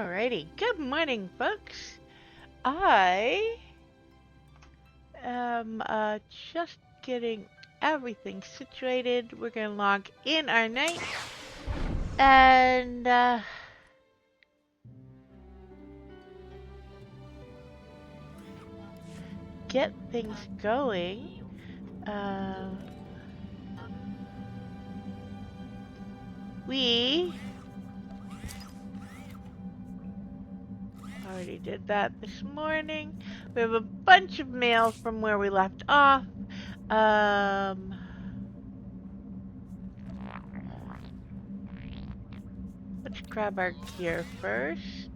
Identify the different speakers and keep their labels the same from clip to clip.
Speaker 1: Alrighty, good morning, folks. I am just getting everything situated. We're gonna log in our night and get things going. We already did that this morning. We have a bunch of mail from where we left off. Let's grab our gear first.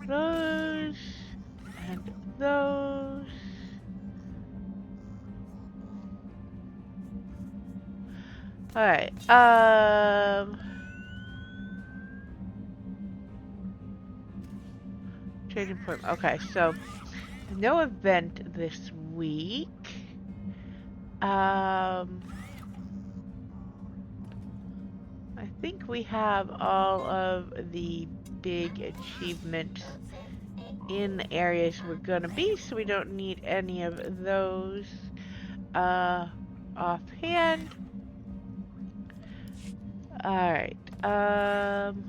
Speaker 1: Those and those. Alright, trading point. Okay, so no event this week. I think we have all of the big achievements in the areas we're gonna be, so we don't need any of those offhand. Alright, alright,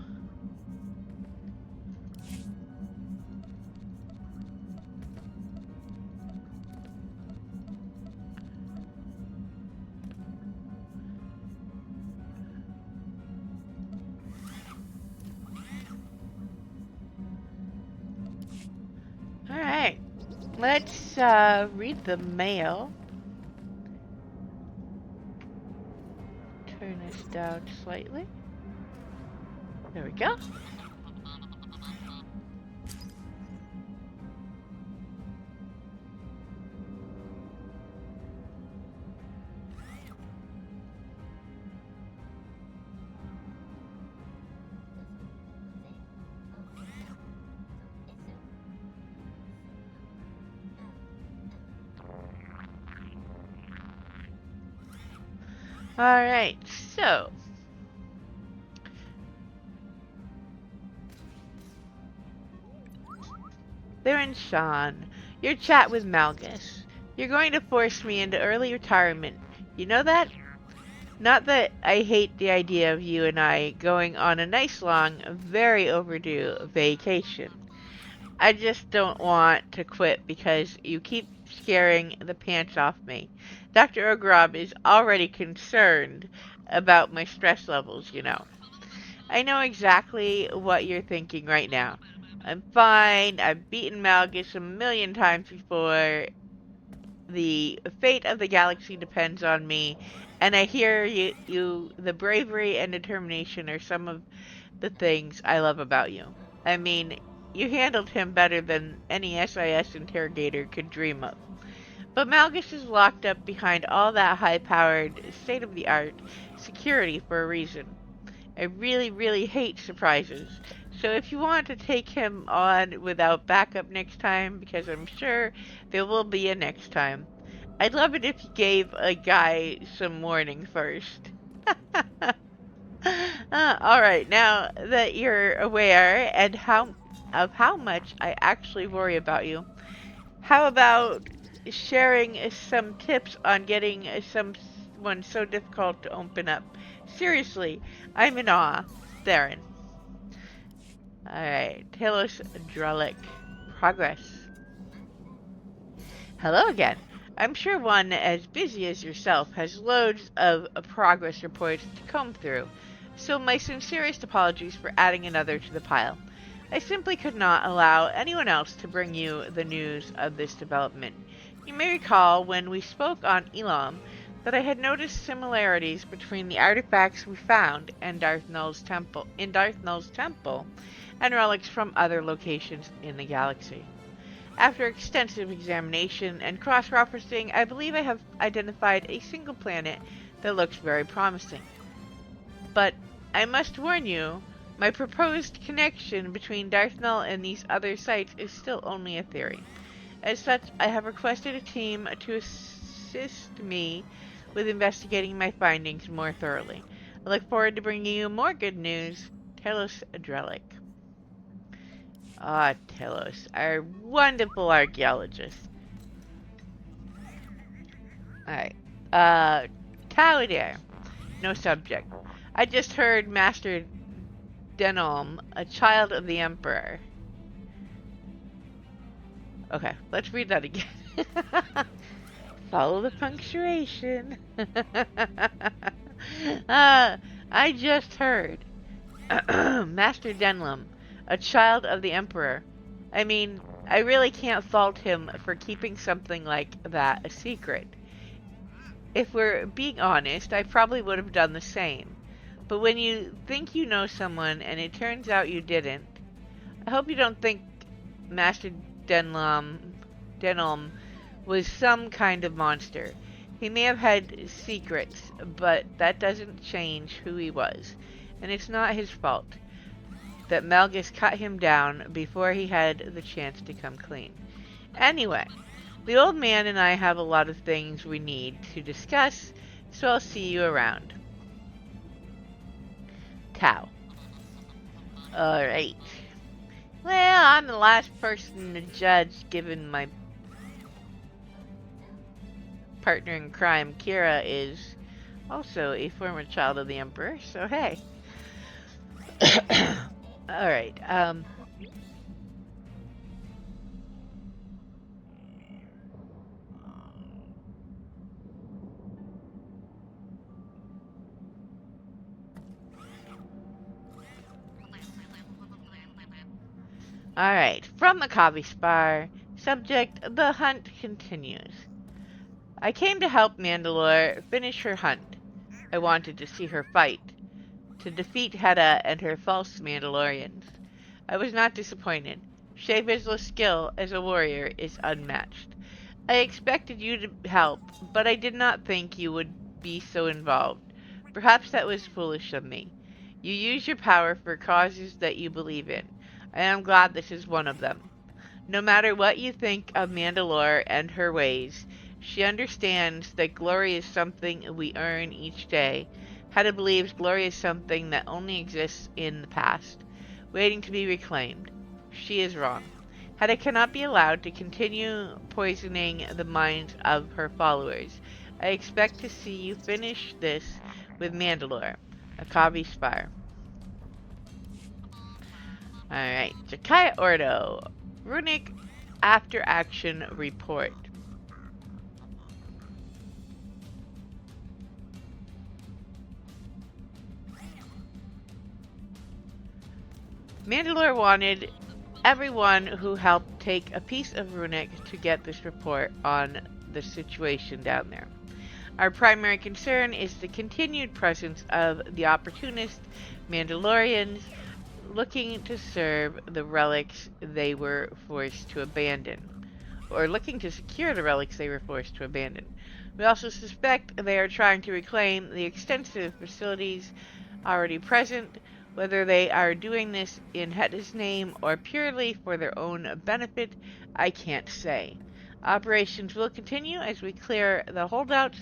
Speaker 1: let's read the mail. Turn this down slightly. There we go. Alright, so Theron Sean, your chat with Malgus. You're going to force me into early retirement. You know that? Not that I hate the idea of you and I going on a nice long, very overdue vacation. I just don't want to quit because you keep scaring the pants off me. Dr. Ogrob is already concerned about my stress levels, you know. I know exactly what you're thinking right now. I'm fine. I've beaten Malgus a million times before. The fate of the galaxy depends on me, and I hear you the bravery and determination are some of the things I love about you. I mean, you handled him better than any SIS interrogator could dream of. But Malgus is locked up behind all that high-powered, state-of-the-art security for a reason. I really, really hate surprises. So if you want to take him on without backup next time, because I'm sure there will be a next time, I'd love it if you gave a guy some warning first. Alright, now that you're aware and of how much I actually worry about you, how about sharing some tips on getting someone so difficult to open up? Seriously, I'm in awe. Theron. Alright, Talos Dralic. Progress. Hello again. I'm sure one as busy as yourself has loads of progress reports to comb through, so my sincerest apologies for adding another to the pile. I simply could not allow anyone else to bring you the news of this development. You may recall when we spoke on Elam that I had noticed similarities between the artifacts we found in Darth Null's temple and relics from other locations in the galaxy. After extensive examination and cross-referencing, I believe I have identified a single planet that looks very promising. But I must warn you, my proposed connection between Darth Null and these other sites is still only a theory. As such, I have requested a team to assist me with investigating my findings more thoroughly. I look forward to bringing you more good news. Telos Adrelic. Ah, Telos, our wonderful archaeologist. Alright. Taladir. No subject. I just heard Master Denholm, a child of the Emperor. Okay, let's read that again. Follow the punctuation. I just heard. Master Denholm, a child of the Emperor. I mean, I really can't fault him for keeping something like that a secret. If we're being honest, I probably would have done the same. But when you think you know someone and it turns out you didn't, I hope you don't think Master Denholm was some kind of monster. He may have had secrets, but that doesn't change who he was. And it's not his fault that Malgus cut him down before he had the chance to come clean. Anyway, the old man and I have a lot of things we need to discuss, so I'll see you around. Tau. Alright. Well, I'm the last person to judge, given my partner in crime, Kira, is also a former child of the Emperor, so hey. Alright, Alright, from Maccabi Spar. Subject, the hunt continues. I came to help Mandalore finish her hunt. I wanted to see her fight, to defeat Hedda and her false Mandalorians. I was not disappointed. Shae Vizsla's skill as a warrior is unmatched. I expected you to help, but I did not think you would be so involved. Perhaps that was foolish of me. You use your power for causes that you believe in. I am glad this is one of them. No matter what you think of Mandalore and her ways, she understands that glory is something we earn each day. Hedda believes glory is something that only exists in the past, waiting to be reclaimed. She is wrong. Hedda cannot be allowed to continue poisoning the minds of her followers. I expect to see you finish this with Mandalore. Maccabi Spire. Alright, Jakaya Ordo. Runic After Action Report. Mandalore wanted everyone who helped take a piece of Runic to get this report on the situation down there. Our primary concern is the continued presence of the opportunist Mandalorians looking to serve the relics they were forced to abandon, or looking to secure the relics they were forced to abandon. We also suspect they are trying to reclaim the extensive facilities already present. Whether they are doing this in Hedda's name or purely for their own benefit, I can't say. Operations will continue as we clear the holdouts,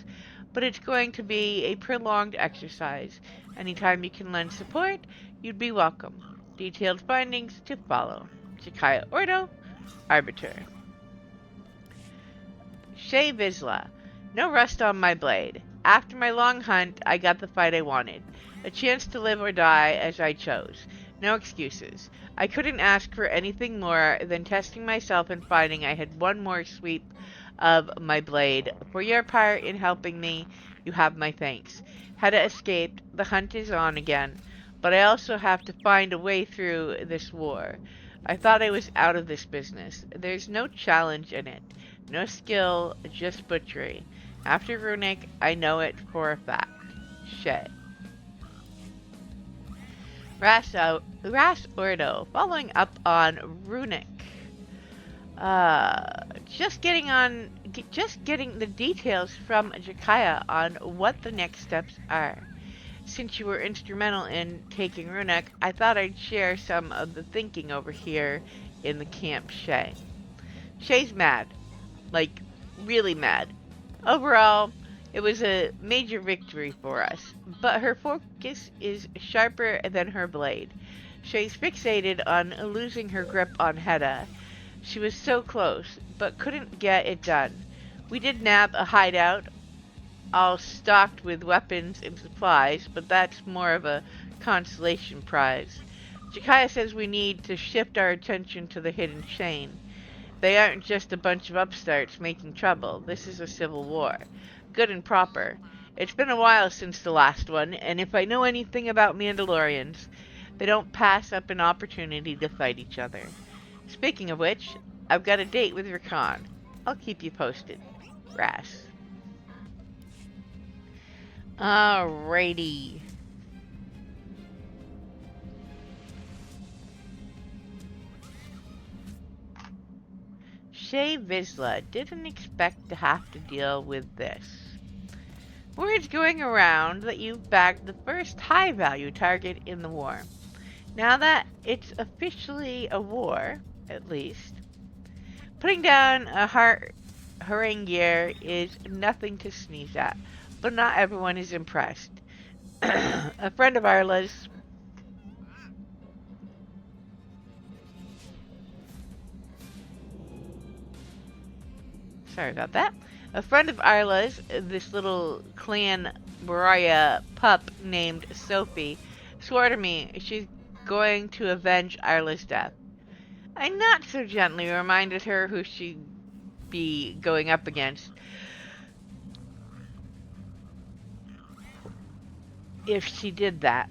Speaker 1: but it's going to be a prolonged exercise. Anytime you can lend support, you'd be welcome. Detailed findings to follow. Jakaya Ordo, Arbiter. Shae Vizsla. No rust on my blade. After my long hunt, I got the fight I wanted. A chance to live or die as I chose. No excuses. I couldn't ask for anything more than testing myself and finding I had one more sweep of my blade. For your part in helping me, you have my thanks. Hedda escaped. The hunt is on again. But I also have to find a way through this war. I thought I was out of this business. There's no challenge in it. No skill, just butchery. After Runic, I know it for a fact. Shae. Ras Ordo, following up on Runic. Just getting the details from Jakaya on what the next steps are. Since you were instrumental in taking Runak, I thought I'd share some of the thinking over here in the Camp Shay. Shay's mad. Like, really mad. Overall, it was a major victory for us, but her focus is sharper than her blade. Shay's fixated on losing her grip on Hedda. She was so close, but couldn't get it done. We did nab a hideout, all stocked with weapons and supplies, but that's more of a consolation prize. Jakaya says we need to shift our attention to the hidden chain. They aren't just a bunch of upstarts making trouble. This is a civil war. Good and proper. It's been a while since the last one, and if I know anything about Mandalorians, they don't pass up an opportunity to fight each other. Speaking of which, I've got a date with Rakan. I'll keep you posted. Ras. Alrighty. Shay Vizsla didn't expect to have to deal with this. Word's going around that you've bagged the first high-value target in the war. Now that it's officially a war, at least, putting down a haranguer is nothing to sneeze at, but not everyone is impressed. A friend of Arla's sorry about that. A friend of Arla's, this little clan Mariah pup named Sophie, swore to me she's going to avenge Arla's death. I not so gently reminded her who she'd be going up against if she did that,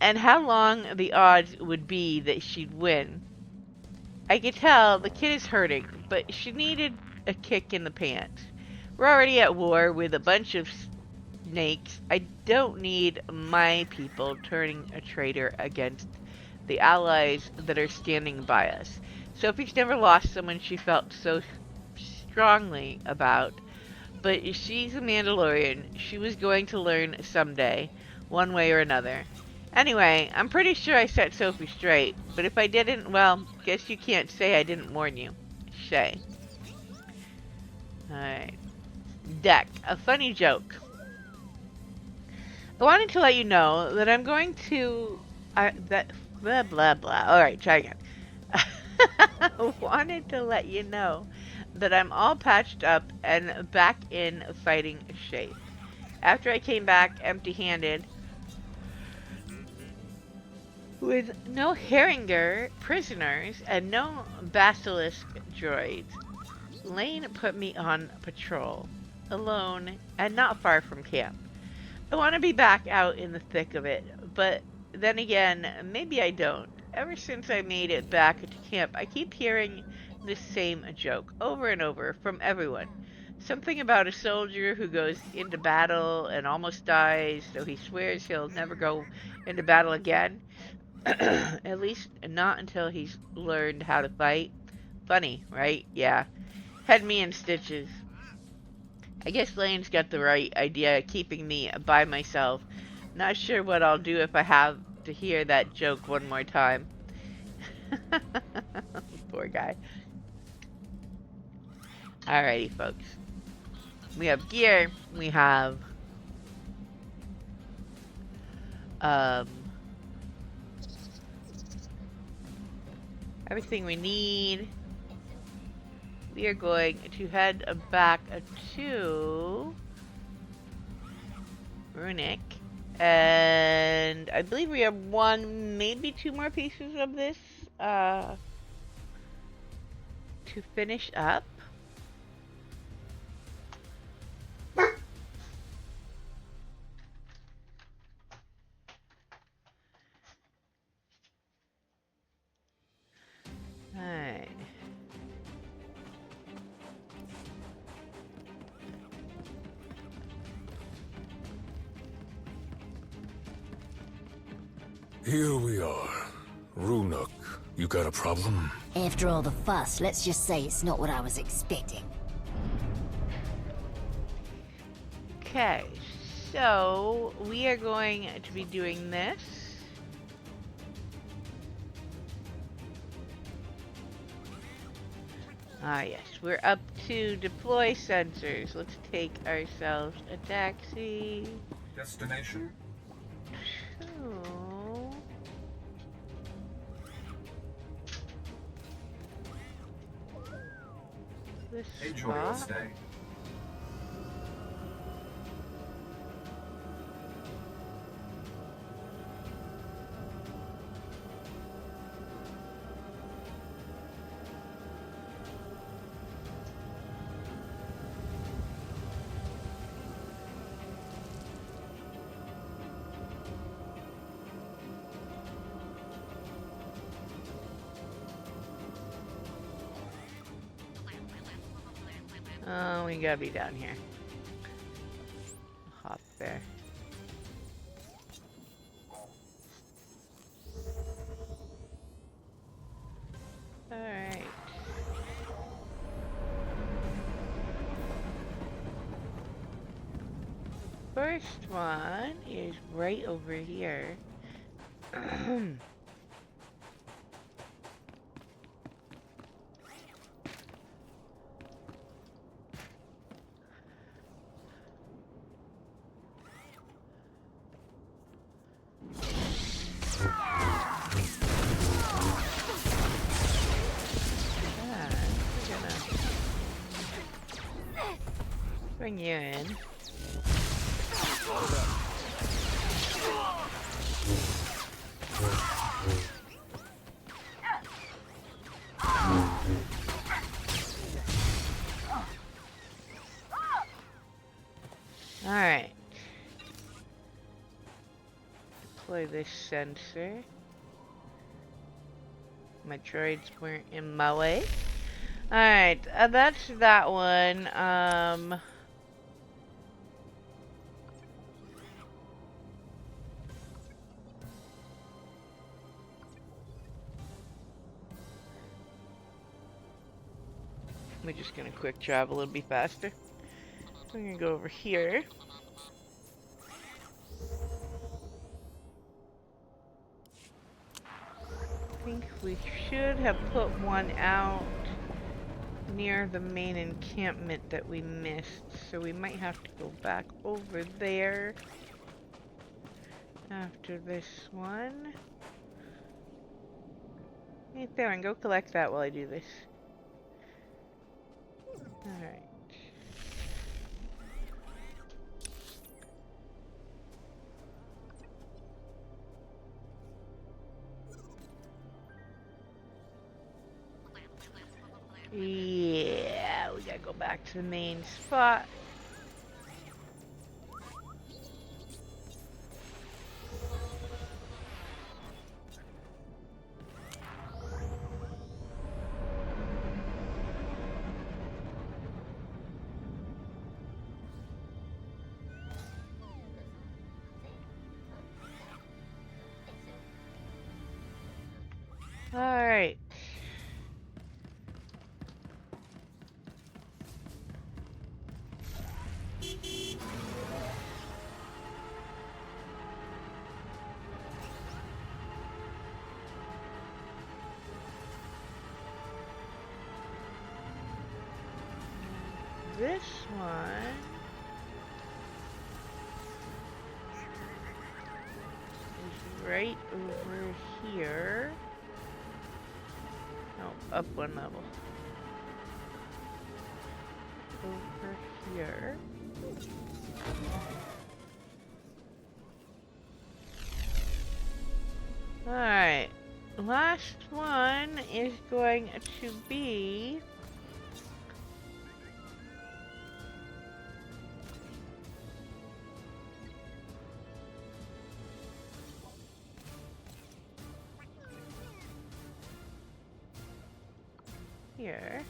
Speaker 1: and how long the odds would be that she'd win. I could tell the kid is hurting, but she needed a kick in the pants. We're already at war with a bunch of snakes. I don't need my people turning a traitor against the allies that are standing by us. Sophie's never lost someone she felt so strongly about, but she's a Mandalorian. She was going to learn someday, one way or another. Anyway, I'm pretty sure I set Sophie straight, but if I didn't, well, guess you can't say I didn't warn you. Shay. Alright. Deck. A funny joke. I wanted to let you know that I'm going to... that... blah, blah, blah. Alright, try again. I wanted to let you know that I'm all patched up and back in fighting shape. After I came back empty-handed, with no Herringer prisoners and no basilisk droids, Lane put me on patrol, alone and not far from camp. I want to be back out in the thick of it, but then again, maybe I don't. Ever since I made it back to camp, I keep hearing the same joke over and over from everyone. Something about a soldier who goes into battle and almost dies, so he swears he'll never go into battle again. At least not until he's learned how to fight. Funny, right? Yeah. Had me in stitches. I guess Lane's got the right idea, keeping me by myself. Not sure what I'll do if I have to hear that joke one more time. Poor guy. Alrighty, folks. We have gear. We have... everything we need. We are going to head back to Runic, and I believe we have one, maybe two more pieces of this to finish up. Alright.
Speaker 2: Here we are, Runuk, You got a problem?
Speaker 3: After all the fuss, let's just say it's not what I was expecting.
Speaker 1: Okay, so we are going to be doing this. Ah yes, we're up to deploy sensors. Let's take ourselves a taxi.
Speaker 2: Destination?
Speaker 1: So... this
Speaker 2: Enjoy your
Speaker 1: spot.
Speaker 2: stay.
Speaker 1: Oh, we gotta be down here. Hop there. Alright. First one is right over here. Bring you in. Alright. Deploy this sensor. My droids weren't in my way. Alright, that's that one. We're just gonna quick travel, it'll be faster. We're gonna go over here. I think we should have put one out near the main encampment that we missed, so we might have to go back over there after this one. Hey Theron, go collect that while I do this. Alright. Yeah, we gotta go back to the main spot. Alright. This one is right over here. No, up one level. Over here. Alright. Last one is going to be here.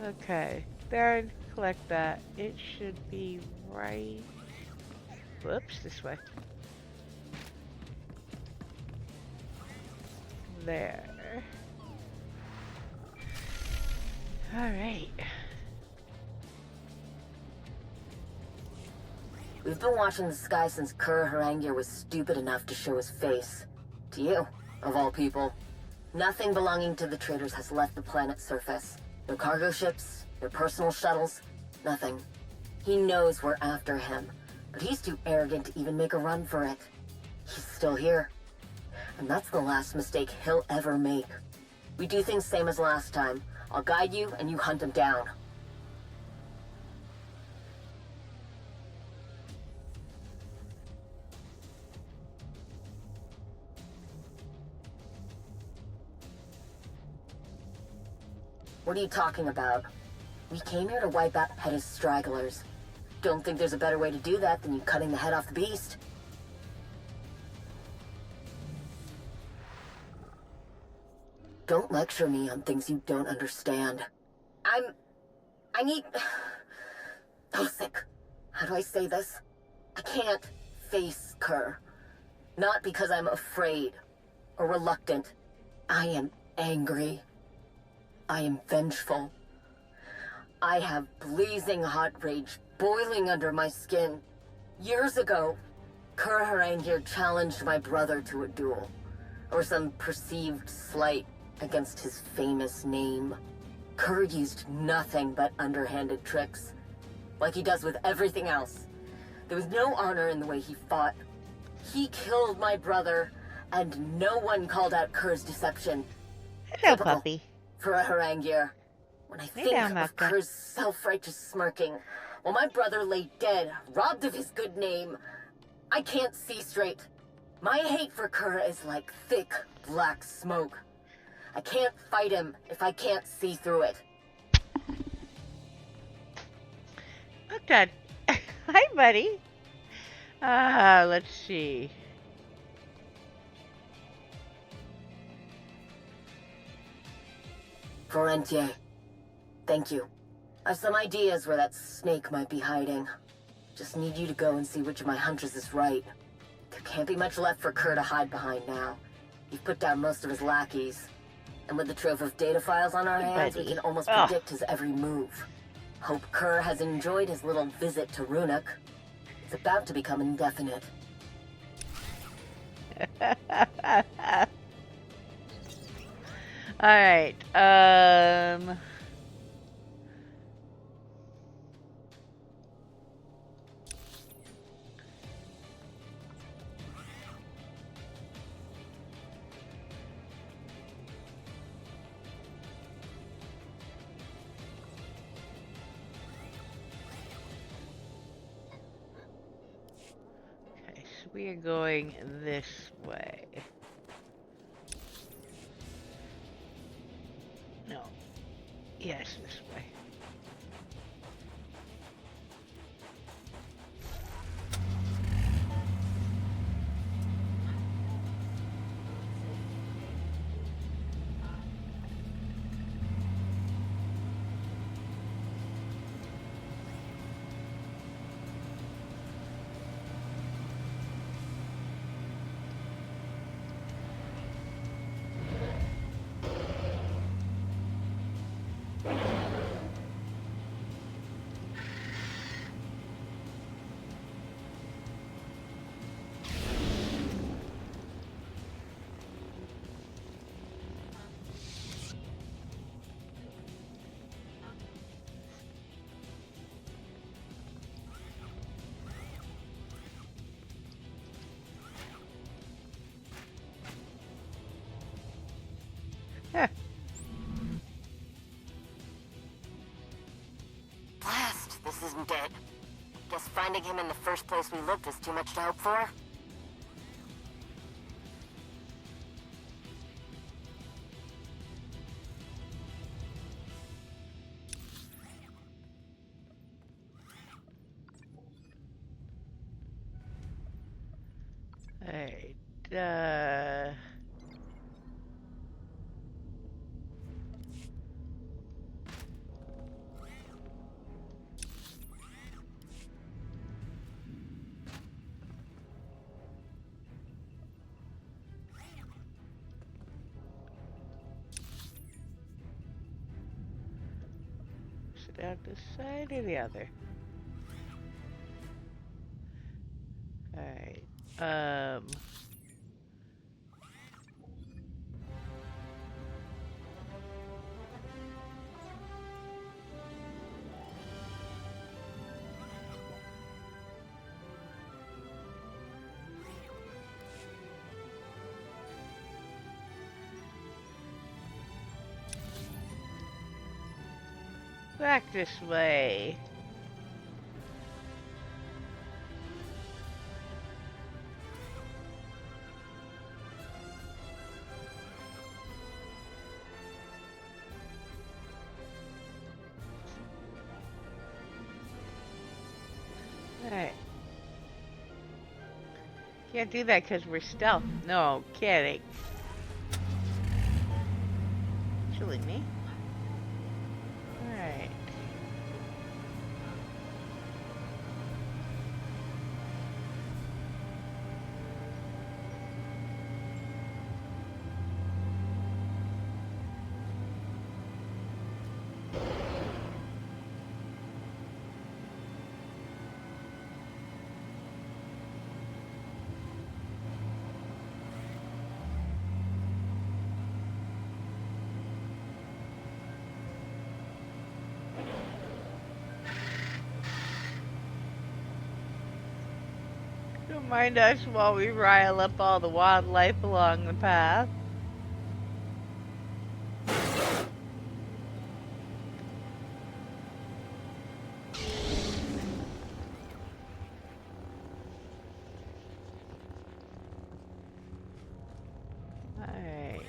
Speaker 1: Okay. Baron, collect that. It should be right... Whoops, this way. There. Alright.
Speaker 3: We've been watching the sky since Kur Harangir was stupid enough to show his face. To you, of all people. Nothing belonging to the traders has left the planet's surface. No cargo ships, no personal shuttles, nothing. He knows we're after him, but he's too arrogant to even make a run for it. He's still here. And that's the last mistake he'll ever make. We do things same as last time. I'll guide you, and you hunt him down. What are you talking about? We came here to wipe out Hedda's stragglers. Don't think there's a better way to do that than you cutting the head off the beast. Don't lecture me on things you don't understand. I need... Osik. How do I say this? I can't face Kur. Not because I'm afraid or reluctant. I am angry. I am vengeful. I have blazing hot rage boiling under my skin. Years ago, Kur Harangir challenged my brother to a duel, or some perceived slight against his famous name. Kur used nothing but underhanded tricks, like he does with everything else. There was no honor in the way he fought. He killed my brother, and no one called out Kur's deception.
Speaker 1: Hello,
Speaker 3: Typical
Speaker 1: puppy.
Speaker 3: for a Harangir. When I think
Speaker 1: down,
Speaker 3: of
Speaker 1: Maka.
Speaker 3: Kur's self-righteous smirking, while my brother lay dead, robbed of his good name, I can't see straight. My hate for Kur is like thick, black smoke. I can't fight him if I can't see through it.
Speaker 1: Okay. Hi, buddy. Let's see.
Speaker 3: Florentier, thank you. I've some ideas where that snake might be hiding. Just need you to go and see which of my hunches is right. There can't be much left for Kur to hide behind now. You've put down most of his lackeys. And with the trove of data files on our hands, we
Speaker 1: Buddy.
Speaker 3: can almost
Speaker 1: Ugh.
Speaker 3: predict his every move. Hope Kur has enjoyed his little visit to Runuk. It's about to become indefinite.
Speaker 1: Alright, okay, so we are going this way. No. Yes, this way. Huh.
Speaker 3: Blast, this isn't dead. Guess finding him in the first place we looked was too much to hope for?
Speaker 1: Alright, down this side or the other? Alright. Back this way. Alright. Can't do that because we're stealth. No, kidding. Killing me. Alright. Don't mind us while we rile up all the wildlife along the path. Alright.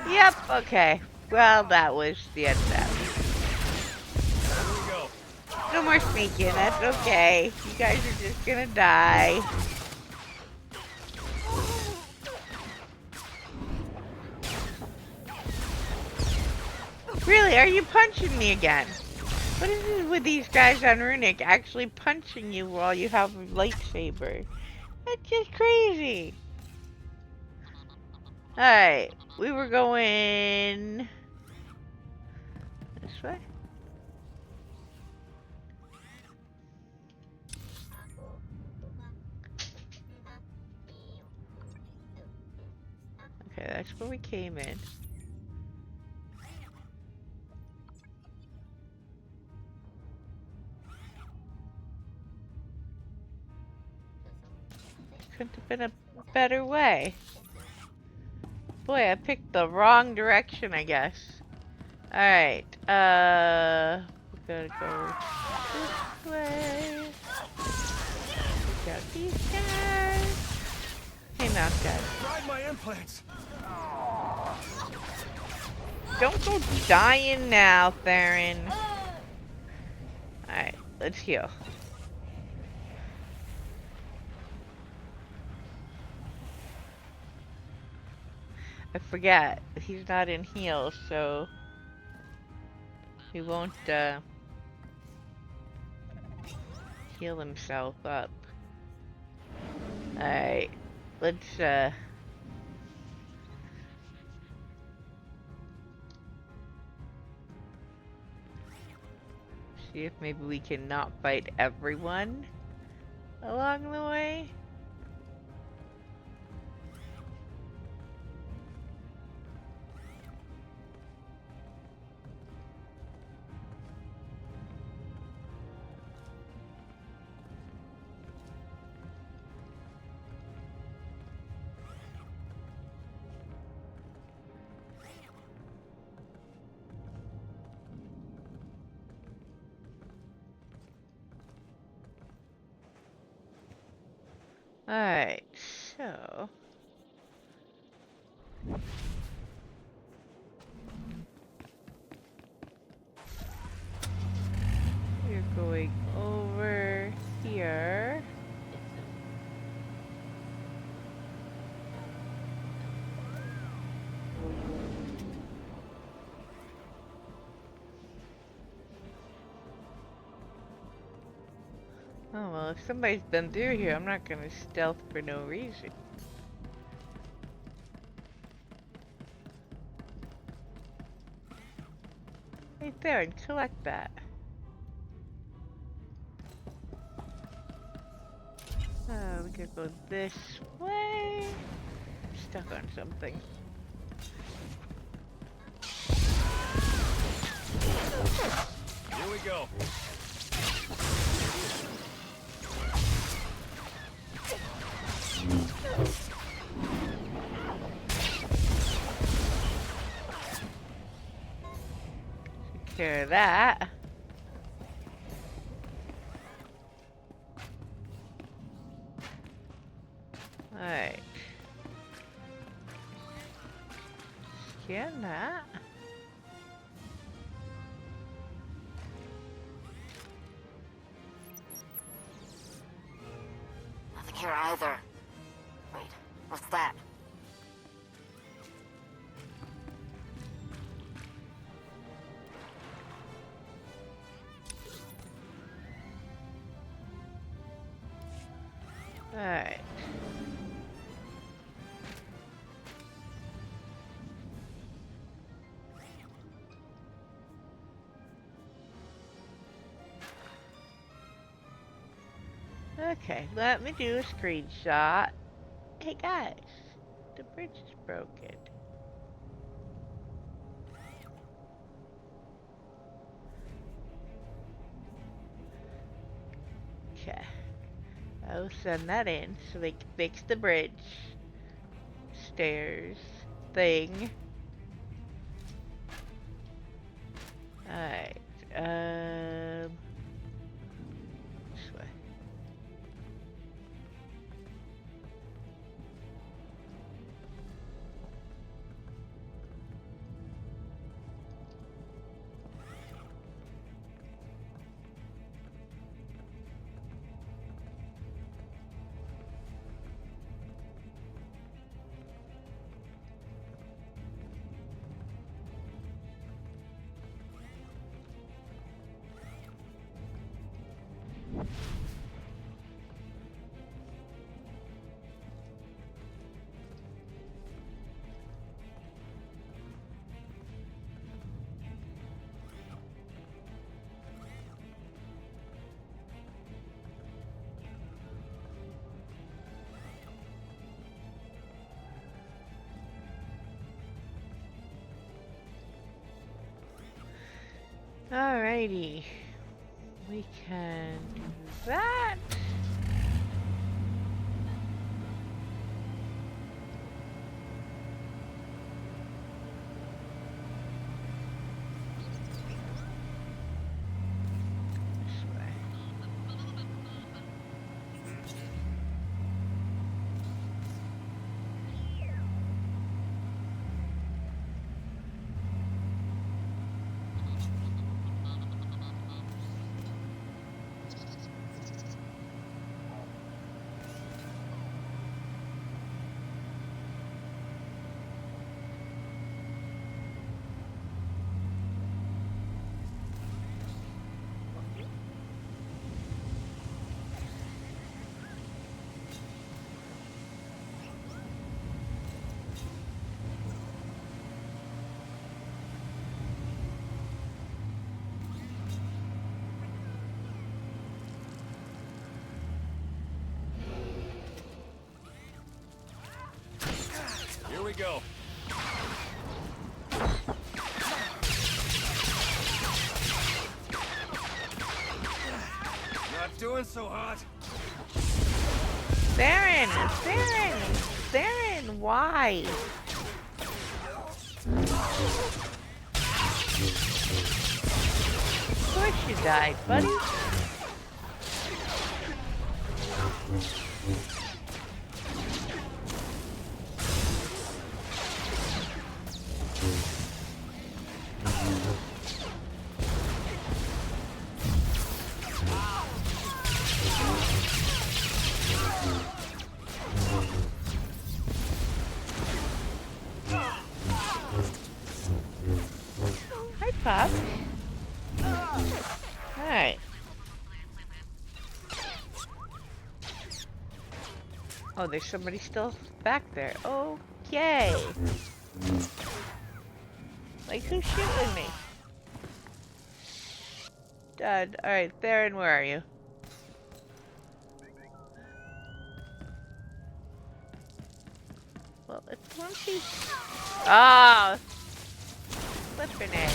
Speaker 1: Yep, okay. Well, that was the end of that. No more sneaking, that's okay. You guys are just gonna die. Really, are you punching me again? What is it with these guys on Runic actually punching you while you have a lightsaber? That's just crazy. Alright, we were going this way. Okay, that's where we came in. Couldn't have been a better way. Boy, I picked the wrong direction, I guess. Alright, we're gonna go this way. We got these guys. Hey, mouse guys.
Speaker 2: Ride my implants.
Speaker 1: Don't go dying now, Theron. Alright, let's heal. I forget, he's not in heals, so he won't heal himself up. Alright, let's see if maybe we can not fight everyone along the way. Alright, so we're going over here. Well, if somebody's been through here, I'm not gonna stealth for no reason. Right there, and collect that. Oh, we could go this way. I'm stuck on something.
Speaker 4: Here we go.
Speaker 1: Take care of that. Alright. Scan that.
Speaker 3: Nothing here either. Wait, what's that?
Speaker 1: Alright. Okay, let me do a screenshot. Hey guys, the bridge is broken. Okay. I'll send that in so they can fix the bridge. Stairs thing. Alright, this way. Alrighty. We can do that. This way.
Speaker 4: Here we go. Not doing so hot.
Speaker 1: Theron! Theron! Theron! Why? Of course you died, buddy. Hi, Pop. Alright. Oh, there's somebody still back there. Okay. Like, who's shooting me? Done. Alright, Theron, where are you? Well, it's once he's... Oh! Flippin' A.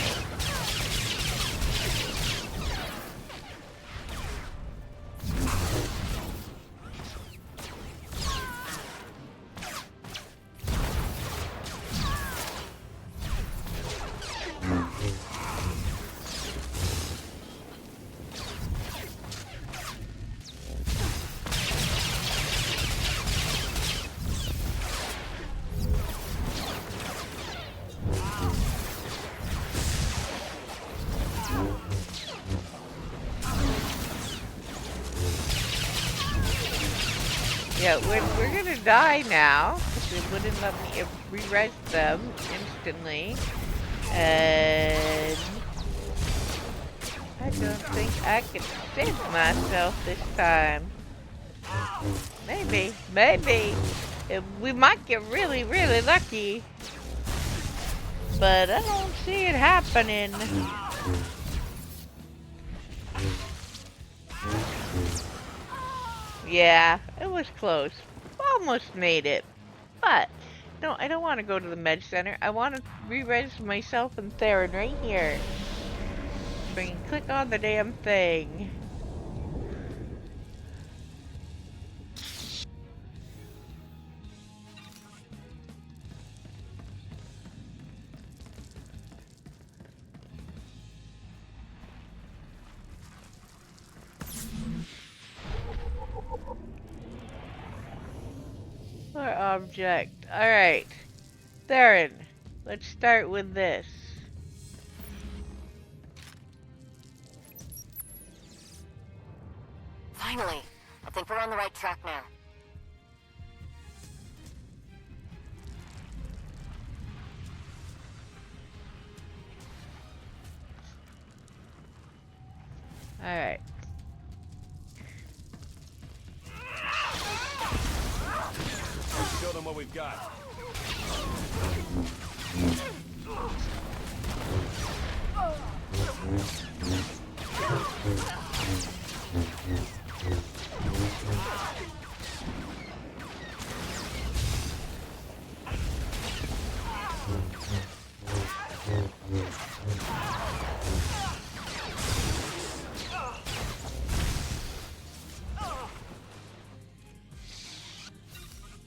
Speaker 1: Yeah, we're gonna die now, because it wouldn't let me re-res them instantly. And I don't think I can save myself this time. Maybe. We might get really, really lucky. But I don't see it happening. Yeah, it was close. Almost made it. But, no, I don't want to go to the med center. I want to re-res myself and Theron right here. So I can click on the damn thing. Or object. Alright. Theron, let's start with this.
Speaker 3: Finally, I think we're on the right track now.
Speaker 1: Alright.
Speaker 4: Let's show them what we've got.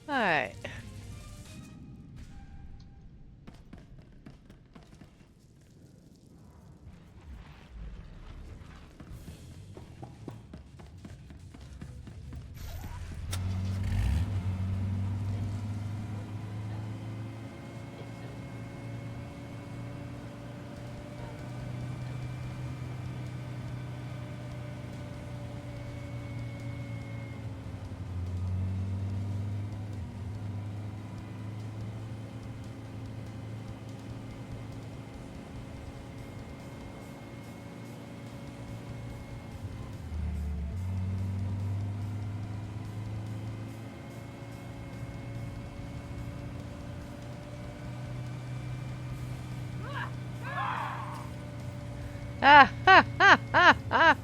Speaker 1: Alright. Ah, ha, ha, ha, ha.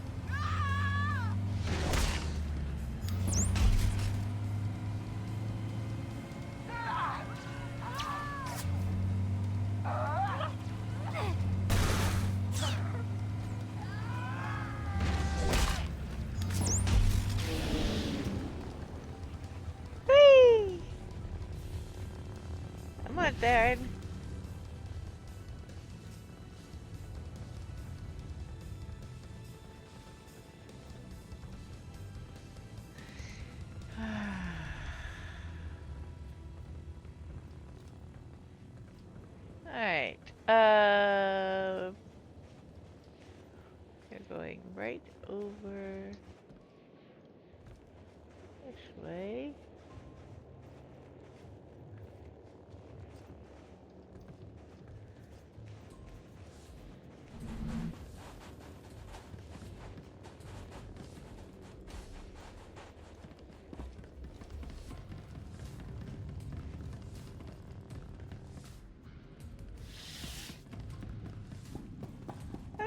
Speaker 1: Whee! Come on, Theron. Alright, we're going right over this way.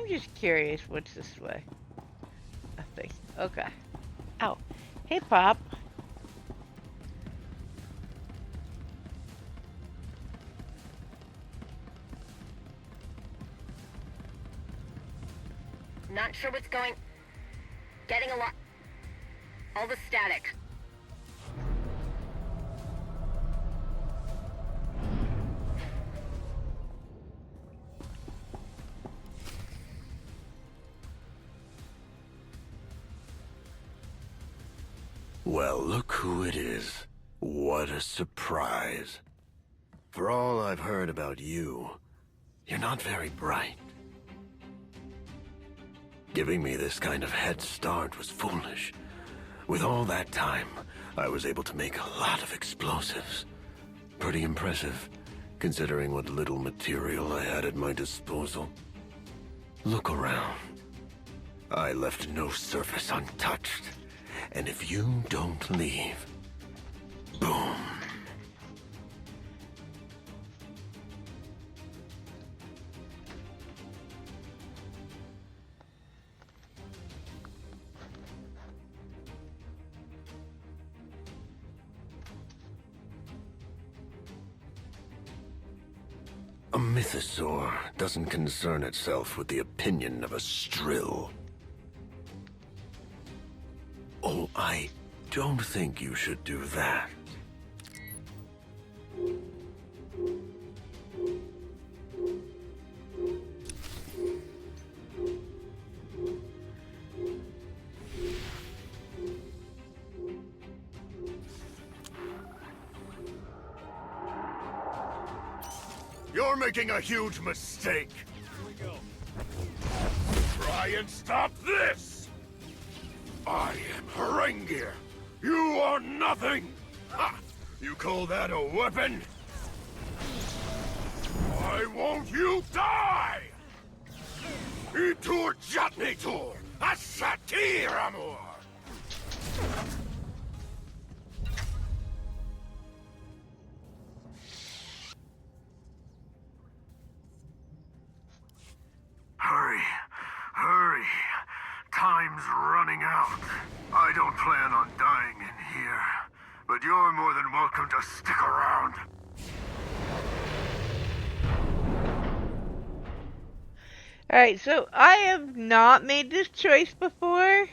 Speaker 1: just curious. What's this way? Nothing. Okay. Ow. Hey, Pop.
Speaker 3: Not sure what's going... Getting a lot... All the static.
Speaker 4: Well, look who it is. What a surprise. For all I've heard about you, you're not very bright. Giving me this kind of head start was foolish. With all that time, I was able to make a lot of explosives. Pretty impressive, considering what little material I had at my disposal. Look around. I left no surface untouched. And if you don't leave, boom. A mythosaur doesn't concern itself with the opinion of a strill. Oh, I don't think you should do that. You're making a huge mistake.
Speaker 2: Here we go.
Speaker 4: Try and stop this! I am Haringir. You are nothing! Ha! You call that a weapon? Why won't you die? Itur Jatnitur, Ashatir Amor! Hurry, hurry. Time's running out. I don't plan on dying in here, but you're more than welcome to stick around.
Speaker 1: Alright, so I have not made this choice before.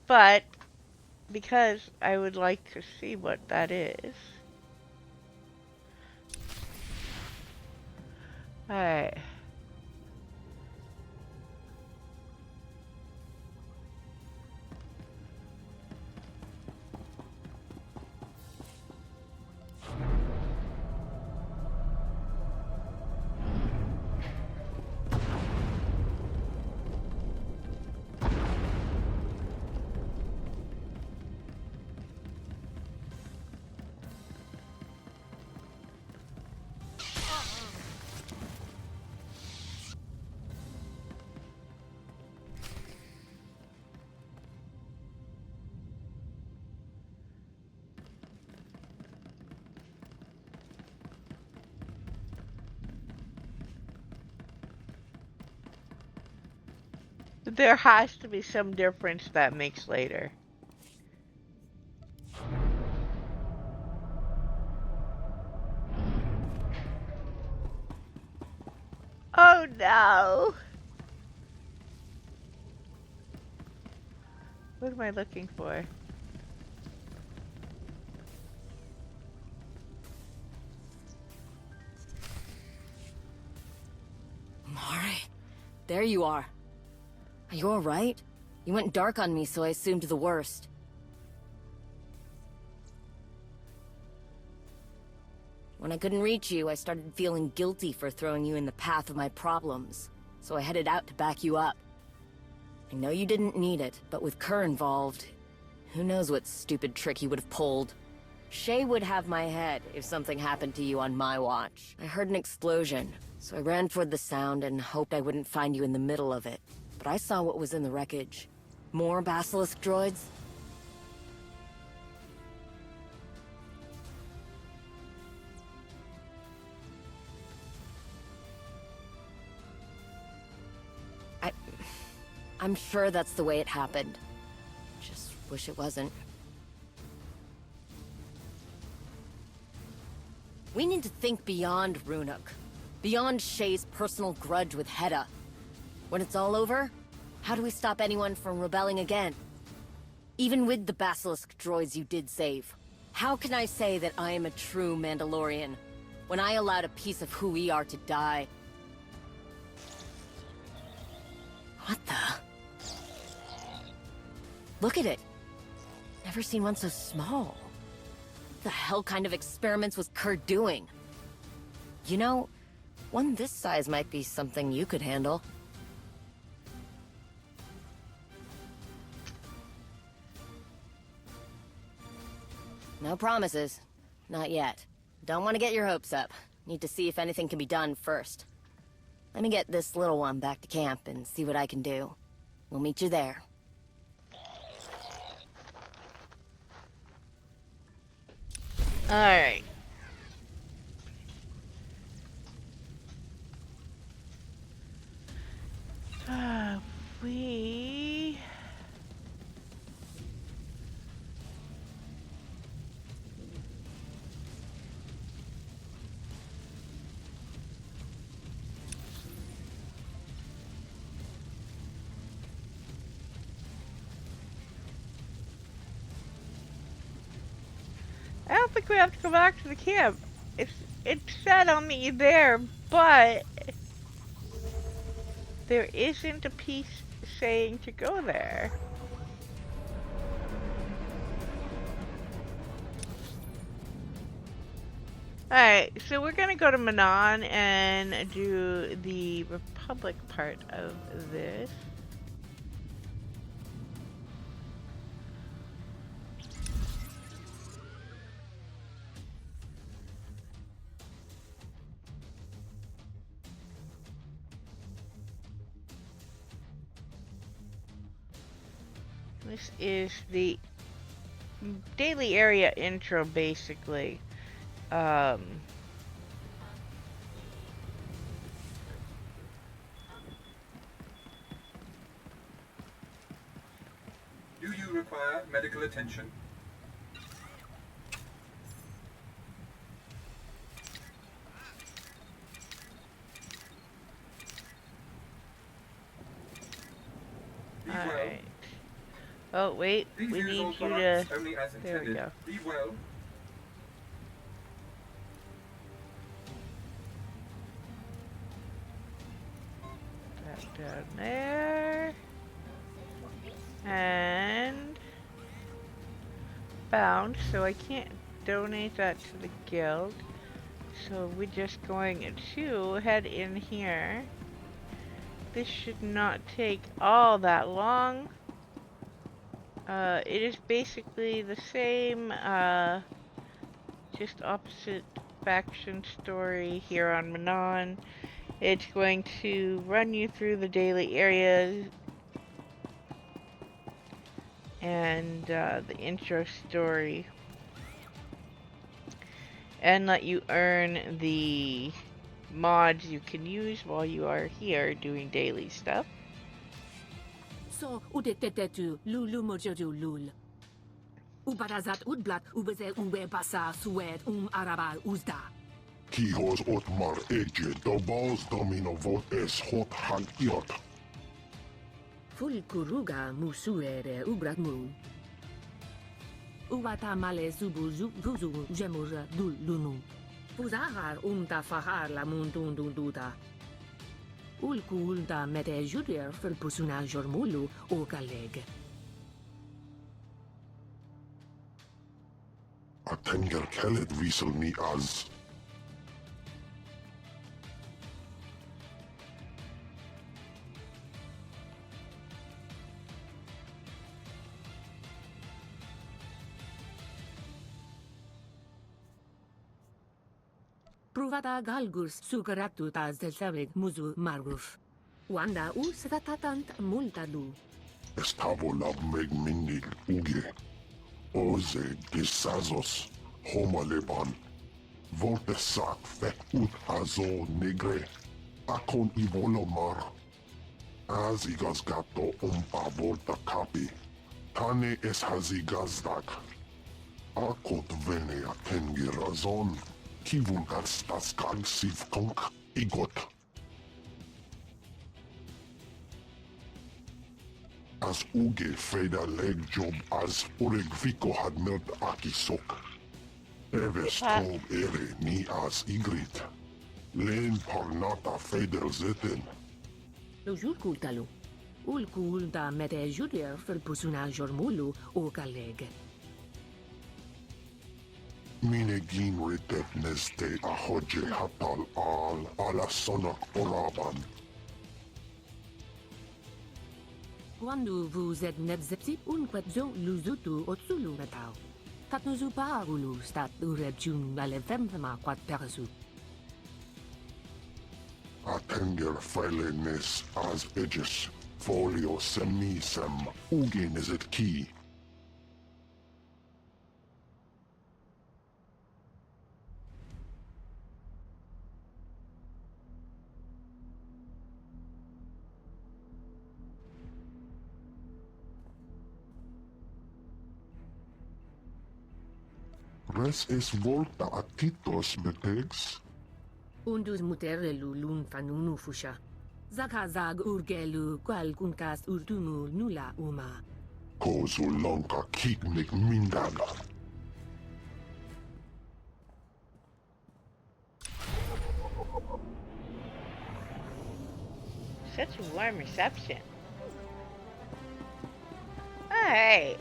Speaker 1: But, because I would like to see what that is. Alright. There has to be some difference that makes later. Oh no! What am I looking for?
Speaker 5: Mari, there you are. Are you alright? You went dark on me, so I assumed the worst. When I couldn't reach you, I started feeling guilty for throwing you in the path of my problems, so I headed out to back you up. I know you didn't need it, but with Kerr involved, who knows what stupid trick he would have pulled. Shay would have my head if something happened to you on my watch. I heard an explosion, so I ran toward the sound and hoped I wouldn't find you in the middle of it. But I saw what was in the wreckage. More basilisk droids? I'm sure that's the way it happened. Just wish it wasn't. We need to think beyond Runuk. Beyond Shay's personal grudge with Hedda. When it's all over, how do we stop anyone from rebelling again? Even with the Basilisk droids you did save, how can I say that I am a true Mandalorian when I allowed a piece of who we are to die? What the? Look at it. Never seen one so small. What the hell kind of experiments was Kurt doing? You know, one this size might be something you could handle. No promises. Not yet. Don't want to get your hopes up. Need to see if anything can be done first. Let me get this little one back to camp and see what I can do. We'll meet you there.
Speaker 1: Alright. We... I don't think we have to go back to the camp. It said on me there, but there isn't a piece saying to go there. Alright, so we're gonna go to Manon and do the Republic part of this. This is the daily area intro, basically. Do
Speaker 2: you require medical attention? Be well.
Speaker 1: Alright. Oh, wait.
Speaker 2: Please
Speaker 1: We
Speaker 2: use
Speaker 1: need
Speaker 2: all
Speaker 1: you to...
Speaker 2: products only as
Speaker 1: There we
Speaker 2: intended.
Speaker 1: go.
Speaker 2: Be well.
Speaker 1: That down there. And... bound, so I can't donate that to the guild. So we're just going to head in here. This should not take all that long. It is basically the same, just opposite faction story here on Manon. It's going to run you through the daily areas and the intro story, and let you earn the mods you can use while you are here doing daily stuff.
Speaker 6: So udetetetu lulu mojoju lul. Ubarazat udblat ubeze ube basa sued araba uzda.
Speaker 7: Kihos otmar eje dobos domino vot es hot hag iot.
Speaker 6: Ful kuruga musuere ubratmu. Uwata male zubu zubu jemur dul lunu. Puzahar fahar la mundunduda. Ulkulda mete judier fel pusuna jormulu o galeg.
Speaker 7: Atenger kellet wiesel mi az.
Speaker 6: Pruvata galgus sugaratutas del sabeg muzu maruf. Wanda satatant multadu.
Speaker 7: Estavo lab meg minil uge. Oze desazos homaleban. Volte sac fet ut hazo negre. Akon ivolomar. Azigazgato volta capi. Tane es hazigazdak. Akot venea tengi razon. Kivun karstas kalsiv konk igot. As uge feda leg job as uregviko had melt akisok. Eves tob ere ni as igrit. Len parnata feder zeten.
Speaker 6: Lo jur kultalu. Ul kul da mete juder fil-pusuna jormulu u kalleg.
Speaker 7: Mine gin ritet neste ahoje hatal al ala sonak oraban.
Speaker 6: Quando vous êtes nebzepsi un quetzo luzutu otsulu metao. Tatnuzu paagulu stat urebjun alevemma quat perasu.
Speaker 7: Atenger feilenes as edges. Folio semisem ugen is it key. Res es volta a titos betegs.
Speaker 6: Undus muterelu lun fanunu fusha. Zakazag urgelu qual kunkas urtumu nula uma.
Speaker 7: Kozu lonka kignik mindaga.
Speaker 1: Such a warm reception. Alright.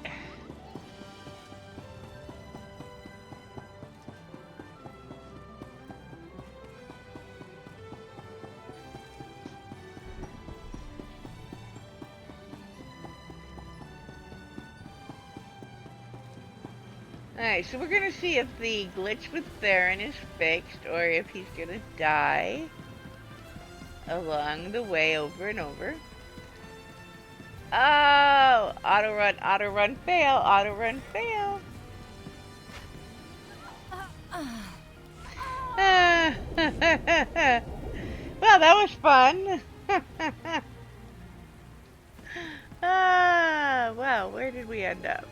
Speaker 1: Alright, so we're gonna see if the glitch with Theron is fixed or if he's gonna die along the way over and over. Oh! Auto run, fail, auto run, fail. Well, that was fun. Well, where did we end up?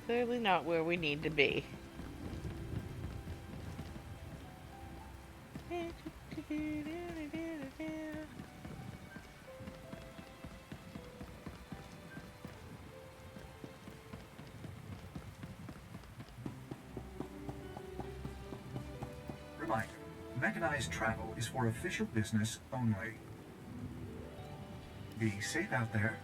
Speaker 1: Clearly not where we need to be.
Speaker 2: Reminder, mechanized travel is for official business only. Be safe out there.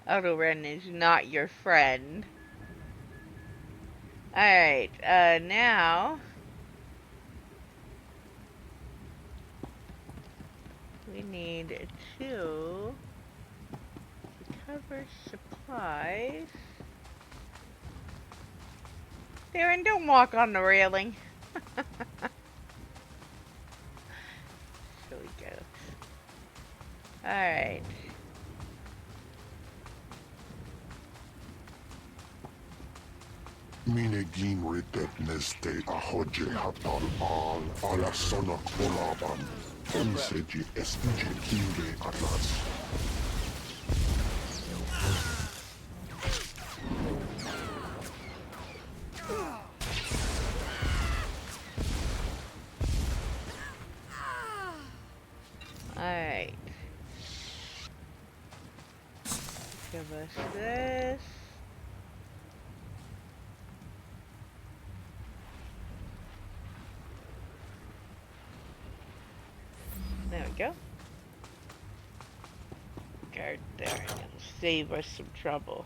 Speaker 1: Autoren is not your friend. Alright, now we need to recover supplies. Theron, don't walk on the railing. Silly ghost. Alright.
Speaker 7: Mine gin ritet neste ahoje hatal al ala sonak oraban. Onseji estige kinge atlas.
Speaker 1: Alright. Give us this. There we go. Guard there. It'll save us some trouble.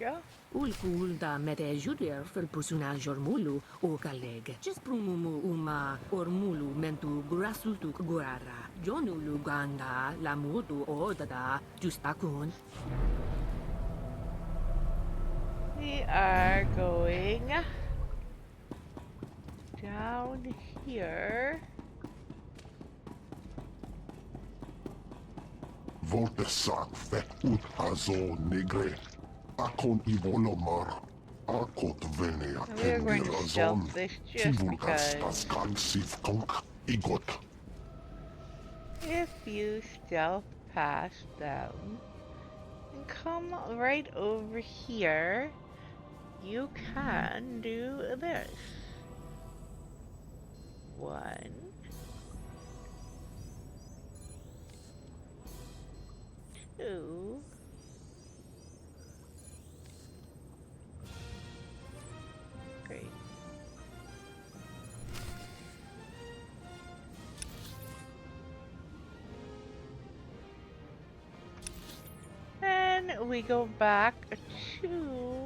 Speaker 1: go.
Speaker 6: Ulkulda mete juder fel personajor mulu o kaleg. Just prumumu uma or mulu mentu grasutu gurara. Jonu luganda la mutu o dada justakun.
Speaker 1: We are going down here.
Speaker 7: Voltesac fekut azo negre. Akon ivolomar. Akot venea
Speaker 1: We are going to
Speaker 7: tengerazon.
Speaker 1: stealth this just
Speaker 7: Kivulkas
Speaker 1: because.
Speaker 7: taskan sivkonk igot.
Speaker 1: If you stealth past them and come right over here, you can do this. 1, 2, 3. And we go back to here.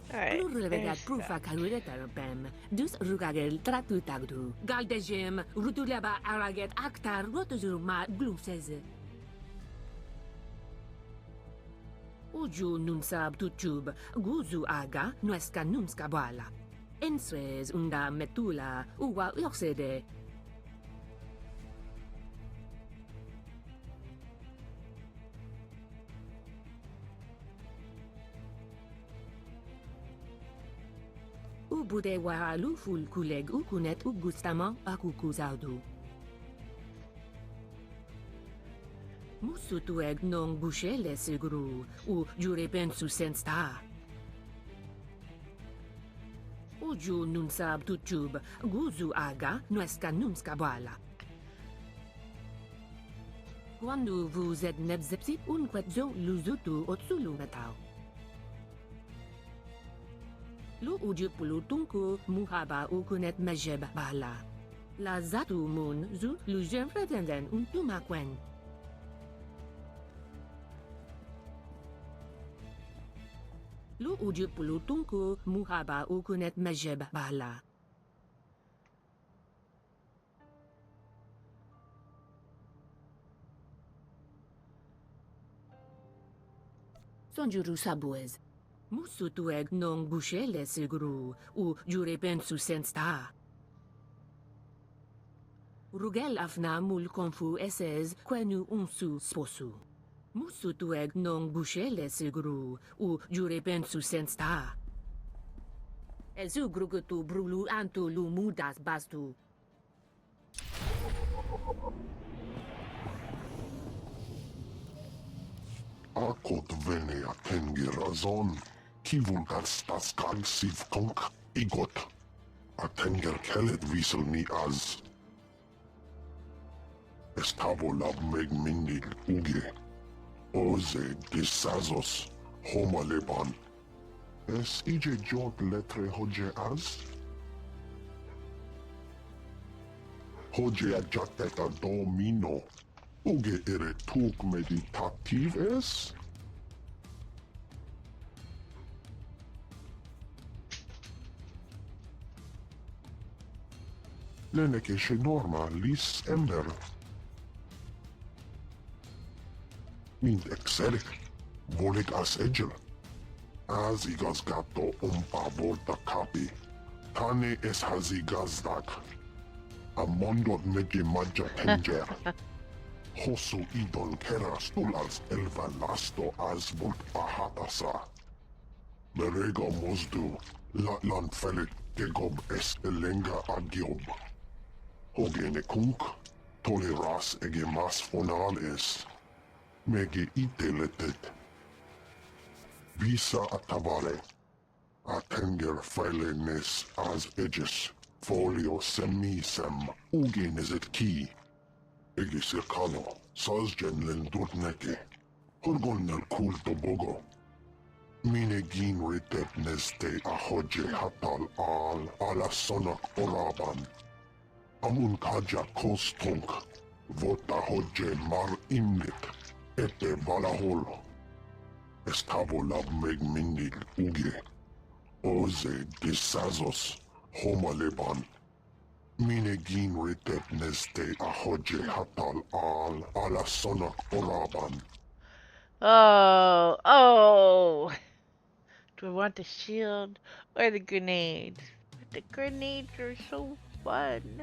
Speaker 1: Alright,
Speaker 6: Plurregat
Speaker 1: there's
Speaker 6: prufa
Speaker 1: that.
Speaker 6: karuletar bem. Dus rugagel tratu tagdu. Galdejem rutuleba araget aktar rotuzurma glufseze. Uju nunsab tutub guzu aga nuesca numska bala. Ensres unda metula uwa yoxede. Ubude waralu ful kuleg ukunet ugustama akukuzaudu. Musutueg non bushele seguru u jurepen su sensta. Uju nunsab tutub guzu aga nuesca numska bala. Quando vous êtes nebzepsi unquetzo luzutu otsulu metao. Lu uju pulutunku muhaba ukunet majeb bala. La zatu mun zu lujem pretenden untumakwen. Lu uju pulutunku muhaba ukunet majeb bala. Sonjuru sabuez. Musutueg non bushele seguru u jurepen su sensta. Rugel afna mul konfu esez quenu unsu sposu. Musutueg non bushele seguru u jurepen su sensta. Ezu grugutu brulu antu lu mudas bastu.
Speaker 7: Akot venea tengerazon. Kivulkas taskan sivkonk igot. Atenger kelet visel ni az. Estavo lab meg mindig uge. Oze disazos homa leban. Es ije jot letre hoje az? Hoje ajateta domino. Uge ere tuk meditativ es? Leneke še norma lis ember. Mint exerik, volik as egel. Az igaz gatto umpa volta kapi. Tane es hazi gazdak. Amondot mege maja tenger. Hosu idon keras tulals elva lasto asbolt ahatasa. Merega mosdu, latlan felit gegob es elenga agiob. Hogene kunk, toleras ege mas fonal es. Mege iteletet. Visa atavare. Atenger failenes as edges. Folio semisem, ugeneset ki. Ege circano, sazgen lendurneke. Horgonel culto bogo. Mine gin ritet neste ahoje hatal al ala sonak oraban. Amun kaja kostunk. Vota hoje mar imnik. Ete valahol. Estavolab meg minil uge. Oze disazos. Homaleban. Mine gin ritet neste ahoje hatal al ala sonak oraban.
Speaker 1: Oh, oh. Do I want the shield or the grenades? But the grenades are so fun.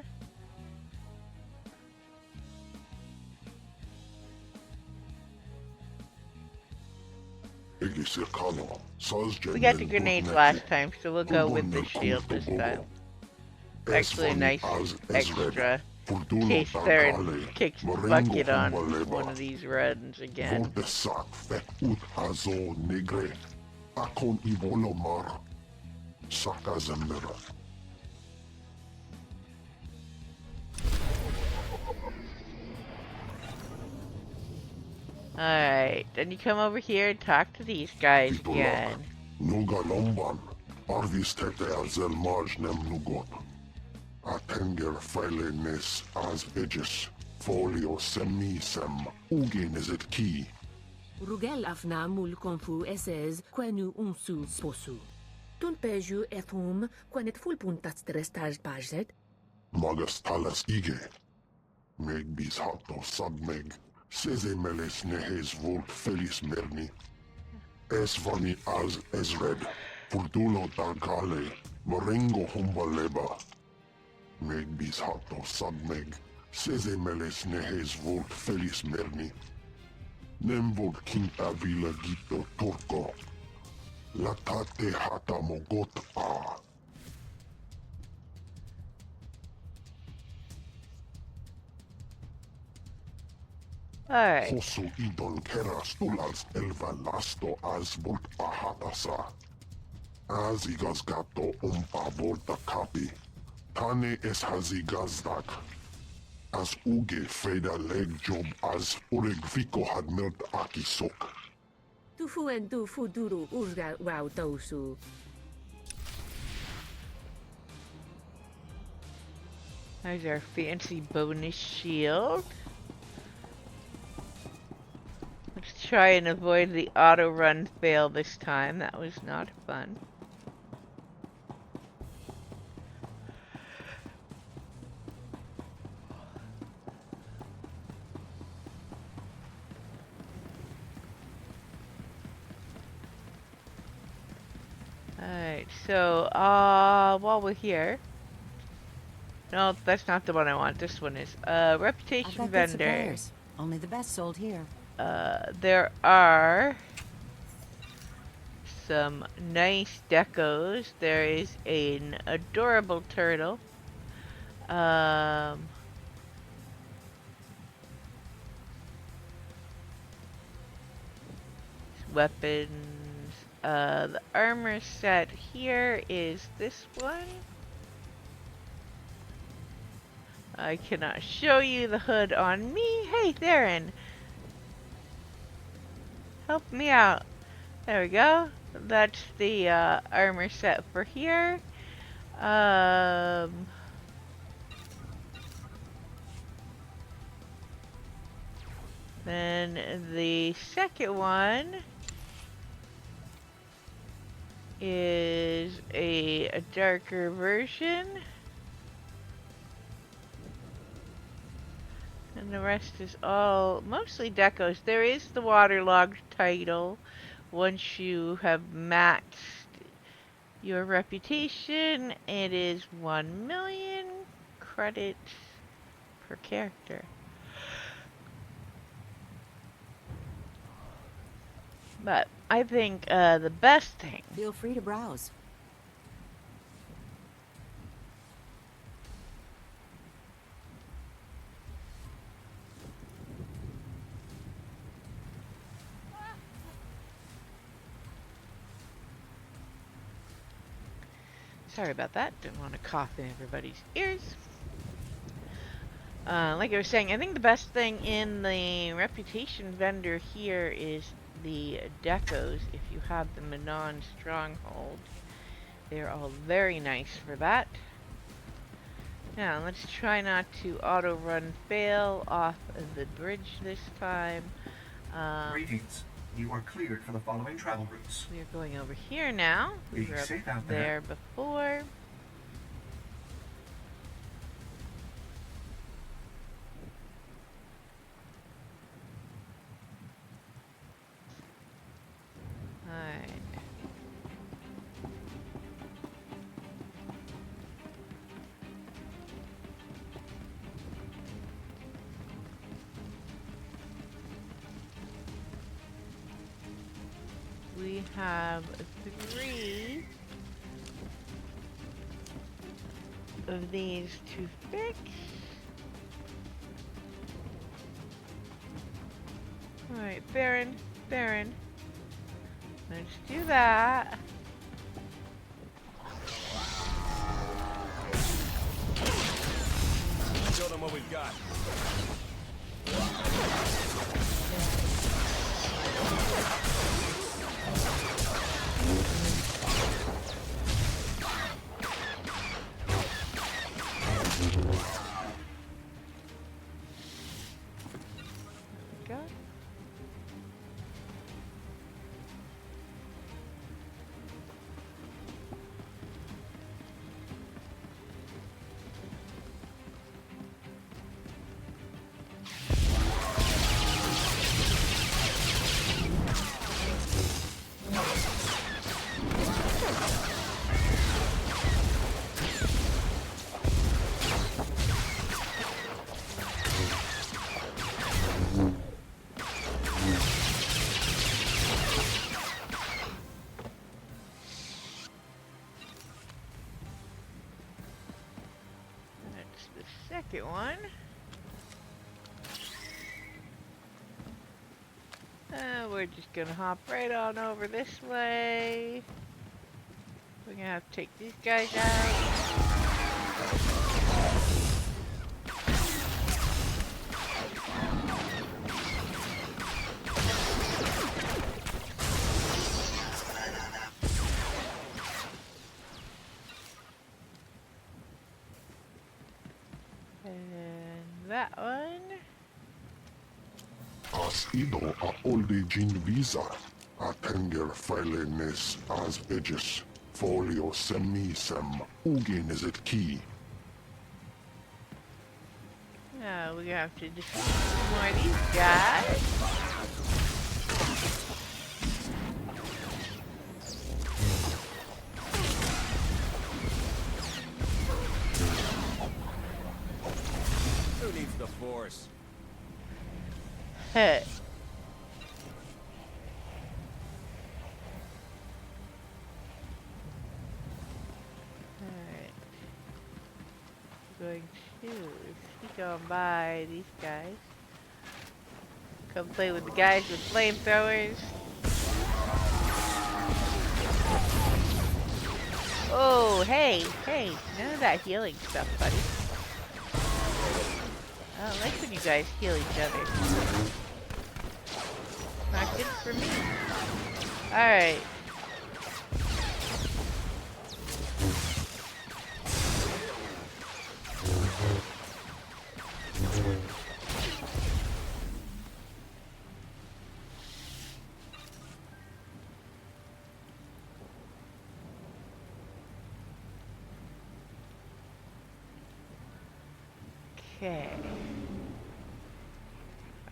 Speaker 1: We got the grenades last time, so we'll go with the shield this time. Actually, a nice extra in case Theron kicks the bucket on one of these runs again. Alright, then you come over here and talk to these guys again.
Speaker 7: Nugalomban, Arvis tete azel marj nem nugot. Atenger failenes as edges, folio semisem, ugeneset ki.
Speaker 6: Rugel afna mul konfu esez quenu unsu sposu. Tun peju ethum quanet full puntat strestaj bajet.
Speaker 7: Magas talas ige. Meg bis hato sadmeg. Seze meles nehes volt felis merni. Esvani az ezred. Furtulo targale. Morengo humbaleba. Meg bis hato sadmeg. Seze meles nehes volt felis merni. Nem volt kinta vila gito turco. Latate hata mogot a.
Speaker 1: Alright.
Speaker 7: Hosu idon keras tulals elva lasto as volt ahatasa. As igas gato umpa volta kapi. Tane es hazigazdak. As uge feda leg job as uregviko had melt akisok.
Speaker 6: Tufu en tufu duru urga wow tosu.
Speaker 1: There's our fancy bonus shield. Let's try and avoid the auto run fail this time. That was not fun. Alright, so while we're here. No, that's not the one I want. This one is reputation vendor.
Speaker 8: Only the best sold here.
Speaker 1: There are some nice decos. There is an adorable turtle. Weapons. The armor set here is this one. I cannot show you the hood on me. Hey, Theron. Help me out. There we go. That's the armor set for here. Then the second one is a darker version. And the rest is all mostly decos. There is the waterlogged title. Once you have maxed your reputation, it is 1 million credits per character. But I think the best thing.
Speaker 8: Feel free to browse.
Speaker 1: Sorry about that. Didn't want to cough in everybody's ears. Like I was saying, I think the best thing in the reputation vendor here is the decos, if you have them in non-stronghold. They're all very nice for that. Now, let's try not to auto-run fail off of the bridge this time.
Speaker 2: Greetings. You are cleared for the following travel routes.
Speaker 1: We're going over here now. We
Speaker 2: Be
Speaker 1: were up
Speaker 2: safe out
Speaker 1: there before. Alright. We have 3 of these to fix. Alright, Baron, let's do that.
Speaker 9: Show them what we've got.
Speaker 1: Go. That's the second one. We're just gonna hop right on over this way. We're gonna have to take these guys out. And that one.
Speaker 7: As ido a olde gin visa, a tenger feilenes as edges, folio semisem, ugin is it key.
Speaker 1: We're gonna have to defeat some more of these guys.
Speaker 9: Who needs the Force?
Speaker 1: Hey. Alright. Going to sneak on by these guys. Come play with the guys with flamethrowers. Oh, hey, none of that healing stuff, buddy. I don't like when you guys heal each other. Not good for me. Alright. Okay. I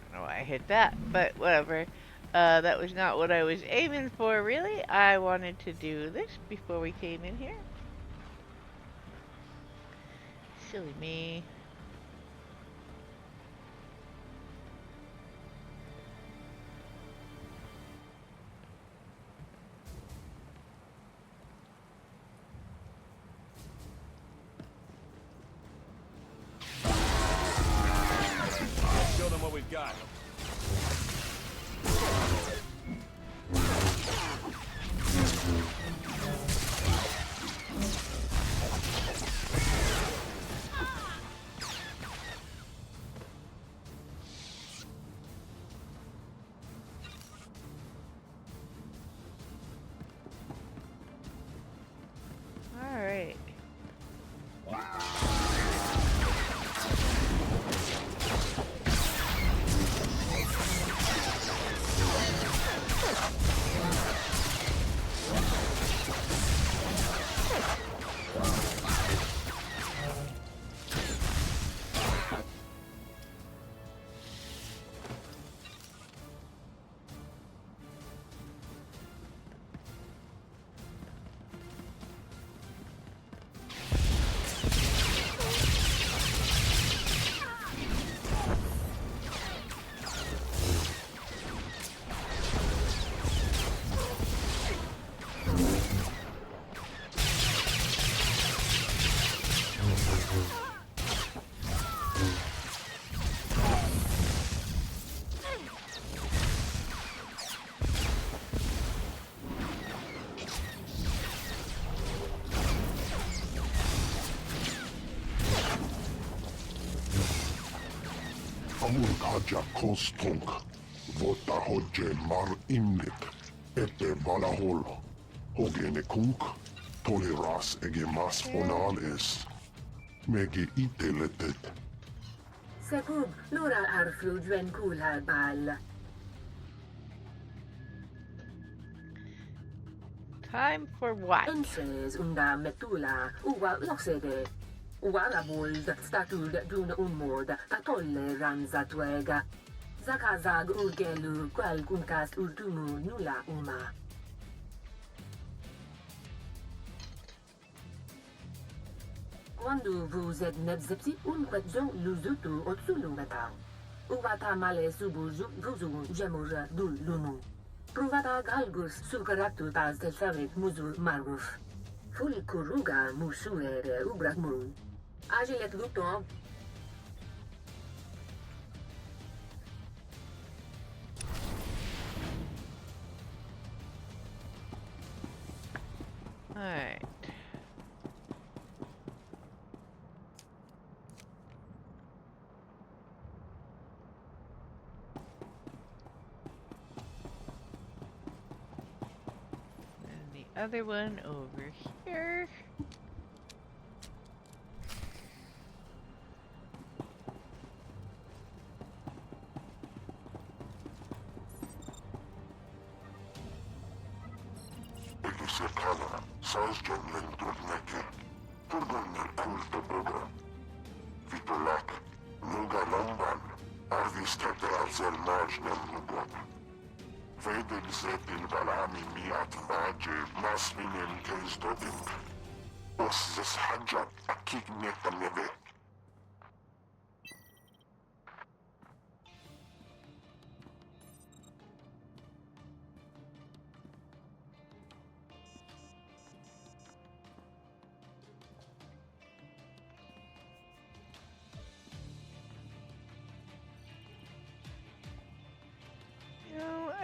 Speaker 1: don't know why I hit that, but whatever. That was not what I was aiming for, really. I wanted to do this before we came in here. Silly me.
Speaker 9: Show them what we've got.
Speaker 1: Alright.
Speaker 7: Amul kaja kostunk, vota hodje mar imnik, ete valahol, hogene kunk, toleras ege mas bonales, mege iteletet.
Speaker 10: Sekub, lura arflu dwen kulha bal.
Speaker 1: Time for what?
Speaker 10: Enses unda metula, uwa loxede. Uwa bold statud dun unmod, tatolle ranza twega. Zakazag urgelu qual kunkast urtumu nula uma. Quando vous êtes nebzepsi un quedzo luzutu otsulungata. Uvata male subuzu vuzu gemur dul lunu. Provata galgus sukaratu tas del savit muzu maruf. Ful kuruga musuere ubrakmun. Agilet luto.
Speaker 1: Alright. And the other one over here.
Speaker 7: Sekana, sajjan lenturneke, turgunne kulta boga. Vitolak, nuga lamban, arvistete alzel majnem nugot. Vedel zetil balami miat vaje, masminem kezdodink. Os zes hajat akik netaneve.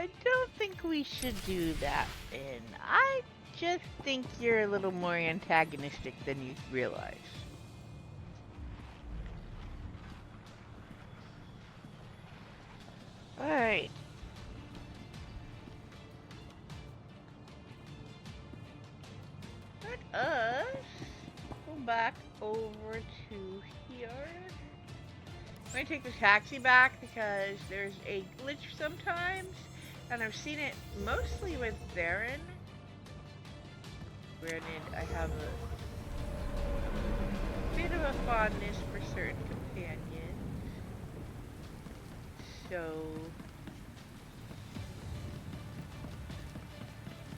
Speaker 1: I don't think we should do that, Finn. I just think you're a little more antagonistic than you realize. Alright. Let us go back over to here. I'm going to take the taxi back because there's a glitch sometimes, and I've seen it mostly with Theron. Granted, I have a bit of a fondness for certain companions, so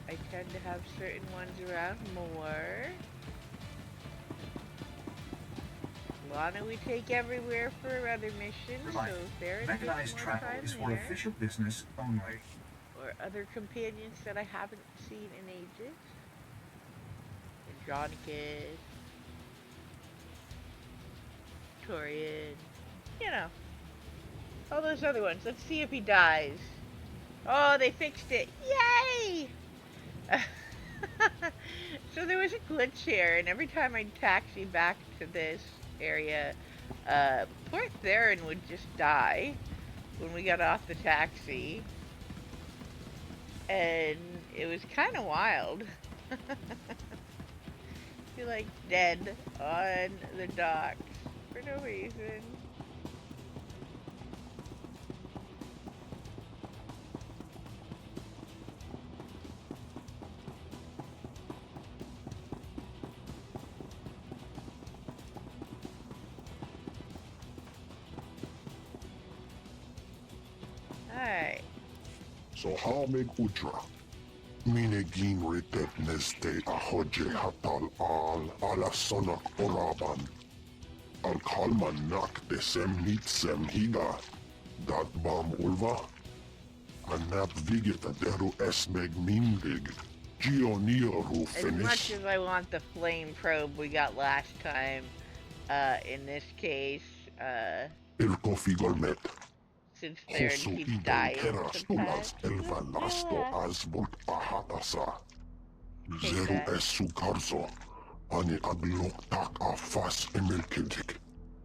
Speaker 1: I tend to have certain ones around more. Lana we take everywhere for other missions,
Speaker 2: Reminder,
Speaker 1: so if Theron gets
Speaker 2: mechanized
Speaker 1: more
Speaker 2: travel
Speaker 1: time
Speaker 2: is for
Speaker 1: there.
Speaker 2: official business only.
Speaker 1: Or other companions that I haven't seen in ages. Andronicus. Torian. You know. All those other ones. Let's see if he dies. Oh, they fixed it. Yay! So there was a glitch here, and every time I'd taxi back to this area, poor Theron would just die when we got off the taxi. And it was kind of wild. He like dead on the docks for no reason. Alright.
Speaker 7: So how meg udra? Mine gin ritet neste ahoje hatal al alasonak oraban. Al kalman nak desem nitsem higa. Dat bam ulva. Anap vigeta deru es meg mindig. Gionioru
Speaker 1: As much
Speaker 7: finish.
Speaker 1: as I want the flame probe we got last time, in this case,
Speaker 7: Ilko figolmet.
Speaker 1: since Theron
Speaker 7: Hosu
Speaker 1: keeps
Speaker 7: idol
Speaker 1: dying
Speaker 7: keras tulas
Speaker 1: sometimes.
Speaker 7: elva lasto azbult ahatasa. Zero
Speaker 1: that.
Speaker 7: esu karzo. Ani aglok tak afas emelkedik.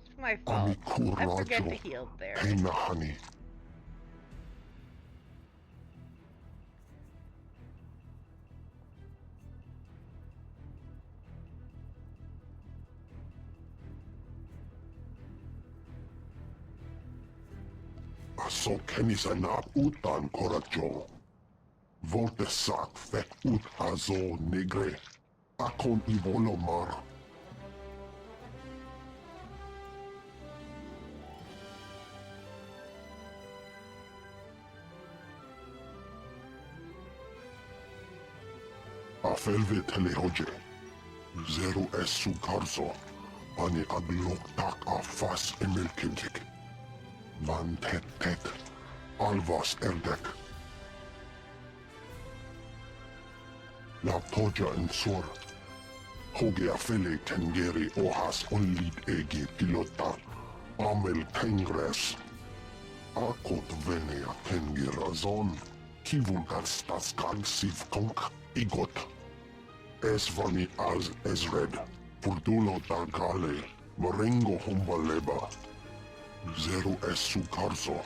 Speaker 1: It's my
Speaker 7: Ani
Speaker 1: fault. I forget
Speaker 7: kurajo.
Speaker 1: to heal there.
Speaker 7: Heina hani. Aso kenisa na utan korajo. Volte sak fek ut azo negre. Akon ivolomar. Afelve telehoje. Zero esu karzo. Ani aglok tak afas emelkendik. Van tet. Alvas erdek. La toja en sor. Hoge afele tengeri ohas onlit ege pilota. Amel tengres. Akot venea tengerazon. Kivulgar staskal sivkonk igot. Esvani az ezred. Furdulo tagale. Morengo humbaleba. Zero esu karzo.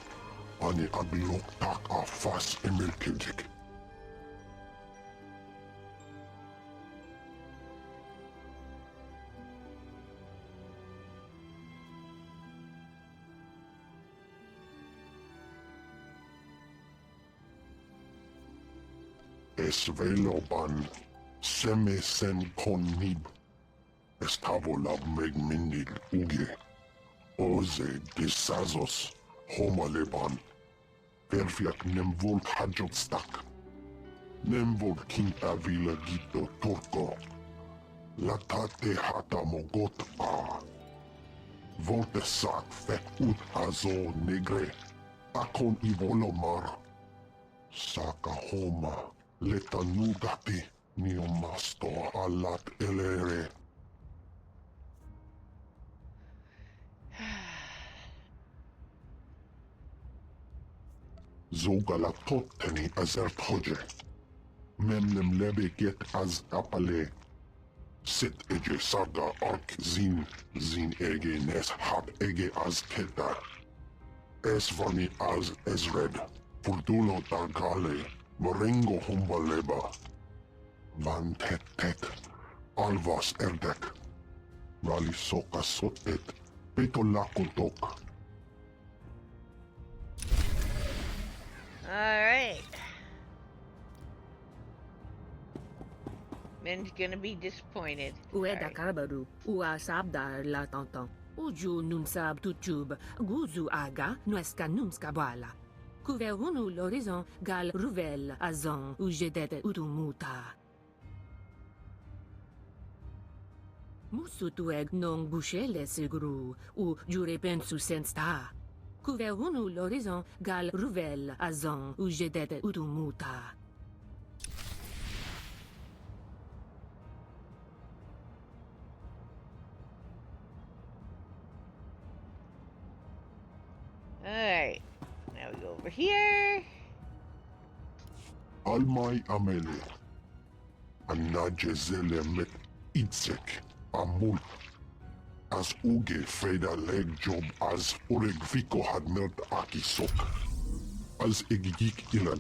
Speaker 7: Ani aglok tak afas emelkendik. Esveloban. Seme sen konib. Estavolab megminil uge. Oze disazos. Homaleban. Perfiak nemvolt hajot stak. Nemvolt king avila gito torko. Latate hata mogot a. Volte sak fek ut azo negre. Akon ivolomar. Saka homa. Letanugati. Niomasto alat elere. Zogala totteni azert hoje. Memnem lebe get az apale. Sit ege saga ark zin ege nes hab ege az keta. Esvani az ezred. Furdulo tagale. Morengo humbaleba. Van tet. Alvas erdek. Rali soka sotet. Petolakotok.
Speaker 1: Alright. Min's gonna be disappointed.
Speaker 6: Ue
Speaker 1: Sorry.
Speaker 6: da karbaru, ua sabdar la tonton. Uju nun sab tutub, guzu aga, nuesca numska bala. Couverunu l'horizon, gal ruvel azon, ujedete utumuta. Musutueg non bouchele segru, ou jure pensu sensta. Couverunu l'horizon gal ruvel azon, ou jedet utumuta.
Speaker 1: Alright. Now we go over here.
Speaker 7: Almai amele. Anna jezele met itzek. Amul. As uge feda leg job as oreg viko had melt aki sok. As egigik ilan.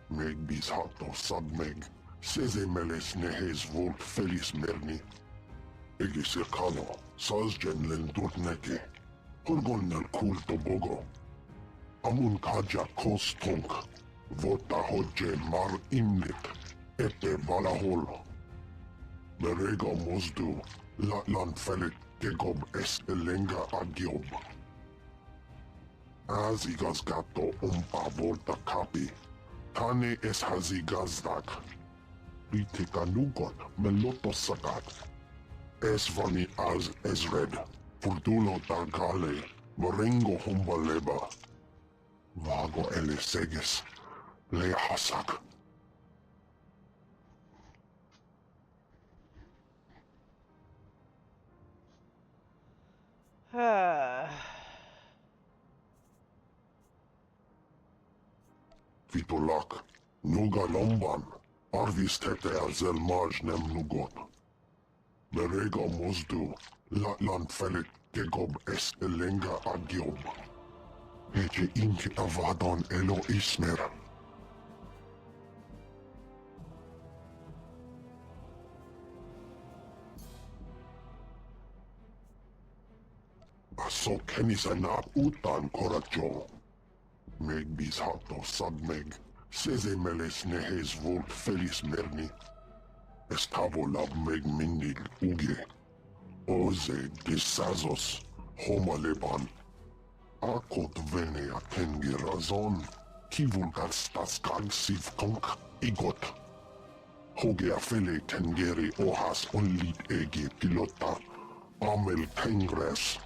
Speaker 7: Meg bis hato sadmeg. Seze meles nehes volt felis merni. Egi sekano, sazjen len durtneke. Horgon nel kulto bogo. Amun kaja kostonk. Vota hodje mar imlik. Ete valahol. Berega mosdu. Latlan felik kegob es elenga agiob. Azigas gato umpa volta kapi. Tane es hazigazdak. Ritekanugot meloto sagat. Esvani az ezred. Furtulo tagale. Morengo humbaleba. Vago eleseges. Le hasak. Vitolak. Nuga lomban. Arvis tete azel maj nem nugot. Berega mosdu. Latlan felik kegob es elenga agiob. Ece inke avadon elo ismer. Aso kenisanak utan koracho. Meg bis hato sadmeg. Seze meles nehes volt felis merni. Estavo lab meg mindig uge. Oze disazos homaleban. Akot vene atenge razon. Kivulgar staskag sivkonk igot. Hoge afele tengeri ohas onlit ege pilota. Amel tengres.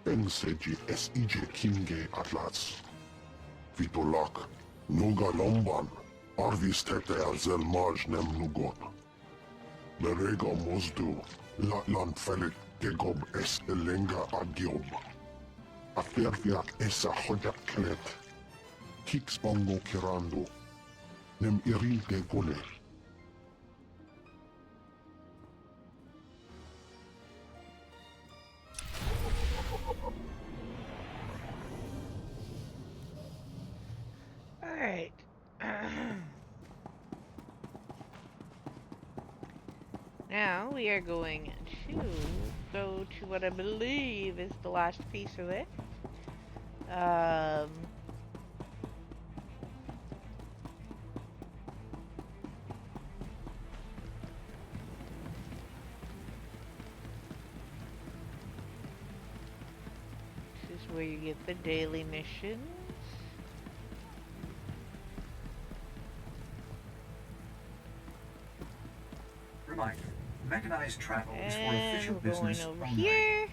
Speaker 7: Enseji SEJ Kinge Atlas. Vitolak. Nuga lomban. Arvis tete azel maj nem nugot. Berega mosdu. Latlan felik kegob es elenga agiob. Aferviak esa hojak klet. Kiks bongo kirando. Nem irinte gole.
Speaker 1: Alright. Now we are going to go to what I believe is the last piece of it. This is where you get the daily missions.
Speaker 2: Reminder, mechanized travel is for official
Speaker 1: And we're going
Speaker 2: business
Speaker 1: over
Speaker 2: only.
Speaker 1: here.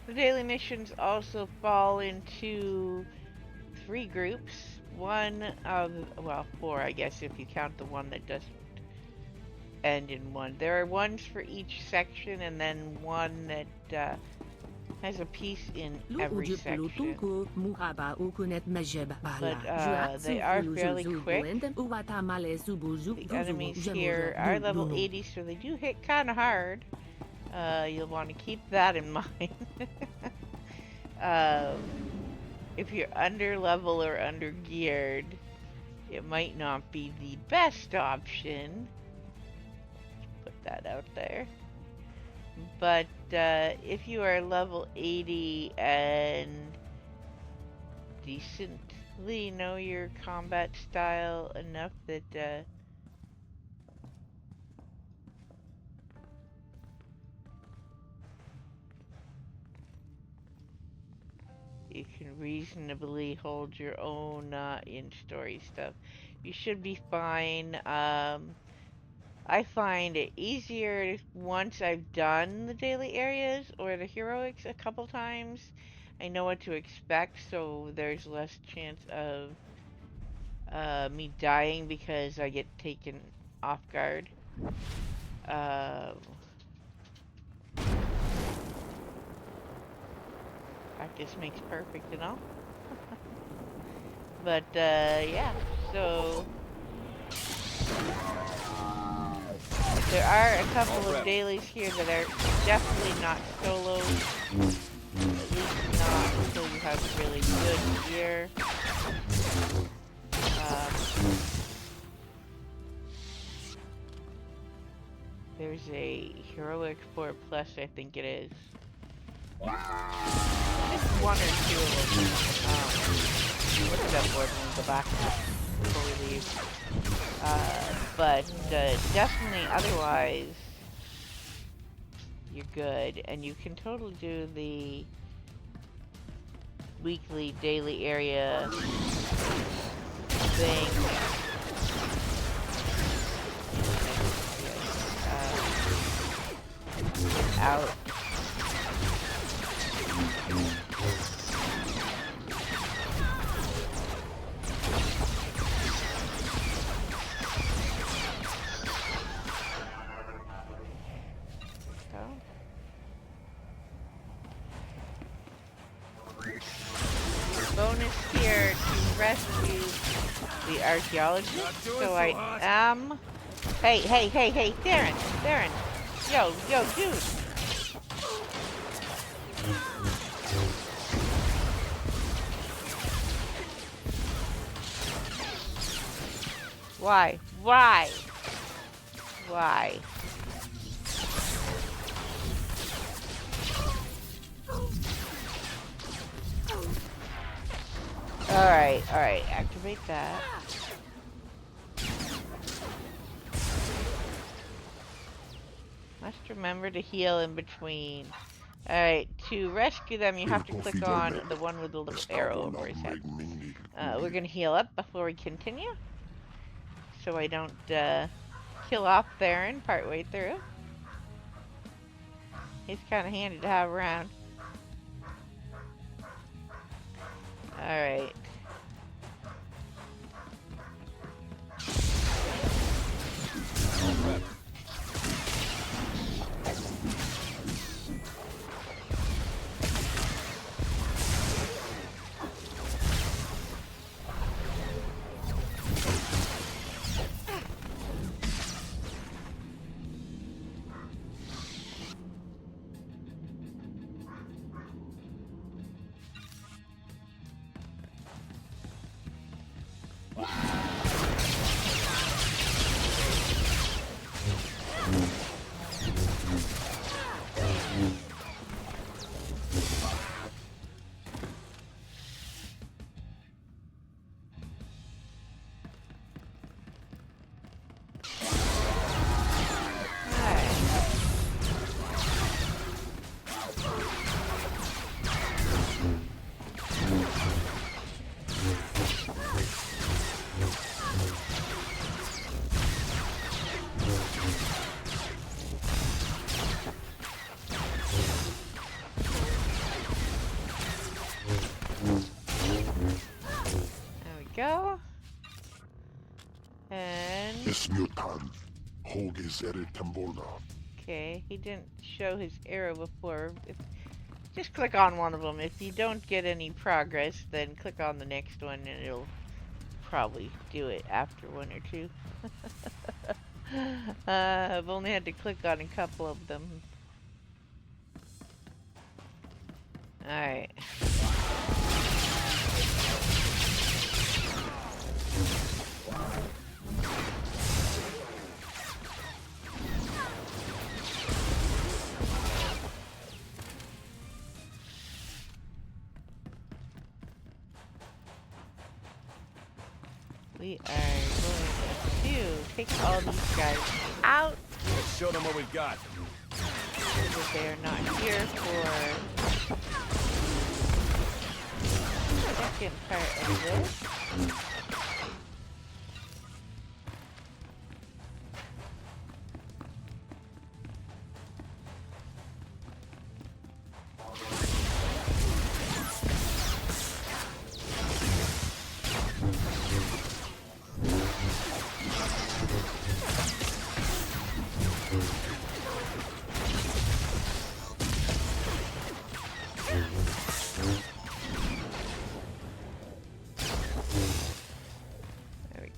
Speaker 1: The daily missions also fall into 3 groups. One of, well, 4 I guess if you count the one that doesn't end in 1. There are ones for each section and then one that has a piece in every section. But they are fairly quick. The enemies here are level 80, so they do hit kind of hard. You'll want to keep that in mind. If you're under level or under geared, it might not be the best option. Put that out there. But if you are level 80 and decently know your combat style enough that you can reasonably hold your own in story stuff, you should be fine. I find it easier once I've done the daily areas or the heroics a couple times. I know what to expect, so there's less chance of me dying because I get taken off guard. Practice makes perfect and all. But yeah, so there are a couple of dailies here that are definitely not solos. At least not until you have really good gear. There's a heroic 4+, I think it is. Just one or two of them. Look at that board when we go back before we leave. But definitely otherwise, you're good. And you can totally do the weekly, daily area thing. Out. Bonus here to rescue the archaeologist. So I am. Hey, Darren. Yo, dude. Why? Alright, activate that. Must remember to heal in between. Alright, to rescue them, you have to click on the one with the little arrow over his head. We're gonna heal up before we continue, so I don't kill off Theron partway through. He's kind of handy to have around. Alright. Go. And okay, he didn't show his arrow before. Just click on one of them. If you don't get any progress, then click on the next one and it'll probably do it after one or two. I've only had to click on a couple of them. Alright. We are going to take all these guys out.
Speaker 9: Let's show them what we've got.
Speaker 1: So that they are not here for the second part of this.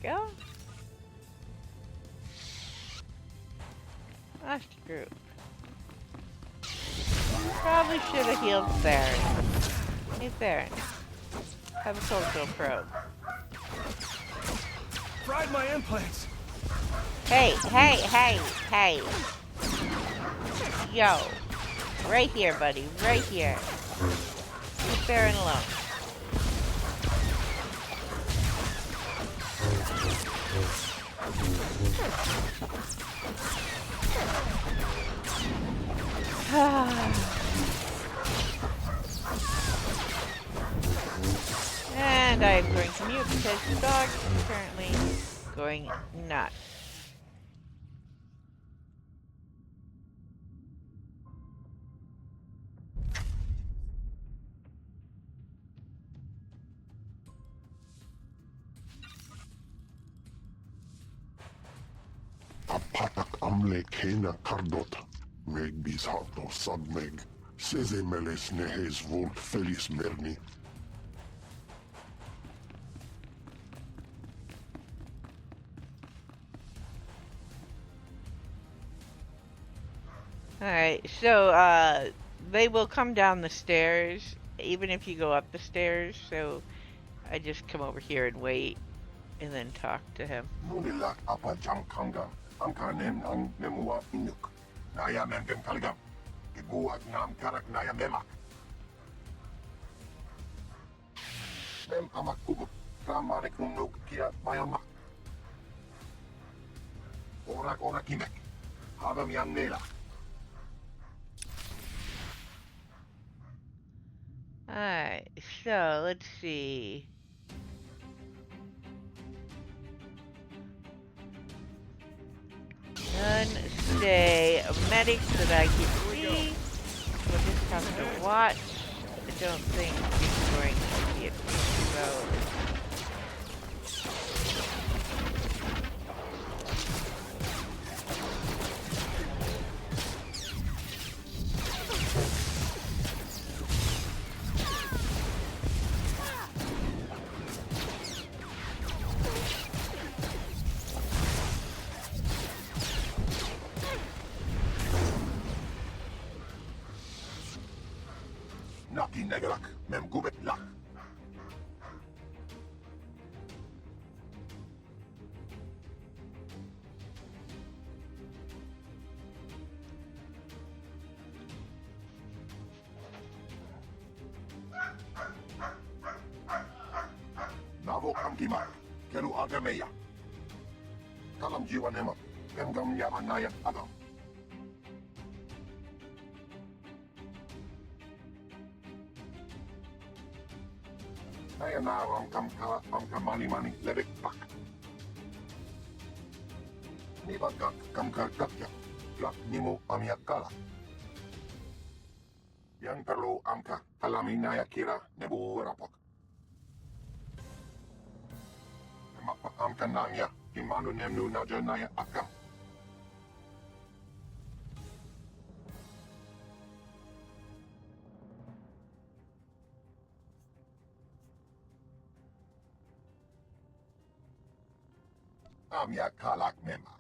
Speaker 1: Go. Last group. Probably should have healed Theron. Hey Theron. Have a cultural probe.
Speaker 9: Fried my implants.
Speaker 1: Hey. Yo. Right here, buddy. Right here. Leave Theron alone. And I'm going to mute because the dog is currently going nuts.
Speaker 7: Apatak amle kena kardot. Meg bis harto sadmeg. Seze meles nehes volt felis merni.
Speaker 1: Alright, so, they will come down the stairs, even if you go up the stairs, so I just come over here and wait, and then talk to him.
Speaker 7: Nunilak apa jangkanga. Angka nem ang memua inuk. Naya mempem kaligam. Ibuat nam karak naya memak. Mem amak ugup. Ramarik nunuk kia bayamak. Orak kimek. Habam yan nela.
Speaker 1: Alright, so let's see. None stay medics that I can see. We'll just have to watch. I don't think it's going to be a so.
Speaker 7: Naki negelak, mem gubet lak. Navo kamkima, kelu agameya. Kalam jiwa nema, kemgam yaman naya agam. Naya na ang kamani lebek pak. Nibagak kamkarkakya, lak nimo amiyak kala. Yang perlu angka alami naya kira nebu rapak. Mapak angka nanya, imanu nemnu naja naya akam. Amia kalak memak.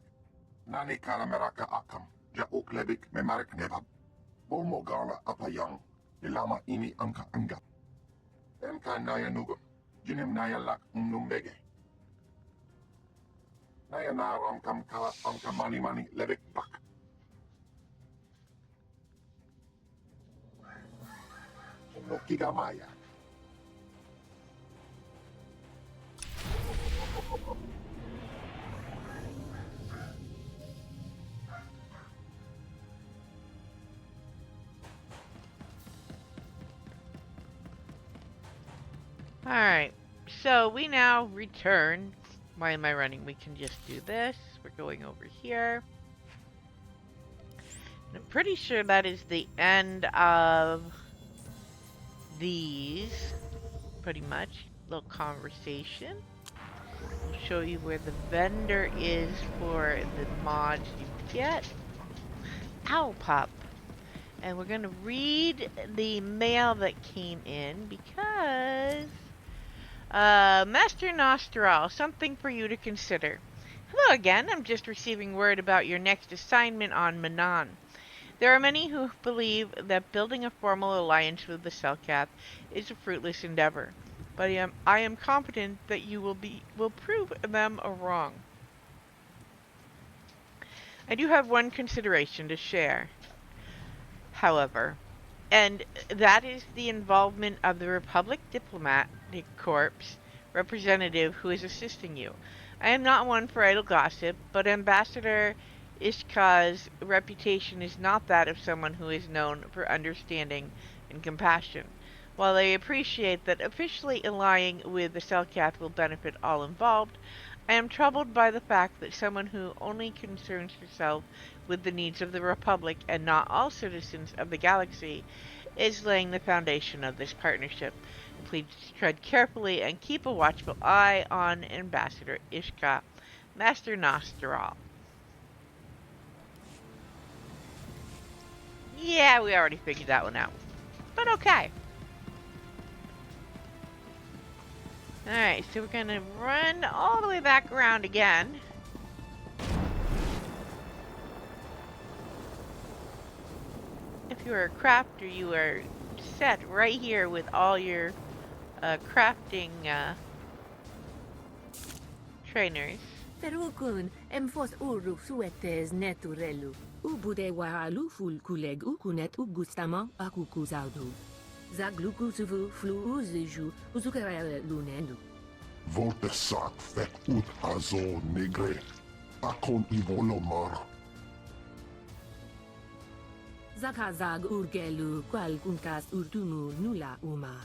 Speaker 7: Nani kala meraka akam. Ja uklebik memarik nebab. Bomogala apa yang. Ilama ini angka anggap. Emka naya nugo. Jinem naya lak numbege. Naya nar angka mani lebek pak. No kigamaya.
Speaker 1: Alright, so we now return. Why am I running? We can just do this. We're going over here. And I'm pretty sure that is the end of these. Pretty much. Little conversation. I'll show you where the vendor is for the mods you get. Ow, pup. And we're going to read the mail that came in because... Master Nostral, something for you to consider. Hello again, I'm just receiving word about your next assignment on Manan. There are many who believe that building a formal alliance with the Selkath is a fruitless endeavor, but I am confident that you will prove them wrong. I do have one consideration to share, however, and that is the involvement of the Republic Diplomatic Corps representative who is assisting you. I am not one for idle gossip, but Ambassador Ishka's reputation is not that of someone who is known for understanding and compassion. While I appreciate that officially allying with the Selkath will benefit all involved, I am troubled by the fact that someone who only concerns herself with the needs of the Republic and not all citizens of the galaxy is laying the foundation of this partnership. Please tread carefully and keep a watchful eye on Ambassador Ishka. Master Nostral. Yeah, we already figured that one out. But okay. Alright, so we're gonna run all the way back around again. If you are a crafter, you are set right here with all your crafting trainers.
Speaker 6: Terukun emfos uru suetes neturelu. Ubude wahalu ful kuleg ukunet ugustama akukuzaudu. Zaglukusuvu flu uziju uzukarele lunendu.
Speaker 7: Voltesak fek ut azo negre. Akon ivolomar.
Speaker 6: Zakazag urgelu qual kunkas urtunu nula uma.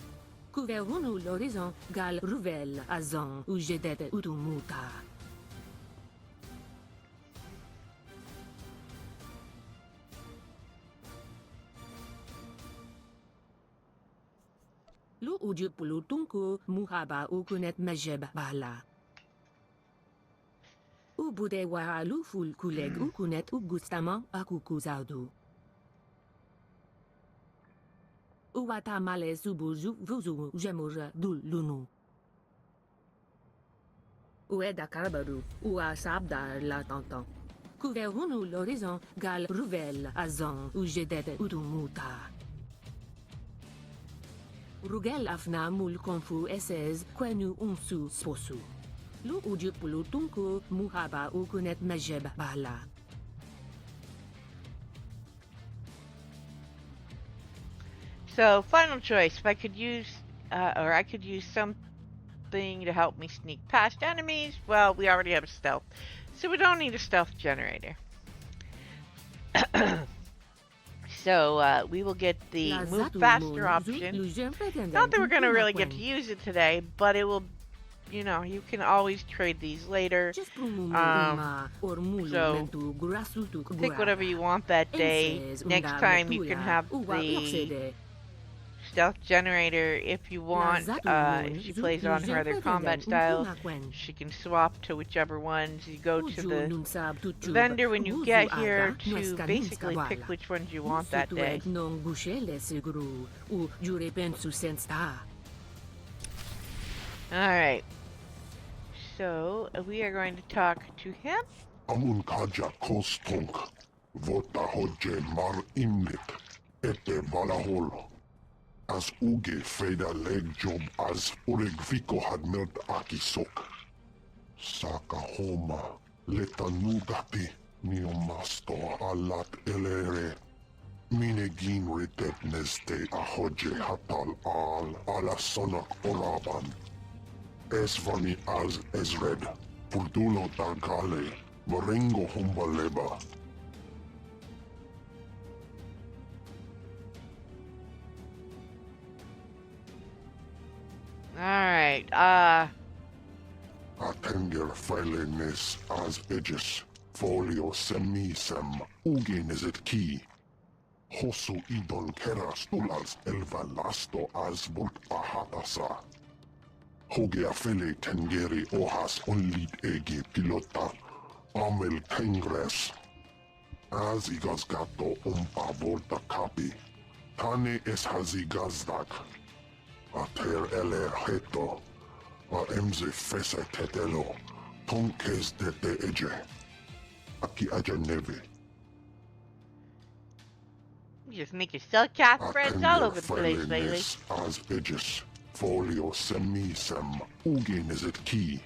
Speaker 6: Couverunu l'horizon gal ruvel azon ou jedet utumuta. Lu uju pulutunku muhaba ukunet majeb bala. Ubude wahalu ful kuleg ukunet ugustama akukuzaudu. Uwata male subuju vuzu jemur dul lunu. Ueda karbaru, ua sabda la tantan. Couverunu l'horizon gal ruvel azon ou jedet utumuta. Rugel afna mul konfu esez kwenu unsu sposu. Lu uju pulutunku muhaba ukunet majeb bala.
Speaker 1: So, final choice. If I could use, or I could use something to help me sneak past enemies. Well, we already have a stealth, so we don't need a stealth generator. So, we will get the move faster option. Not that we're going to really get to use it today, but it will, you know, you can always trade these later. So, pick whatever you want that day. Next time you can have the stealth generator if you want. If she plays on her other combat styles, she can swap to whichever ones. You go to the vendor when you get here to basically pick which ones you want that day. Alright. So, we are going to talk to him.
Speaker 7: Amun kaja kostonk. Vota hoje mar imnik. Ete valahol. As uge feda leg job as oreg viko had melt akisok. Saka homa leta nugati niomasto alat elere. Minegin ritet neste ahoje hatal al alasonak oraban. Esvani as Ezred, Purdulo Dargale, Marengo Humbaleba.
Speaker 1: Alright,
Speaker 7: Atenger Filenes as Edges, Folio Semisem, Ugin is it key. Hosu idon keras tulals elva lasto as bult ahatasa. Hoge afele tengeri ohas onlit ege pilota, amel tengres. As igas gato umpa volta kapi, tane es hazigazdak. Ater eler heto, a emze fesa tetelo, tonkes dete eje. Aki aja neve.
Speaker 1: you just make yourself cat friends all over the place lately.
Speaker 7: As edges, folio semisem, ugin is it key.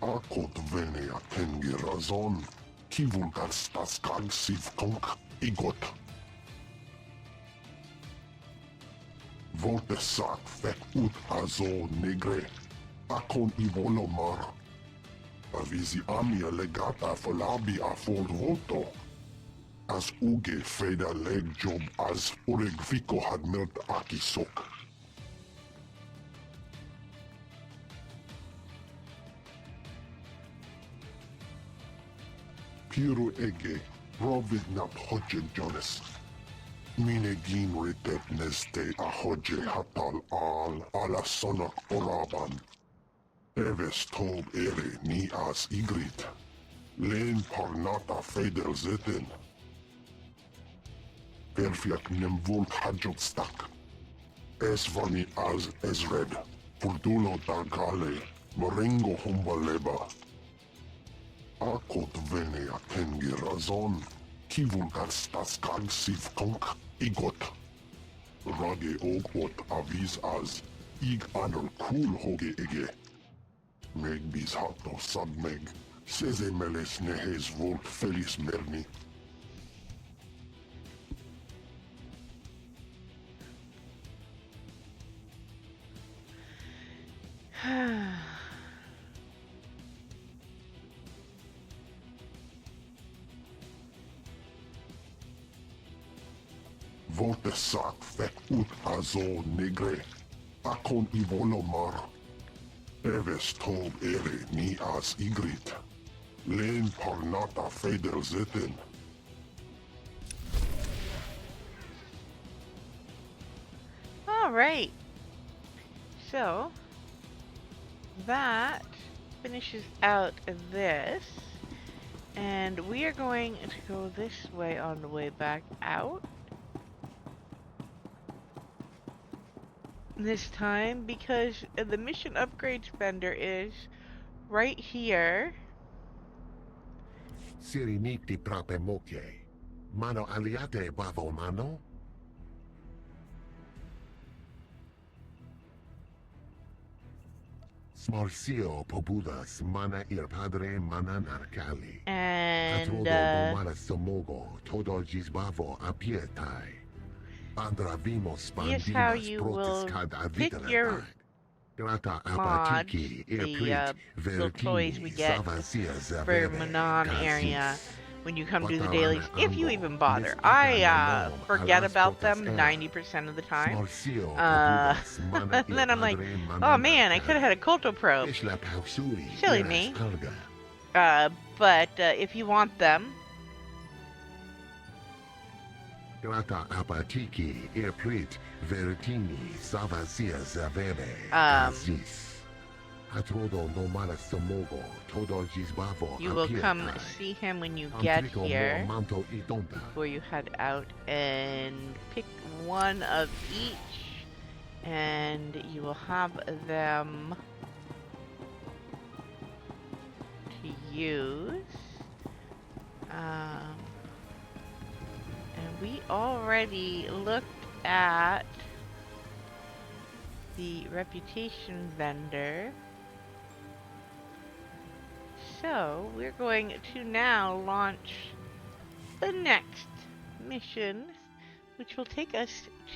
Speaker 7: Akot vene atengi razon, kivulgar staskag siv konk igot. Volte sak fek ut azo negre, akon ivolomar. Avisi amia legata folabi a fold volto. As uge feda leg job as oreg viko had melt akisok. Piro ege, rovid nap hoje Jonas. Minegin ritet neste a hoje hatal al alasonak oraban. Eves tob ere ni as igrit. Len parnata feder zetin. Perfiak nem volt hajot stak. Esvani as Ezred, Purdulo Dargale, Marengo Humbaleba. Akot vene atengi razon, kivulgar staskag siv konk igot. Rage ogot avis as, ig anor kul hoge ege. Meg bis hato sabmeg, seze meles nehes volt felis merni. Volte sak fek ut azo negre, akon ivolomar. Eves tob ere ni as igrit. Len parnata feder zetin.
Speaker 1: Alright. So, that finishes out this. And we are going to go this way on the way back out. This time because the mission upgrade spender is right here.
Speaker 7: Siriniti prape moke. Mano aliate bavo mano? Smarcio popudas mana ir padre manan arcali.
Speaker 1: And
Speaker 7: Domara somogo todo gisbavo apietai.
Speaker 1: here's how you will pick your mod, the little toys we get for Manon area when you come do the dailies, if you even bother. I forget about them 90% of the time. And then I'm like, oh man, I could have had a Kolto probe. Silly me. But if you want them,
Speaker 7: Grata apatiki erprit vertini savasia zavere Atrodo no mala somogo todo gisbavo.
Speaker 1: You will come see him when you get here before you head out and pick one of each, and you will have them to use. And we already looked at the reputation vendor. So, we're going to now launch the next mission, which will take us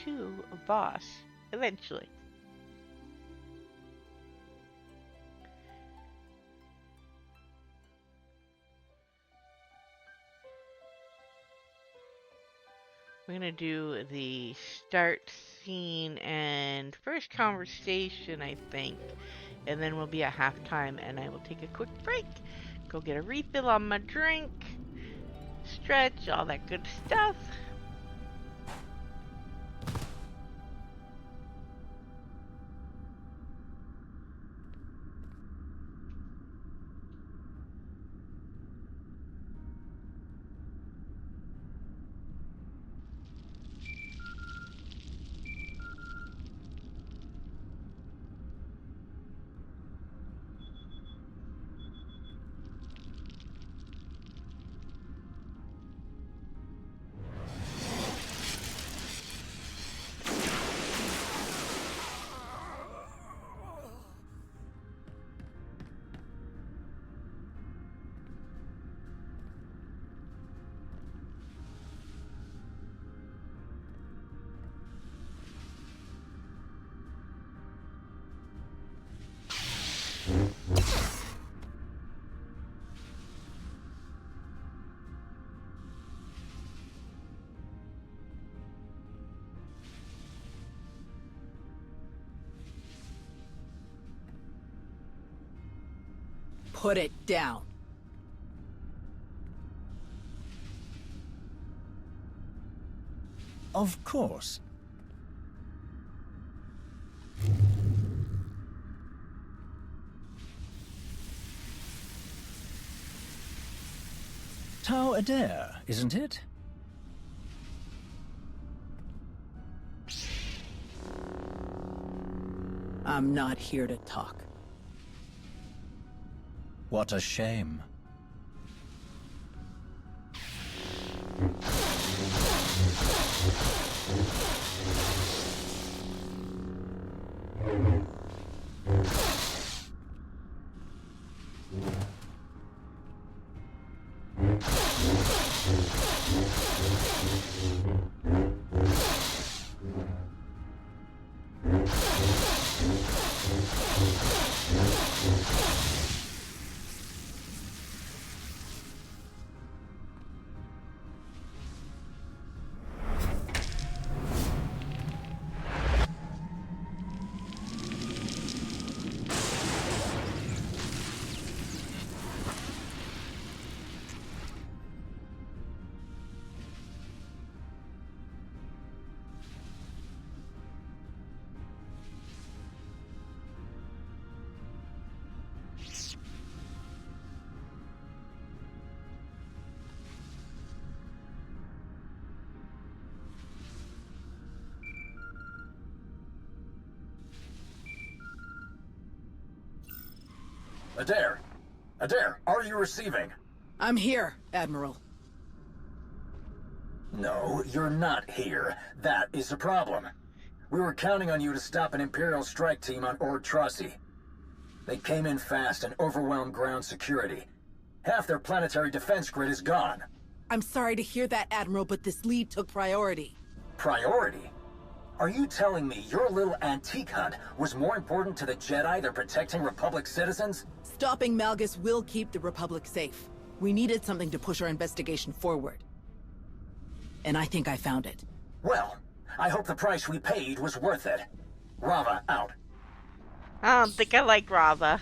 Speaker 1: to a boss eventually. We're gonna do the start scene and first conversation, I think, and then we'll be at halftime and I will take a quick break, go get a refill on my drink, stretch, all that good stuff.
Speaker 11: Put it down.
Speaker 12: Of course. Tau Adair, isn't it?
Speaker 11: I'm not here to talk.
Speaker 12: What a shame.
Speaker 13: Adair! Adair, are you receiving?
Speaker 11: I'm here, Admiral.
Speaker 13: No, you're not here. That is the problem. We were counting on you to stop an Imperial strike team on Ord Trossi. They came in fast and overwhelmed ground security. Half their planetary defense grid is gone.
Speaker 11: I'm sorry to hear that, Admiral, but this lead took priority.
Speaker 13: Priority? Are you telling me your little antique hunt was more important to the Jedi than protecting Republic citizens?
Speaker 11: Stopping Malgus will keep the Republic safe. We needed something to push our investigation forward. And I think I found it.
Speaker 13: Well, I hope the price we paid was worth it. Rava out.
Speaker 1: I don't think I like Rava.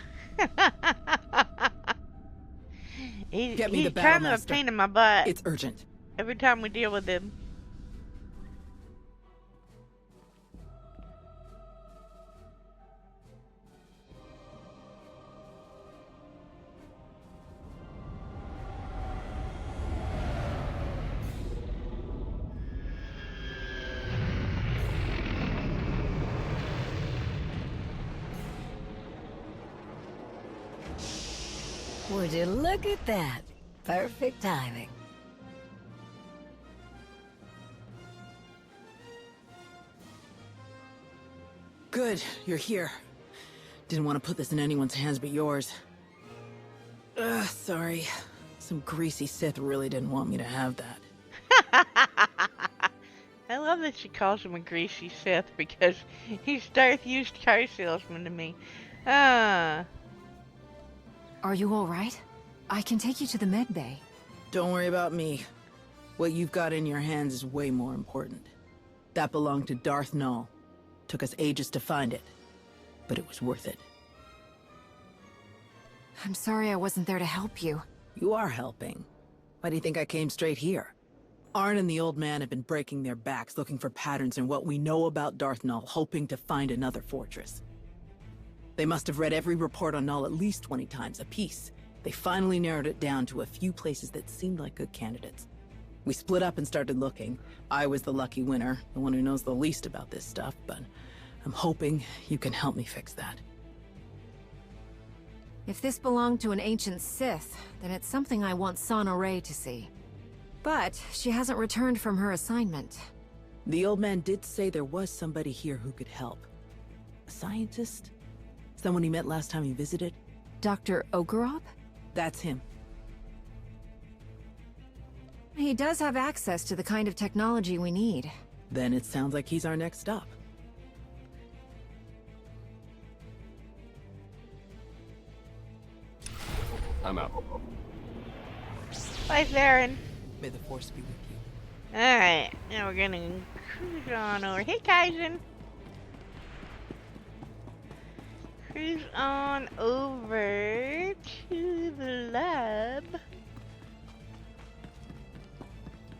Speaker 1: He's kind of a pain in my butt.
Speaker 11: It's urgent.
Speaker 1: Every time we deal with him.
Speaker 5: Would you look at that? Perfect timing.
Speaker 11: Good, you're here. Didn't want to put this in anyone's hands but yours. Sorry. Some greasy Sith really didn't want me to have that.
Speaker 1: I love that she calls him a greasy Sith because he's Darth used car salesman to me.
Speaker 14: Are you alright? I can take you to the med bay.
Speaker 11: Don't worry about me. What you've got in your hands is way more important. That belonged to Darth Null. Took us ages to find it, but it was worth it.
Speaker 14: I'm sorry I wasn't there to help you.
Speaker 11: You are helping. Why do you think I came straight here? Arn and the old man have been breaking their backs looking for patterns in what we know about Darth Null, hoping to find another fortress. They must have read every report on Null at least 20 times apiece. They finally narrowed it down to a few places that seemed like good candidates. We split up and started looking. I was the lucky winner, the one who knows the least about this stuff, but I'm hoping you can help me fix that.
Speaker 14: If this belonged to an ancient Sith, then it's something I want Sana Ray to see. But she hasn't returned from her assignment.
Speaker 11: The old man did say there was somebody here who could help. A scientist? Someone he met last time he visited?
Speaker 14: Dr. Ogorob?
Speaker 11: That's him.
Speaker 14: He does have access to the kind of technology we need.
Speaker 11: Then it sounds like he's our next stop.
Speaker 9: I'm out.
Speaker 1: Bye, Theron.
Speaker 11: May the Force be with you.
Speaker 1: Alright, now we're gonna cruise on over. Hey, Kaizen! Cruise on over to the lab.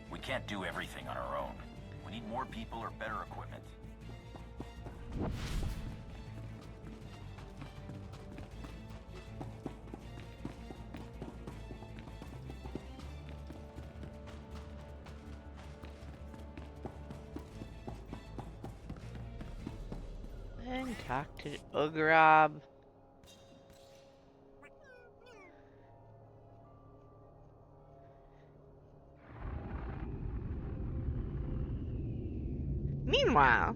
Speaker 15: We can't do everything on our own. We need more people or better equipment.
Speaker 1: And talk to Ogorob. Meanwhile,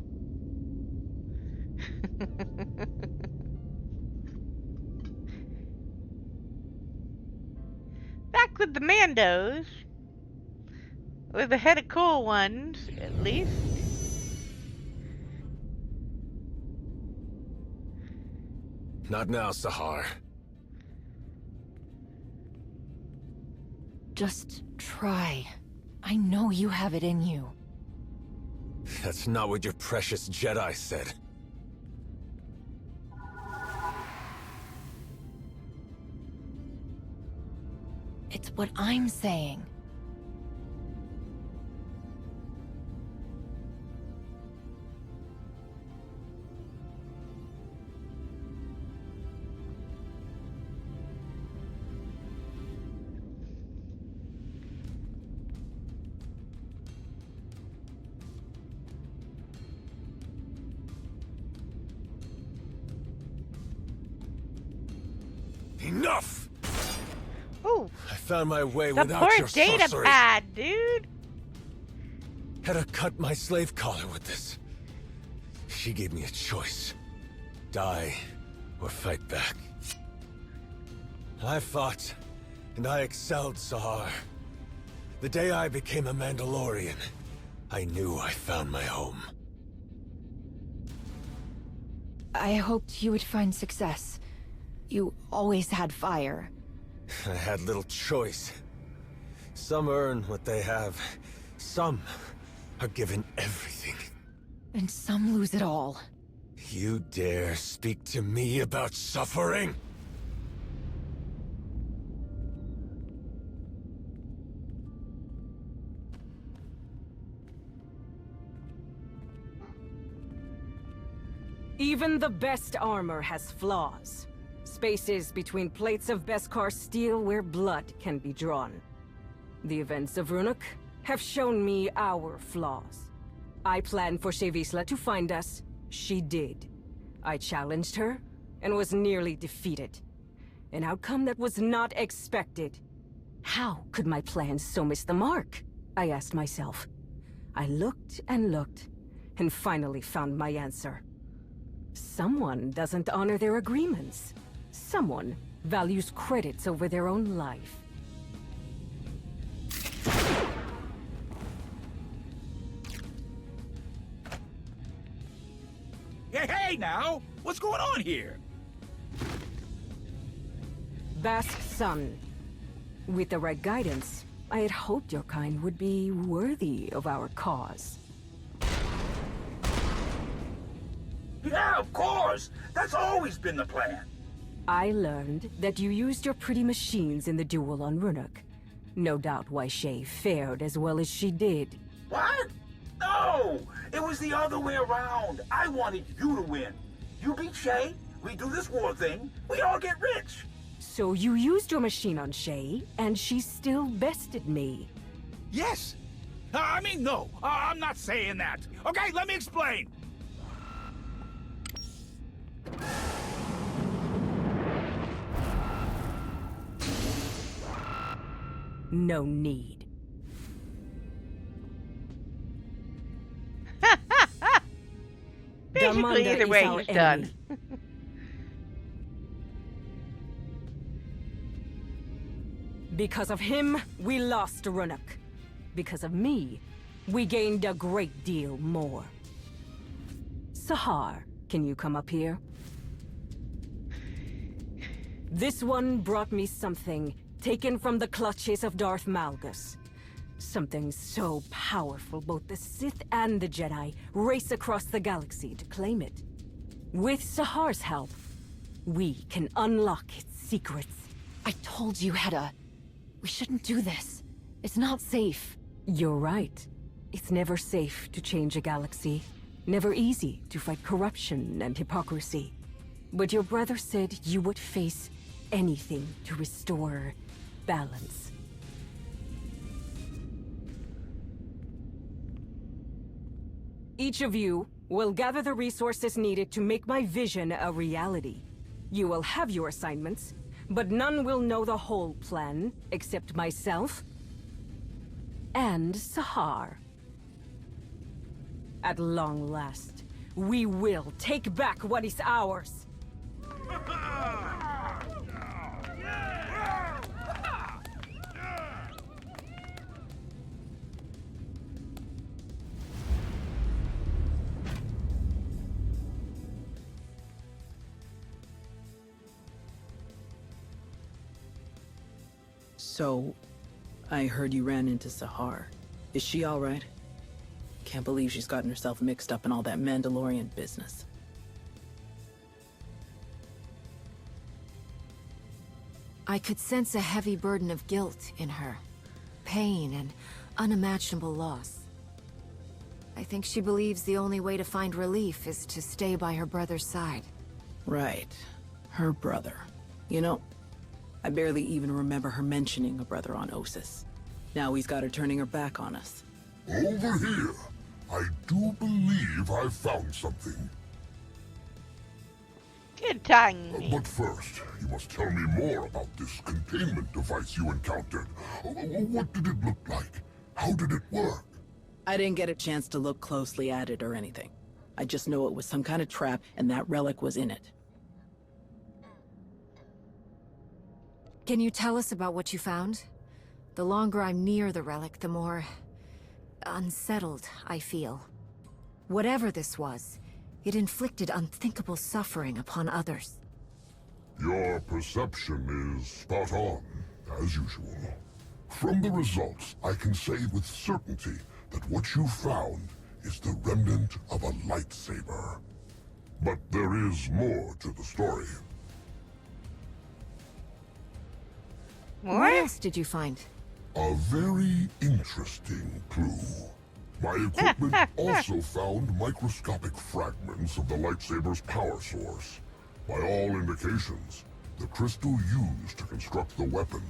Speaker 1: back with the Mandos, with the head of cool ones, at least.
Speaker 9: Not now, Sahar.
Speaker 14: Just try. I know you have it in you.
Speaker 9: That's not what your precious Jedi said.
Speaker 14: It's what I'm saying.
Speaker 9: Enough!
Speaker 1: Ooh.
Speaker 9: I found my way
Speaker 1: The
Speaker 9: without
Speaker 1: poor
Speaker 9: your
Speaker 1: data
Speaker 9: sorcery.
Speaker 1: pad, dude.
Speaker 9: Had to cut my slave collar with this. She gave me a choice. Die or fight back. I fought, and I excelled, Sahar. The day I became a Mandalorian, I knew I found my home.
Speaker 14: I hoped you would find success. You always had fire.
Speaker 9: I had little choice. Some earn what they have. Some are given everything.
Speaker 14: And some lose it all.
Speaker 9: You dare speak to me about suffering?
Speaker 16: Even the best armor has flaws. Spaces between plates of Beskar steel where blood can be drawn. The events of Runuk have shown me our flaws. I planned for Shevisla to find us. She did. I challenged her and was nearly defeated. An outcome that was not expected. How could my plans so miss the mark? I asked myself. I looked and looked, and finally found my answer. Someone doesn't honor their agreements. Someone values credits over their own life.
Speaker 17: Hey now! What's going on here?
Speaker 16: Bask's son. With the right guidance, I had hoped your kind would be worthy of our cause.
Speaker 17: Yeah, of course! That's always been the plan.
Speaker 16: I learned that you used your pretty machines in the duel on Runuk. No doubt why Shay fared as well as she did.
Speaker 17: What? No! It was the other way around. I wanted you to win. You beat Shay, we do this war thing, we all get rich.
Speaker 16: So you used your machine on Shay, and she still bested me.
Speaker 17: Yes! I mean, no, I'm not saying that. Okay, let me explain.
Speaker 16: No need.
Speaker 1: Basically, either way, he's done.
Speaker 16: Because of him, we lost Runuk. Because of me, we gained a great deal more. Sahar, can you come up here? This one brought me something taken from the clutches of Darth Malgus. Something so powerful both the Sith and the Jedi race across the galaxy to claim it. With Sahar's help, we can unlock its secrets.
Speaker 14: I told you, Hedda. We shouldn't do this. It's not safe.
Speaker 16: You're right. It's never safe to change a galaxy. Never easy to fight corruption and hypocrisy. But your brother said you would face anything to restore balance. Each of you will gather the resources needed to make my vision a reality. You will have your assignments, but none will know the whole plan, except myself and Sahar. At long last, we will take back what is ours.
Speaker 11: So, I heard you ran into Sahar. Is she all right? Can't believe she's gotten herself mixed up in all that Mandalorian business.
Speaker 14: I could sense a heavy burden of guilt in her. Pain and unimaginable loss. I think she believes the only way to find relief is to stay by her brother's side.
Speaker 11: Right. Her brother. You know, I barely even remember her mentioning a brother on Ossus. Now he's got her turning her back on us.
Speaker 7: Over here. I do believe I found something.
Speaker 1: Good timing.
Speaker 7: But first, you must tell me more about this containment device you encountered. What did it look like? How did it work?
Speaker 11: I didn't get a chance to look closely at it or anything. I just know it was some kind of trap and that relic was in it.
Speaker 14: Can you tell us about what you found? The longer I'm near the relic, the more unsettled I feel. Whatever this was, it inflicted unthinkable suffering upon others.
Speaker 7: Your perception is spot on, as usual. From the results, I can say with certainty that what you found is the remnant of a lightsaber. But there is more to the story.
Speaker 14: What else did you find?
Speaker 7: A very interesting clue. My equipment also found microscopic fragments of the lightsaber's power source. By all indications, the crystal used to construct the weapon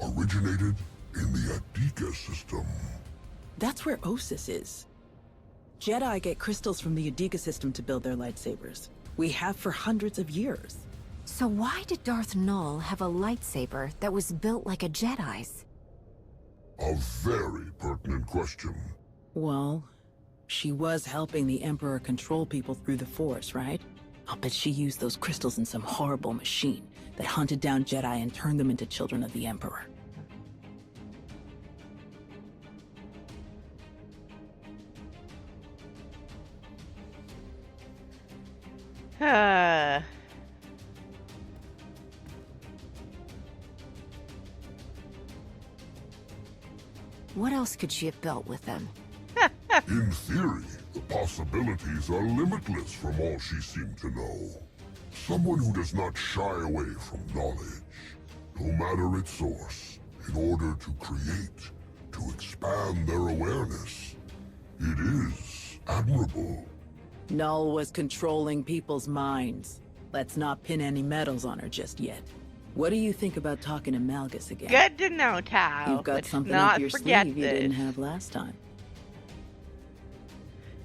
Speaker 7: originated in the Adika system.
Speaker 11: That's where Ossus is. Jedi get crystals from the Adika system to build their lightsabers. We have for hundreds of years.
Speaker 14: So why did Darth Null have a lightsaber that was built like a Jedi's?
Speaker 7: A very pertinent question.
Speaker 11: Well, she was helping the Emperor control people through the Force, right? I'll bet she used those crystals in some horrible machine that hunted down Jedi and turned them into children of the Emperor.
Speaker 14: What else could she have built with them?
Speaker 7: In theory, the possibilities are limitless from all she seemed to know. Someone who does not shy away from knowledge, no matter its source, in order to create, to expand their awareness. It is admirable.
Speaker 11: Null was controlling people's minds. Let's not pin any medals on her just yet. What do you think about talking to Malgus again?
Speaker 1: Good to know, Tao.
Speaker 11: You've got
Speaker 1: Let's
Speaker 11: something
Speaker 1: not
Speaker 11: up your
Speaker 1: forget
Speaker 11: sleeve you
Speaker 1: this.
Speaker 11: didn't have last time.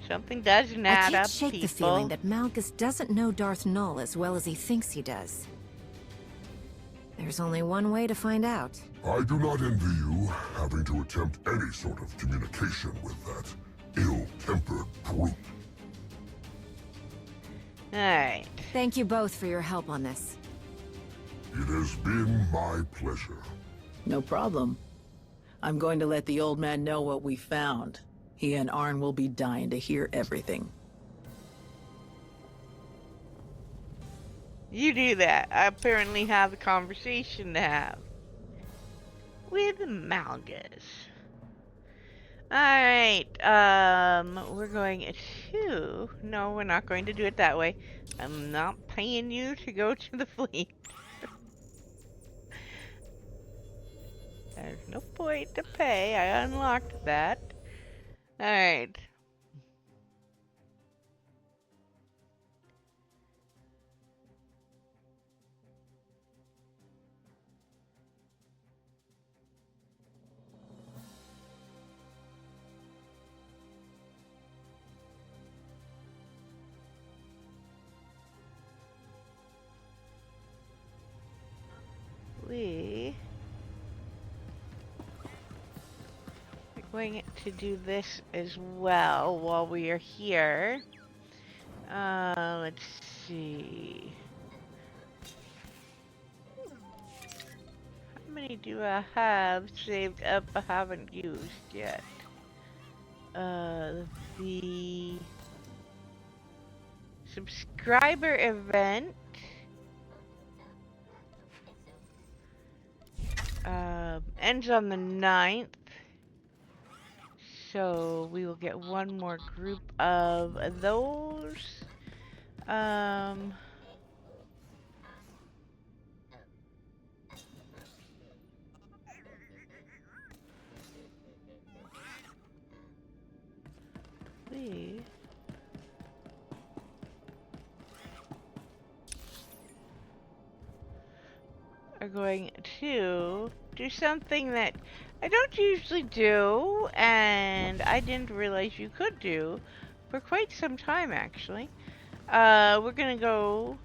Speaker 1: Something doesn't
Speaker 14: I
Speaker 1: add
Speaker 14: can't
Speaker 1: up,
Speaker 14: shake
Speaker 1: people.
Speaker 14: the feeling that Malgus doesn't know Darth Null as well as he thinks he does. There's only one way to find out.
Speaker 7: I do not envy you having to attempt any sort of communication with that ill-tempered brute.
Speaker 1: Alright.
Speaker 14: Thank you both for your help on this.
Speaker 7: It has been my pleasure.
Speaker 11: No problem. I'm going to let the old man know what we found. He and Arn will be dying to hear everything.
Speaker 1: You do that. I apparently have a conversation to have. With Malgus. Alright, we're going to... No, we're not going to do it that way. I'm not paying you to go to the fleet. There's no point to pay. I unlocked that. Alright. We're going to do this as well while we are here. Let's see. How many do I have saved up I haven't used yet? The subscriber event ends on the 9th, so we will get one more group of those. We are going to do something that I don't usually do, and I didn't realize you could do for quite some time, actually. We're gonna go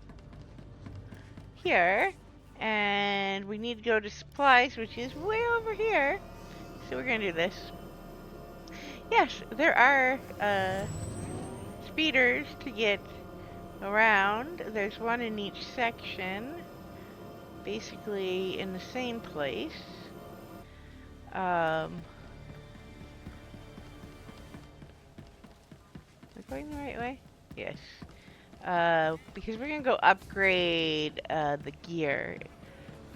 Speaker 1: here, and we need to go to supplies, which is way over here. So we're gonna do this. Yes, there are speeders to get around. There's one in each section, basically in the same place. Am I going the right way? Yes. Because we're gonna go upgrade the gear.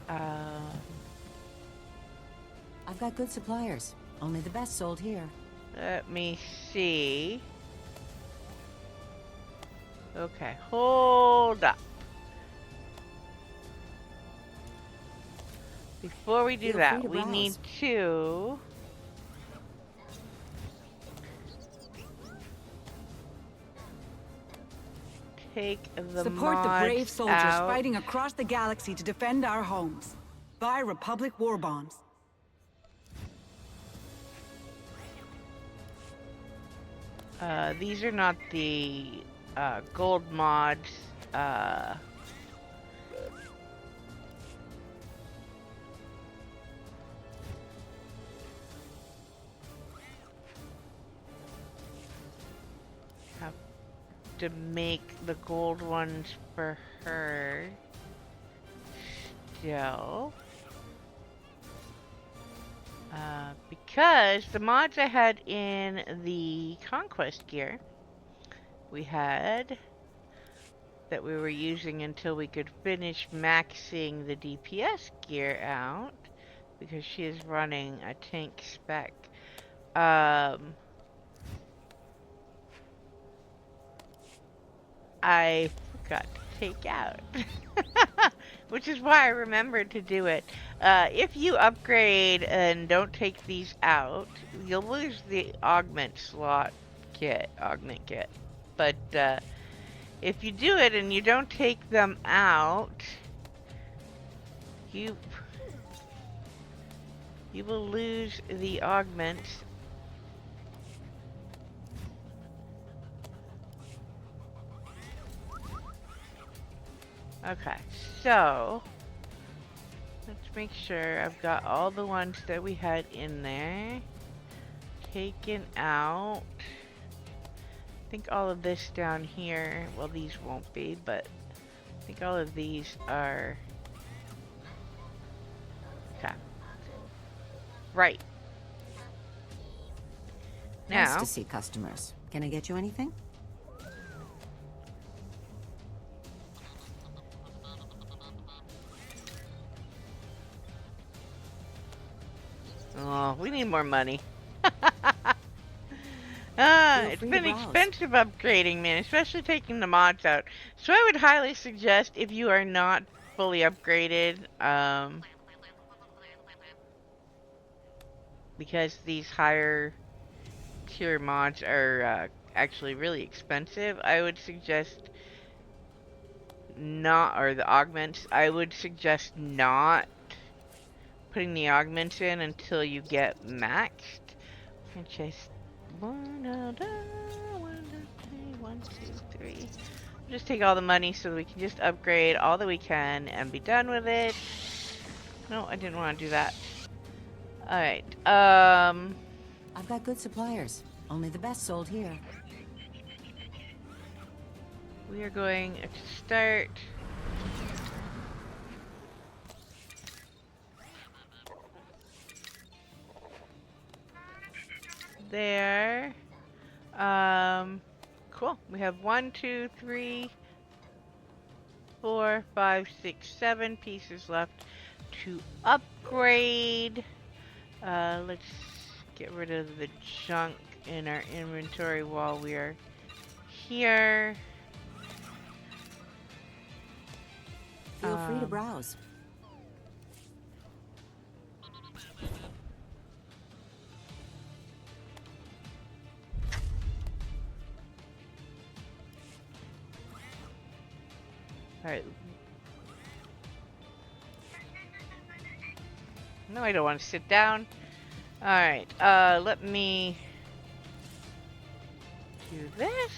Speaker 8: I've got good suppliers. Only the best sold here.
Speaker 1: Let me see. Okay, hold up. Before we do that, we need to take the
Speaker 18: Support the brave
Speaker 1: mods
Speaker 18: soldiers
Speaker 1: out.
Speaker 18: fighting across the galaxy to defend our homes. Buy Republic war bonds.
Speaker 1: These are not the gold mods. to make the gold ones for her. Still. Because the mods I had in the Conquest gear, we had that we were using until we could finish maxing the DPS gear out, because she is running a tank spec. I forgot to take out. Which is why I remembered to do it. If you upgrade and don't take these out, you'll lose the augment kit. But if you do it and you don't take them out, you will lose the augments. Okay, so let's make sure I've got all the ones that we had in there taken out. I think all of this down here, well, these won't be, but I think all of these are okay. Right.
Speaker 8: Nice
Speaker 1: Now
Speaker 8: to see customers. Can I get you anything?
Speaker 1: oh, we need more money. It's been expensive upgrading, man, especially taking the mods out. So I would highly suggest, if you are not fully upgraded, because these higher tier mods are actually really expensive, I would suggest not, or the augments, I would suggest not putting the augments in until you get maxed. Which is 1, 2, 3. Just take all the money so that we can just upgrade all that we can and be done with it. No, I didn't want to do that. Alright,
Speaker 8: I've got good suppliers. Only the best sold here.
Speaker 1: We are going to start there. Cool. We have 1, 2, 3, 4, 5, 6, 7 pieces left to upgrade. Let's get rid of the junk in our inventory while we are here.
Speaker 8: Feel free to browse.
Speaker 1: Alright. No, I don't want to sit down. Alright, let me do this.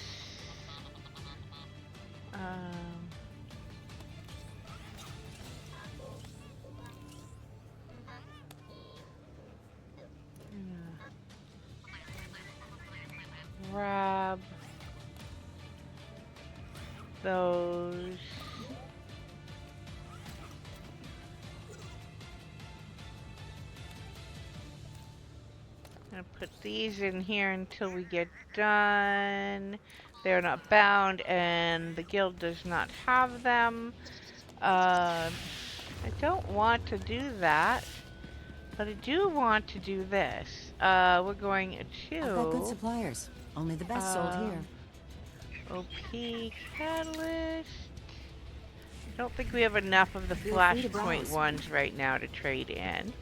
Speaker 1: Grab those. I'm gonna put these in here until we get done. They're not bound and the guild does not have them. I don't want to do that, but I do want to do this. We're going to...
Speaker 8: I've got good suppliers. Only the best sold here.
Speaker 1: OP Catalyst. I don't think we have enough of the flashpoint ones right now to trade in.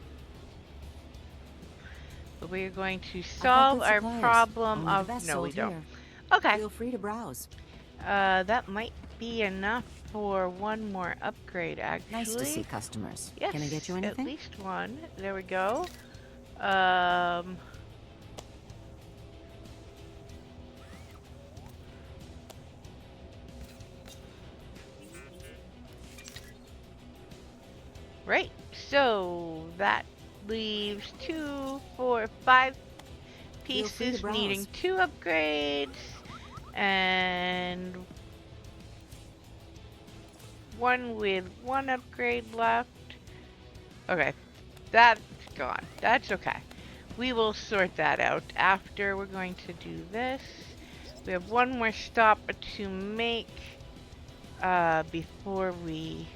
Speaker 1: But we are going to solve our problem of... No, we don't. Okay.
Speaker 8: Feel free to browse.
Speaker 1: That might be enough for one more upgrade, actually.
Speaker 8: Nice to see customers.
Speaker 1: Yes,
Speaker 8: Can I get you anything?
Speaker 1: at least one. There we go. Right, so that leaves 2, 4, 5 pieces needing 2 upgrades. And one with one upgrade left. Okay, that's gone. That's okay. We will sort that out after. We're going to do this. We have one more stop to make before we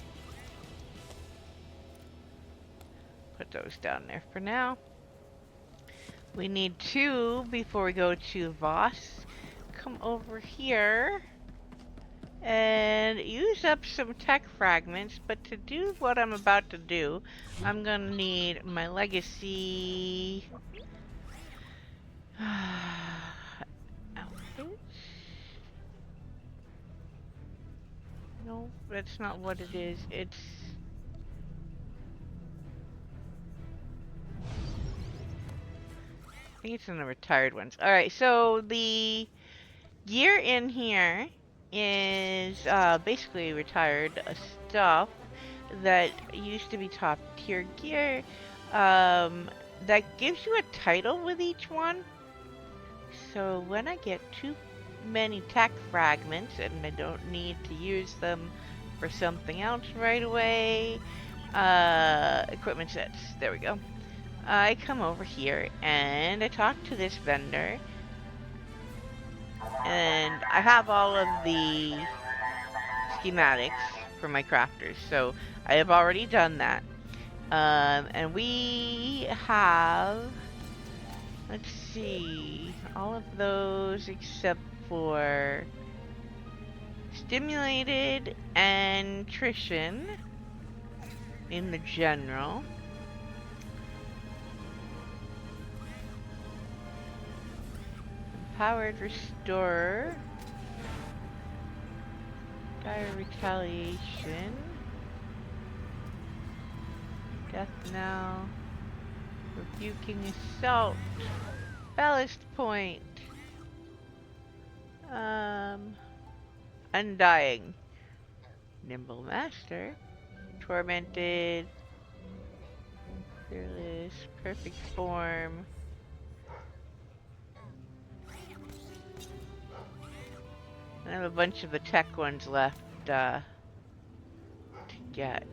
Speaker 1: put those down there for now. We need 2 before we go to Voss. Come over here and use up some tech fragments, but to do what I'm about to do, I'm gonna need my legacy outfits. No, that's not what it is. It's I think it's in the retired ones. Alright, so the gear in here is basically retired stuff that used to be top tier gear. That gives you a title with each one. So when I get too many tech fragments and I don't need to use them for something else right away, equipment sets, there we go. I come over here and I talk to this vendor, and I have all of the schematics for my crafters, so I have already done that. And we have, let's see, all of those except for stimulated and attrition in the general. Empowered Restorer. Dire Retaliation. Death Now. Rebuking Assault. Ballast Point. Undying. Nimble Master. Tormented. Fearless. Perfect Form. I have a bunch of the tech ones left to get.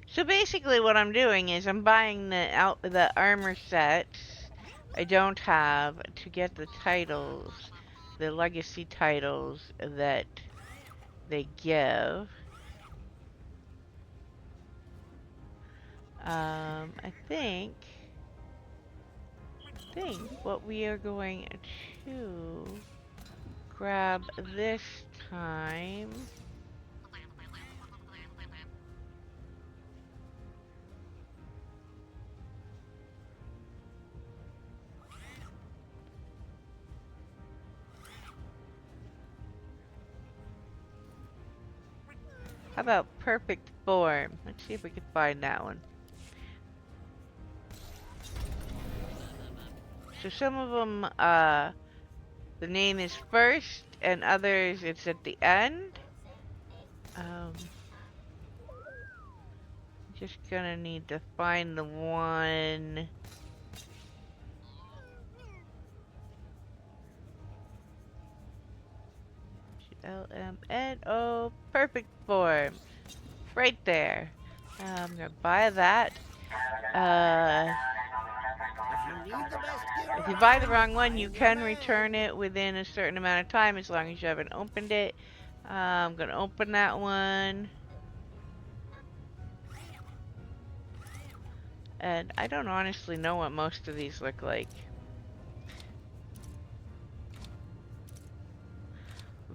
Speaker 1: So basically what I'm doing is I'm buying the armor sets I don't have to get the titles, the legacy titles that they give. I think what we are going to grab this time how about Perfect Form? Let's see if we can find that one. So some of them, the name is first, and others it's at the end. Just gonna need to find the one. LMNO, Perfect Form. Right there. I'm gonna buy that. If you buy the wrong one, you can return it within a certain amount of time as long as you haven't opened it. I'm gonna open that one. And I don't honestly know what most of these look like.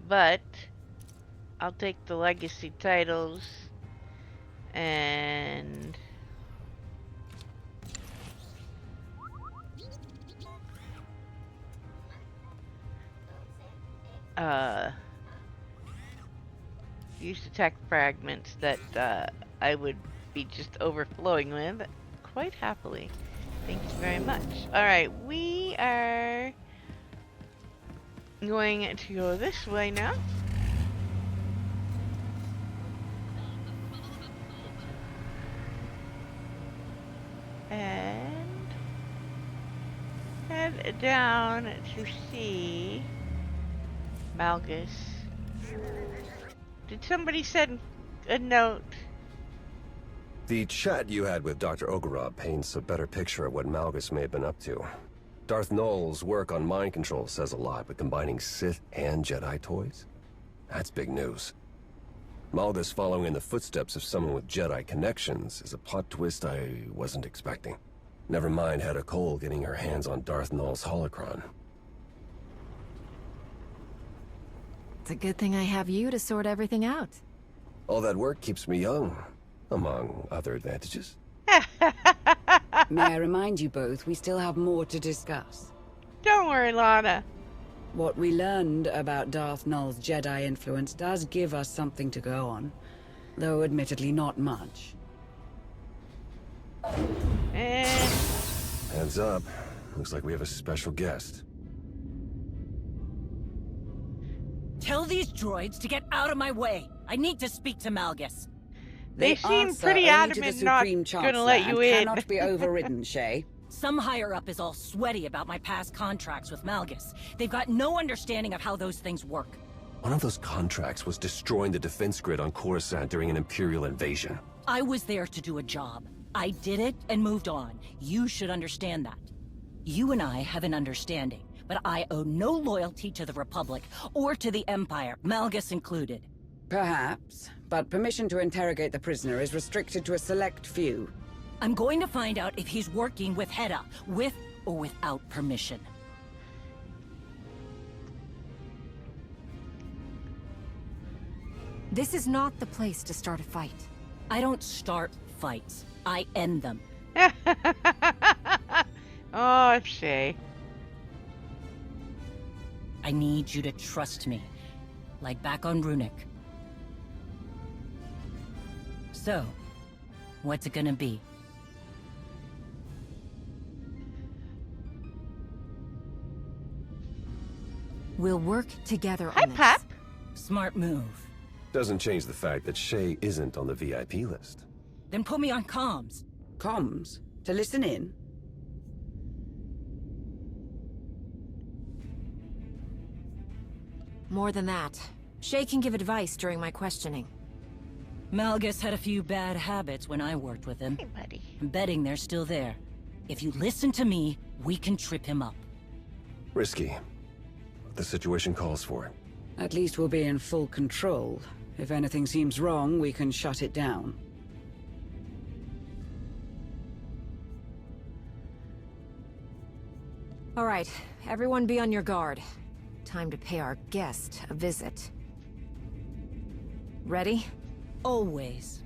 Speaker 1: But I'll take the legacy titles and use the tech fragments that I would be just overflowing with quite happily. Thank you very much. Alright, we are going to go this way now. And head down to see Malgus. Did somebody send a note?
Speaker 19: The chat you had with Dr. Ogorov paints a better picture of what Malgus may have been up to. Darth Nul's work on mind control says a lot, but combining Sith and Jedi toys? That's big news. Malgus following in the footsteps of someone with Jedi connections is a plot twist I wasn't expecting. Never mind Hedda Cole getting her hands on Darth Nul's holocron.
Speaker 14: It's a good thing I have you to sort everything out.
Speaker 19: All that work keeps me young, among other advantages.
Speaker 18: May I remind you both, we still have more to discuss.
Speaker 1: Don't worry, Lana.
Speaker 18: What we learned about Darth Nul's Jedi influence does give us something to go on, though admittedly not much.
Speaker 1: And...
Speaker 19: Heads up. Looks like we have a special guest.
Speaker 5: Tell these droids to get out of my way. I need to speak to Malgus.
Speaker 1: They seem pretty adamant not gonna let you in.
Speaker 18: Cannot be overridden, Shay.
Speaker 5: Some higher up is all sweaty about my past contracts with Malgus. They've got no understanding of how those things work.
Speaker 19: One of those contracts was destroying the defense grid on Coruscant during an Imperial invasion.
Speaker 5: I was there to do a job. I did it and moved on. You should understand that. You and I have an understanding, but I owe no loyalty to the Republic or to the Empire, Malgus included.
Speaker 18: Perhaps, but permission to interrogate the prisoner is restricted to a select few.
Speaker 5: I'm going to find out if he's working with Hedda, with or without permission.
Speaker 14: This is not the place to start a fight.
Speaker 5: I don't start fights. I end them.
Speaker 1: Oh, Shay.
Speaker 5: I need you to trust me, like back on Runic. So, what's it gonna be?
Speaker 14: We'll work together
Speaker 1: Hi,
Speaker 14: on this.
Speaker 1: Pap.
Speaker 5: Smart move.
Speaker 19: Doesn't change the fact that Shay isn't on the VIP list.
Speaker 5: Then put me on comms.
Speaker 18: Comms? To listen in?
Speaker 14: More than that. Shay can give advice during my questioning.
Speaker 5: Malgus had a few bad habits when I worked with him.
Speaker 1: Hey, buddy.
Speaker 5: I'm betting they're still there. If you listen to me, we can trip him up.
Speaker 19: Risky. The situation calls for it.
Speaker 18: At least we'll be in full control. If anything seems wrong, we can shut it down.
Speaker 14: All right, everyone be on your guard. Time to pay our guest a visit. Ready?
Speaker 5: Always.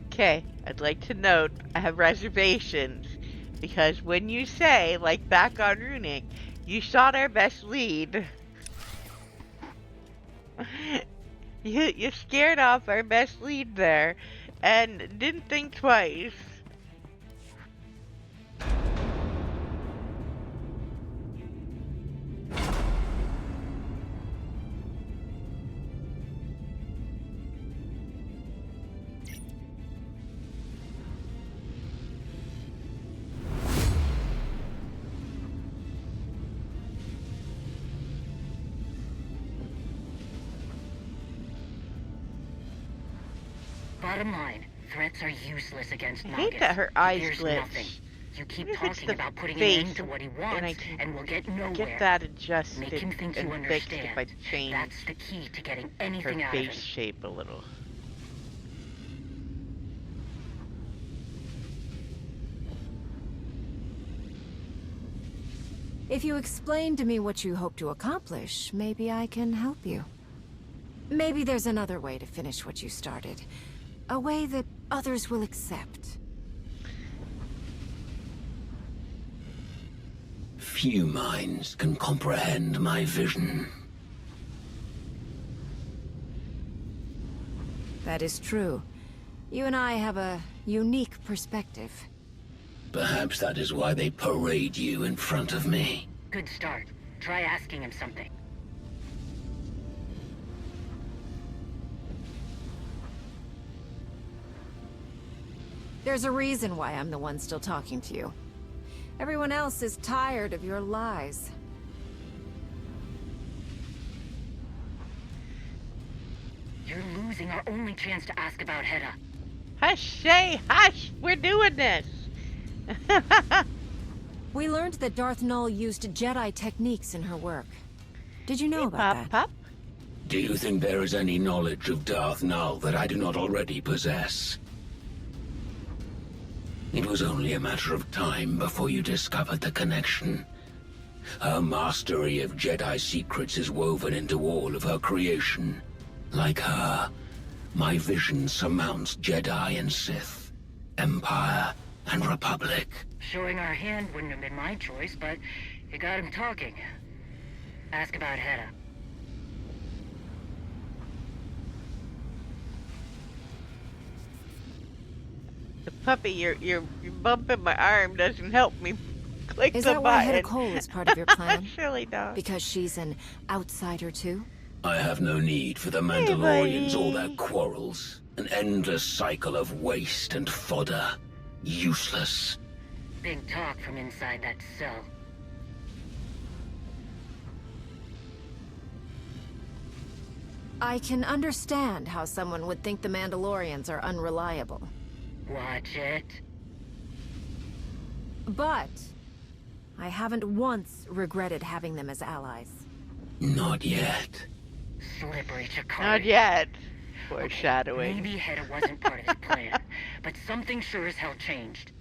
Speaker 1: Okay, I'd like to note I have reservations because when you say, like back on Runic, you shot our best lead. You scared off our best lead there and didn't think twice.
Speaker 20: Bottom line, threats are useless against Malgus.
Speaker 1: I hate that her eyes
Speaker 20: There's
Speaker 1: glitch.
Speaker 20: nothing. You keep
Speaker 1: Even if it's
Speaker 20: talking
Speaker 1: the
Speaker 20: about putting
Speaker 1: face,
Speaker 20: an end to what he wants, and we'll get nowhere.
Speaker 1: Get that adjusted
Speaker 20: Make him think you
Speaker 1: and fixed
Speaker 20: understand.
Speaker 1: if I change
Speaker 20: That's the key to getting
Speaker 1: her
Speaker 20: anything out of
Speaker 1: face
Speaker 20: him.
Speaker 1: shape a little.
Speaker 14: If you explain to me what you hope to accomplish, maybe I can help you. Maybe there's another way to finish what you started. A way that others will accept.
Speaker 4: Few minds can comprehend my vision.
Speaker 14: That is true. You and I have a unique perspective.
Speaker 21: Perhaps that is why they parade you in front of me.
Speaker 20: Good start. Try asking him something.
Speaker 14: There's a reason why I'm the one still talking to you. Everyone else is tired of your lies.
Speaker 20: You're losing our only chance to ask about Hedda.
Speaker 1: Hush, Shay, hush! We're doing this!
Speaker 14: We learned that Darth Null used Jedi techniques in her work. Did you know about that?
Speaker 21: Do you think there is any knowledge of Darth Null that I do not already possess? It was only a matter of time before you discovered the connection. Her mastery of Jedi secrets is woven into all of her creation. Like her, my vision surmounts Jedi and Sith, Empire and Republic.
Speaker 20: Showing our hand wouldn't have been my choice, but you got him talking. Ask about Hedda.
Speaker 1: The puppy, you're bumping my arm doesn't help me click
Speaker 14: Is
Speaker 1: the
Speaker 14: that why
Speaker 1: button.
Speaker 14: Hedda Cole is part of your plan?
Speaker 1: Surely not.
Speaker 14: Because she's an outsider too?
Speaker 21: I have no need for the Mandalorians or their quarrels. An endless cycle of waste and fodder. Useless.
Speaker 20: Big talk from inside that cell.
Speaker 14: I can understand how someone would think the Mandalorians are unreliable.
Speaker 20: Watch it.
Speaker 14: But I haven't once regretted having them as allies.
Speaker 21: Not yet.
Speaker 20: Slippery Chakari.
Speaker 1: Not yet. Foreshadowing.
Speaker 20: Maybe Hedda wasn't part of his plan, but something sure as hell changed.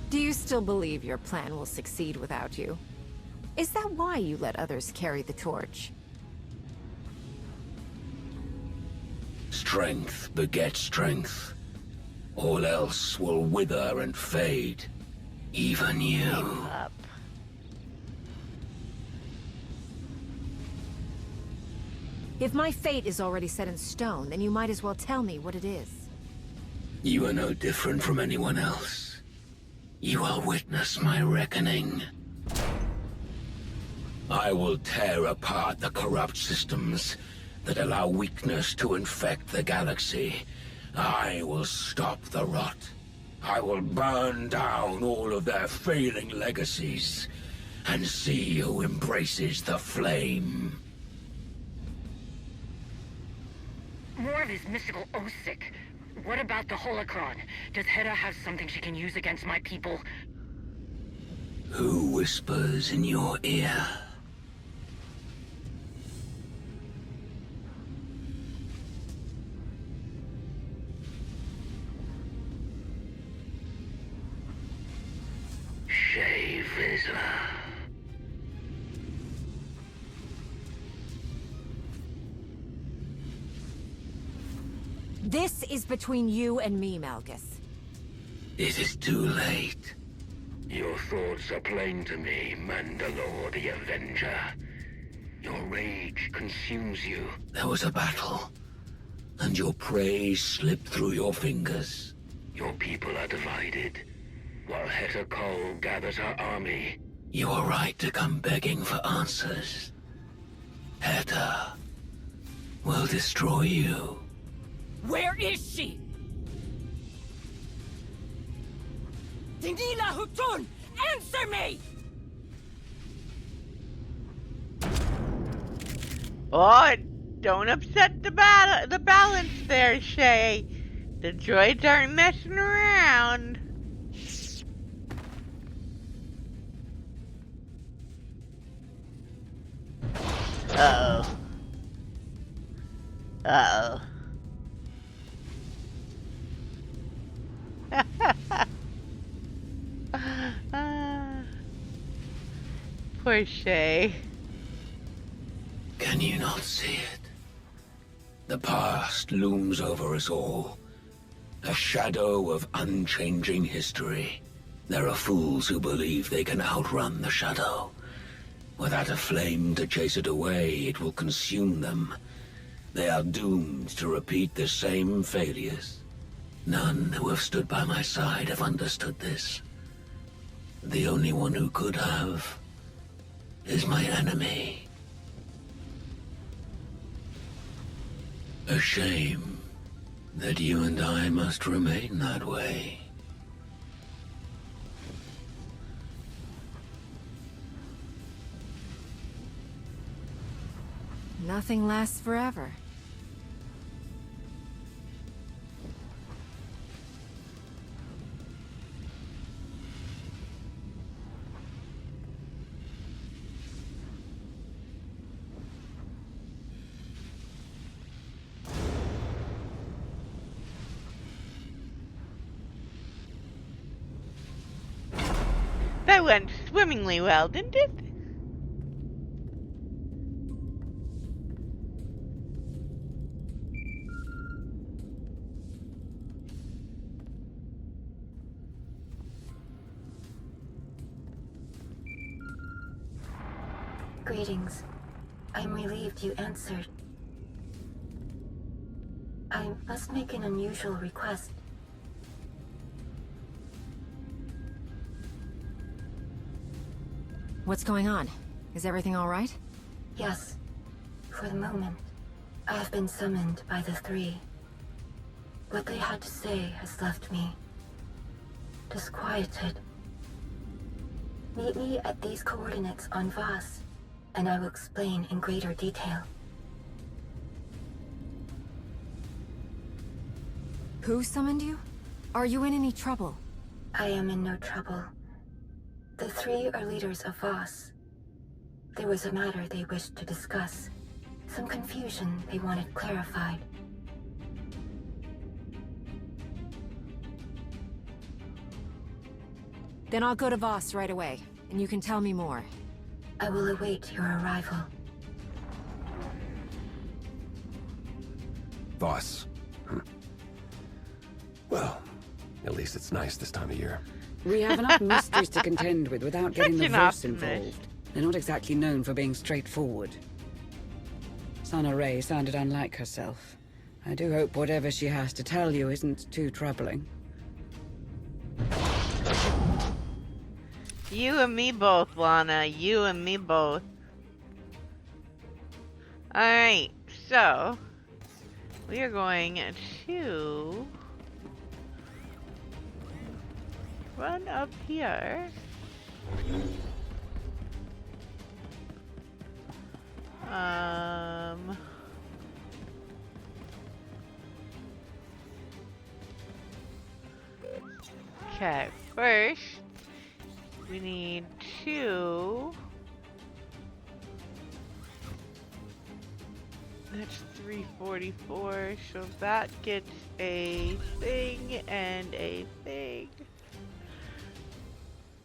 Speaker 14: Do you still believe your plan will succeed without you? Is that why you let others carry the torch?
Speaker 21: Strength begets strength. All else will wither and fade. Even you.
Speaker 14: If my fate is already set in stone, then you might as well tell me what it is.
Speaker 21: You are no different from anyone else. You will witness my reckoning. I will tear apart the corrupt systems that allow weakness to infect the galaxy. I will stop the rot. I will burn down all of their failing legacies and see who embraces the flame.
Speaker 20: More of his mystical Osik. What about the holocron? Does Hedda have something she can use against my people?
Speaker 21: Who whispers in your ear? Shay Vizsla.
Speaker 14: This is between you and me, Malgus.
Speaker 21: It is too late. Your thoughts are plain to me, Mandalore the Avenger. Your rage consumes you. There was a battle, and your prey slipped through your fingers. Your people are divided, while Hedda Cole gathers her army. You are right to come begging for answers. Hedda will destroy you.
Speaker 16: Where is she? Dinila Hutun! Answer me!
Speaker 1: Oh, don't upset the balance there, Shay. The droids aren't messing around. Uh-oh. Uh-oh. Poor Shay.
Speaker 21: Can you not see it? The past looms over us all. A shadow of unchanging history. There are fools who believe they can outrun the shadow. Without a flame to chase it away, it will consume them. They are doomed to repeat the same failures. None who have stood by my side have understood this. The only one who could have is my enemy. A shame that you and I must remain that way.
Speaker 14: Nothing lasts forever.
Speaker 1: That went swimmingly well, didn't it?
Speaker 3: Greetings. I'm relieved you answered. I must make an unusual request.
Speaker 14: What's going on? Is everything all right?
Speaker 3: Yes. For the moment, I have been summoned by the three. What they had to say has left me disquieted. Meet me at these coordinates on Voss, and I will explain in greater detail.
Speaker 14: Who summoned you? Are you in any trouble?
Speaker 3: I am in no trouble. The three are leaders of Voss. There was a matter they wished to discuss. Some confusion they wanted clarified.
Speaker 14: Then I'll go to Voss right away, and you can tell me more.
Speaker 3: I will await your arrival.
Speaker 19: Voss. Well, at least it's nice this time of year.
Speaker 18: We have enough mysteries to contend with without getting the
Speaker 1: Such an
Speaker 18: Voss
Speaker 1: optimist.
Speaker 18: involved. They're not exactly known for being straightforward. Sana Ray sounded unlike herself. I do hope whatever she has to tell you isn't too troubling.
Speaker 1: You and me both, Lana. You and me both. Alright, so we are going to run up here. Okay, first we need two. That's 344, so that gets a thing and a thing.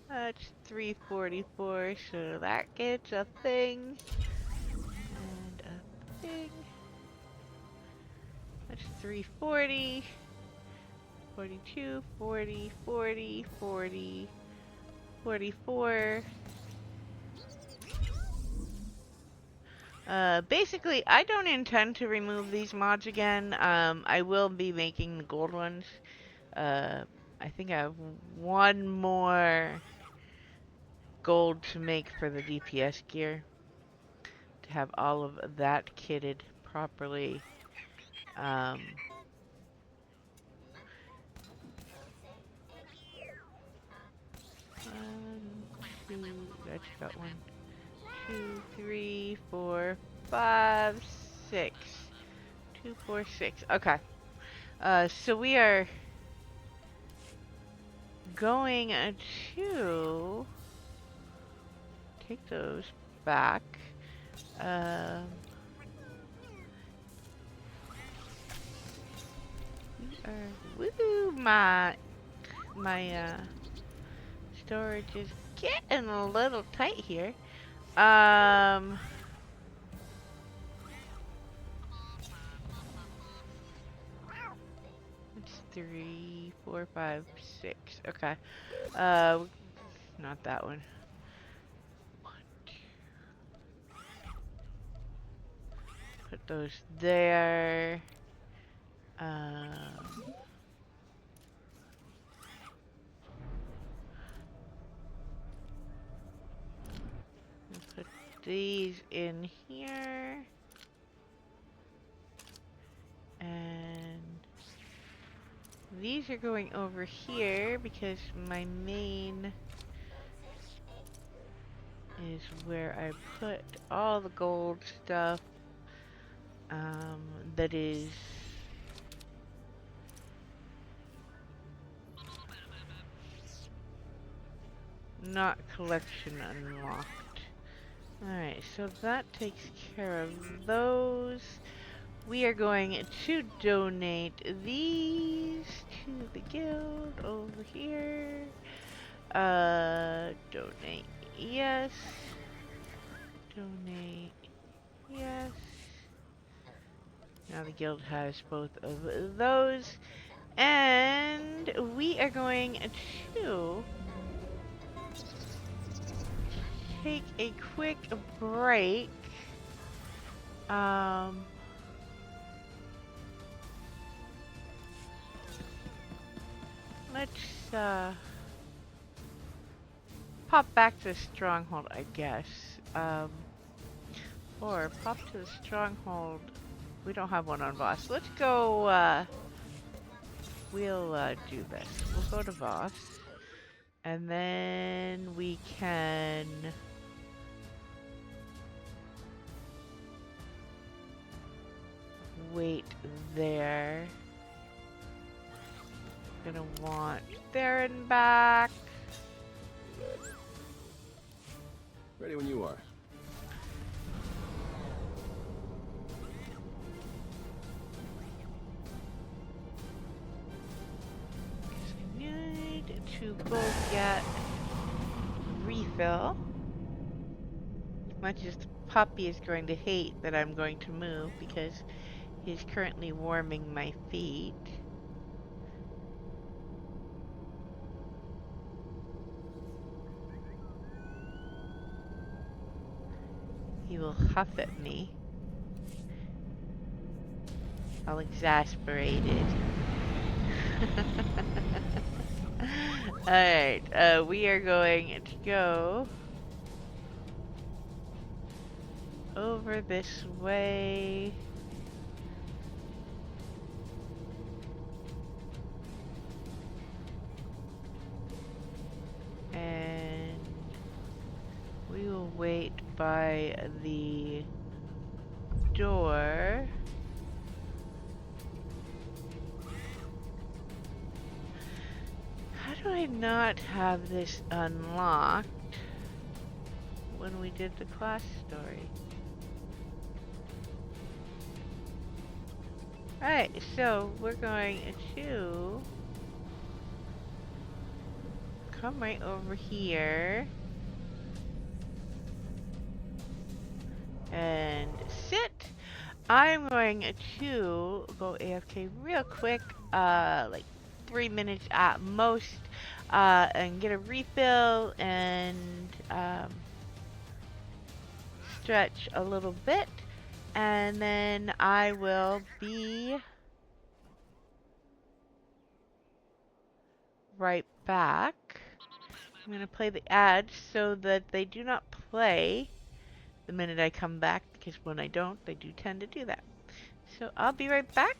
Speaker 1: That's 344, so that gets a thing and a thing. That's 340, 42, 40, 40, 40, 44. Basically, I don't intend to remove these mods again. I will be making the gold ones. I think I have one more gold to make for the DPS gear. To have all of that kitted properly. That's got 1, 2, 3, 4, 5, 6. 2, 4, 6. Okay. So we are going to take those back. Woo! My storage is getting a little tight here. It's 3, 4, 5, 6. Okay. Not that one. 1, 2. Put those there. Put these in here. And these are going over here because my main is where I put all the gold stuff that is not collection unlocked. Alright, so that takes care of those. We are going to donate these to the guild over here. Donate, yes. Donate, yes. Now the guild has both of those. And we are going to take a quick break. Let's pop back to the stronghold, I guess. Or pop to the stronghold. We don't have one on Voss. Let's go, we'll do this. We'll go to Voss. And then we can wait there. Gonna want Theron back.
Speaker 19: Ready when you are.
Speaker 1: I need to both get refill. As much as the puppy is going to hate that I'm going to move because he's currently warming my feet. He will huff at me. All exasperated. Alright, we are going to go over this way. And we will wait by the door. How do I not have this unlocked when we did the class story? Alright, so we're going to come right over here and sit. I'm going to go AFK real quick, like 3 minutes at most, and get a refill and stretch a little bit, and then I will be right back. I'm going to play the ads so that they do not play the minute I come back, because when I don't, they do tend to do that. So I'll be right back.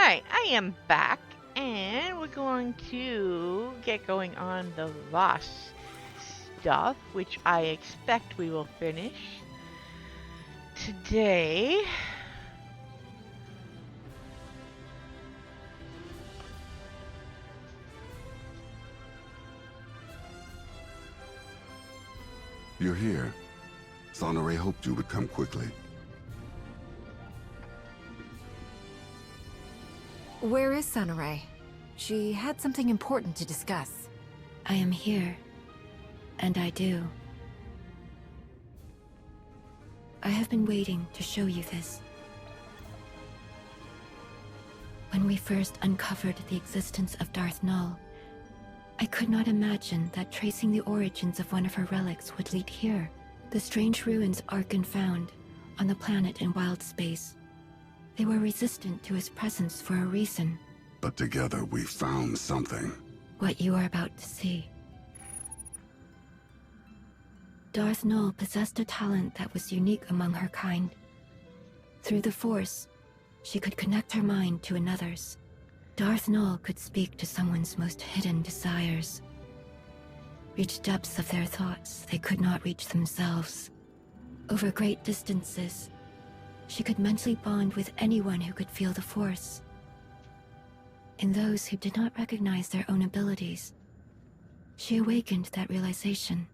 Speaker 1: Alright, I am back, and we're going to get going on the Voss stuff, which I expect we will finish today.
Speaker 10: You're here. Sonore hoped you would come quickly.
Speaker 14: Where is Sonore? She had something important to discuss.
Speaker 3: I am here, and I do. I have been waiting to show you this. When we first uncovered the existence of Darth Null, I could not imagine that tracing the origins of one of her relics would lead here. The strange ruins Arkan found on the planet in wild space. They were resistant to his presence for a reason.
Speaker 10: But together we found something.
Speaker 3: What you are about to see. Darth Null possessed a talent that was unique among her kind. Through the Force, she could connect her mind to another's. Darth Null could speak to someone's most hidden desires. Reach depths of their thoughts they could not reach themselves. Over great distances, she could mentally bond with anyone who could feel the Force. In those who did not recognize their own abilities, she awakened that realization.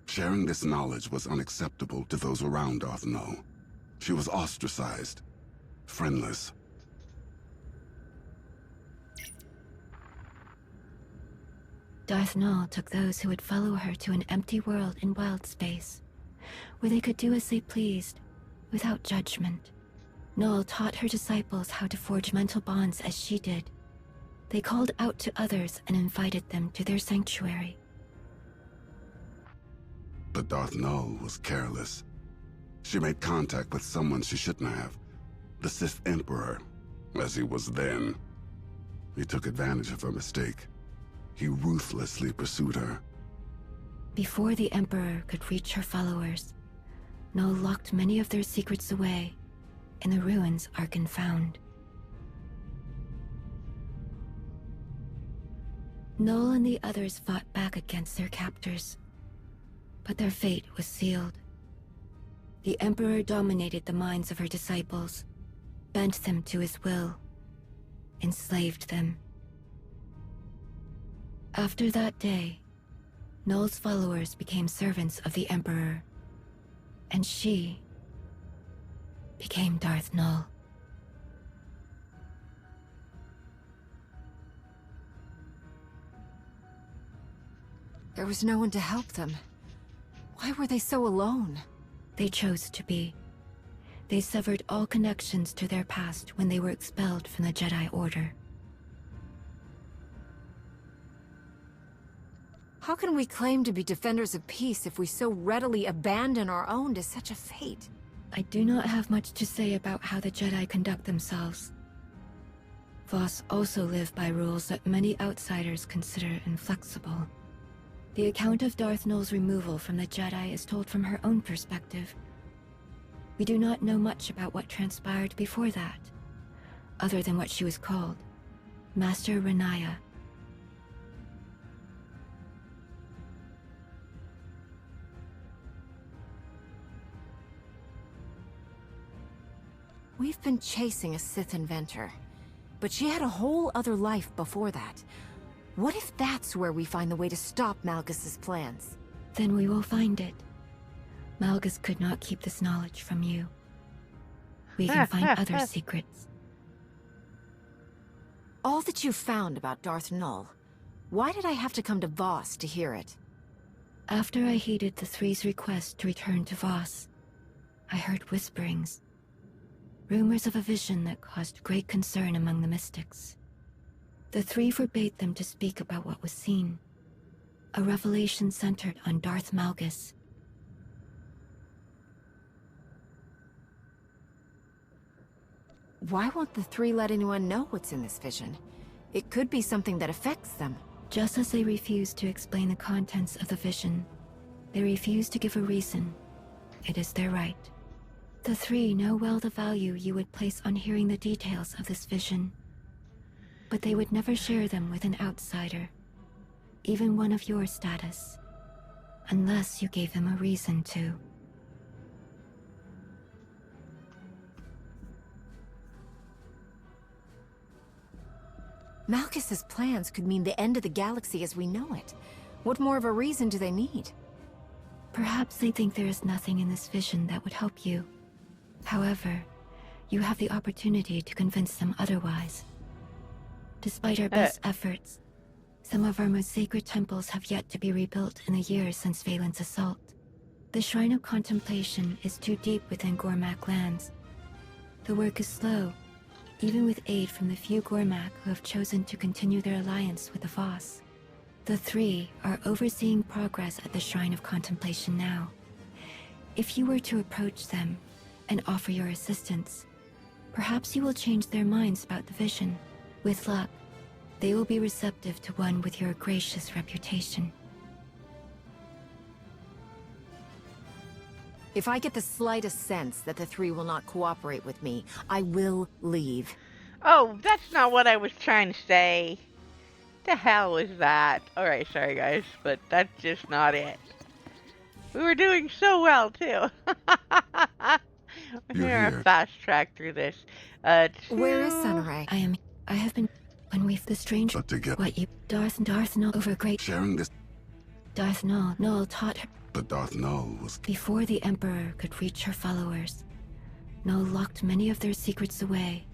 Speaker 10: Sharing this knowledge was unacceptable to those around Darth Null. She was ostracized, friendless.
Speaker 3: Darth Null took those who would follow her to an empty world in wild space, where they could do as they pleased, without judgment. Null taught her disciples how to forge mental bonds as she did. They called out to others and invited them to their sanctuary.
Speaker 10: But Darth Null was careless. She made contact with someone she shouldn't have. The Sith Emperor, as he was then. He took advantage of her mistake. He ruthlessly pursued her.
Speaker 3: Before the Emperor could reach her followers, Null locked many of their secrets away in the ruins Arkan found. Null and the others fought back against their captors, but their fate was sealed. The Emperor dominated the minds of her disciples, bent them to his will, enslaved them. After that day, Null's followers became servants of the Emperor, and she became Darth Null.
Speaker 14: There was no one to help them. Why were they so alone?
Speaker 3: They chose to be. They severed all connections to their past when they were expelled from the Jedi Order.
Speaker 14: How can we claim to be defenders of peace if we so readily abandon our own to such a fate?
Speaker 3: I do not have much to say about how the Jedi conduct themselves. Voss also live by rules that many outsiders consider inflexible. The account of Darth Null's removal from the Jedi is told from her own perspective. We do not know much about what transpired before that, other than what she was called, Master Renaya.
Speaker 14: We've been chasing a Sith inventor, but she had a whole other life before that. What if that's where we find the way to stop Malgus's plans?
Speaker 3: Then we will find it. Malgus could not keep this knowledge from you. We can find other secrets.
Speaker 14: All that you found about Darth Null, why did I have to come to Voss to hear it?
Speaker 3: After I heeded the Three's request to return to Voss, I heard whisperings. Rumors of a vision that caused great concern among the mystics. The Three forbade them to speak about what was seen. A revelation centered on Darth Malgus.
Speaker 14: Why won't the Three let anyone know what's in this vision? It could be something that affects them.
Speaker 3: Just as they refuse to explain the contents of the vision, they refuse to give a reason. It is their right. The Three know well the value you would place on hearing the details of this vision. But they would never share them with an outsider, even one of your status, unless you gave them a reason to.
Speaker 14: Malgus's plans could mean the end of the galaxy as we know it. What more of a reason do they need?
Speaker 3: Perhaps they think there is nothing in this vision that would help you. However, you have the opportunity to convince them otherwise. Despite our best efforts, some of our most sacred temples have yet to be rebuilt in the years since Valen's assault. The Shrine of Contemplation is too deep within Gormak lands. The work is slow, even with aid from the few Gormak who have chosen to continue their alliance with the Voss. The Three are overseeing progress at the Shrine of Contemplation now. If you were to approach them and offer your assistance, perhaps you will change their minds about the vision. With luck, they will be receptive to one with your gracious reputation.
Speaker 14: If I get the slightest sense that the Three will not cooperate with me, I will leave.
Speaker 1: Oh, that's not what I was trying to say. The hell was that? Alright, sorry guys, but that's just not it. We were doing so well, too. We're gonna fast track through this.
Speaker 14: Where is Sunray?
Speaker 3: I have been when we've the strange what you Darth Null over great
Speaker 10: sharing this.
Speaker 3: Darth Null taught her.
Speaker 10: But Darth Null was
Speaker 3: Before the Emperor could reach her followers, Null locked many of their secrets away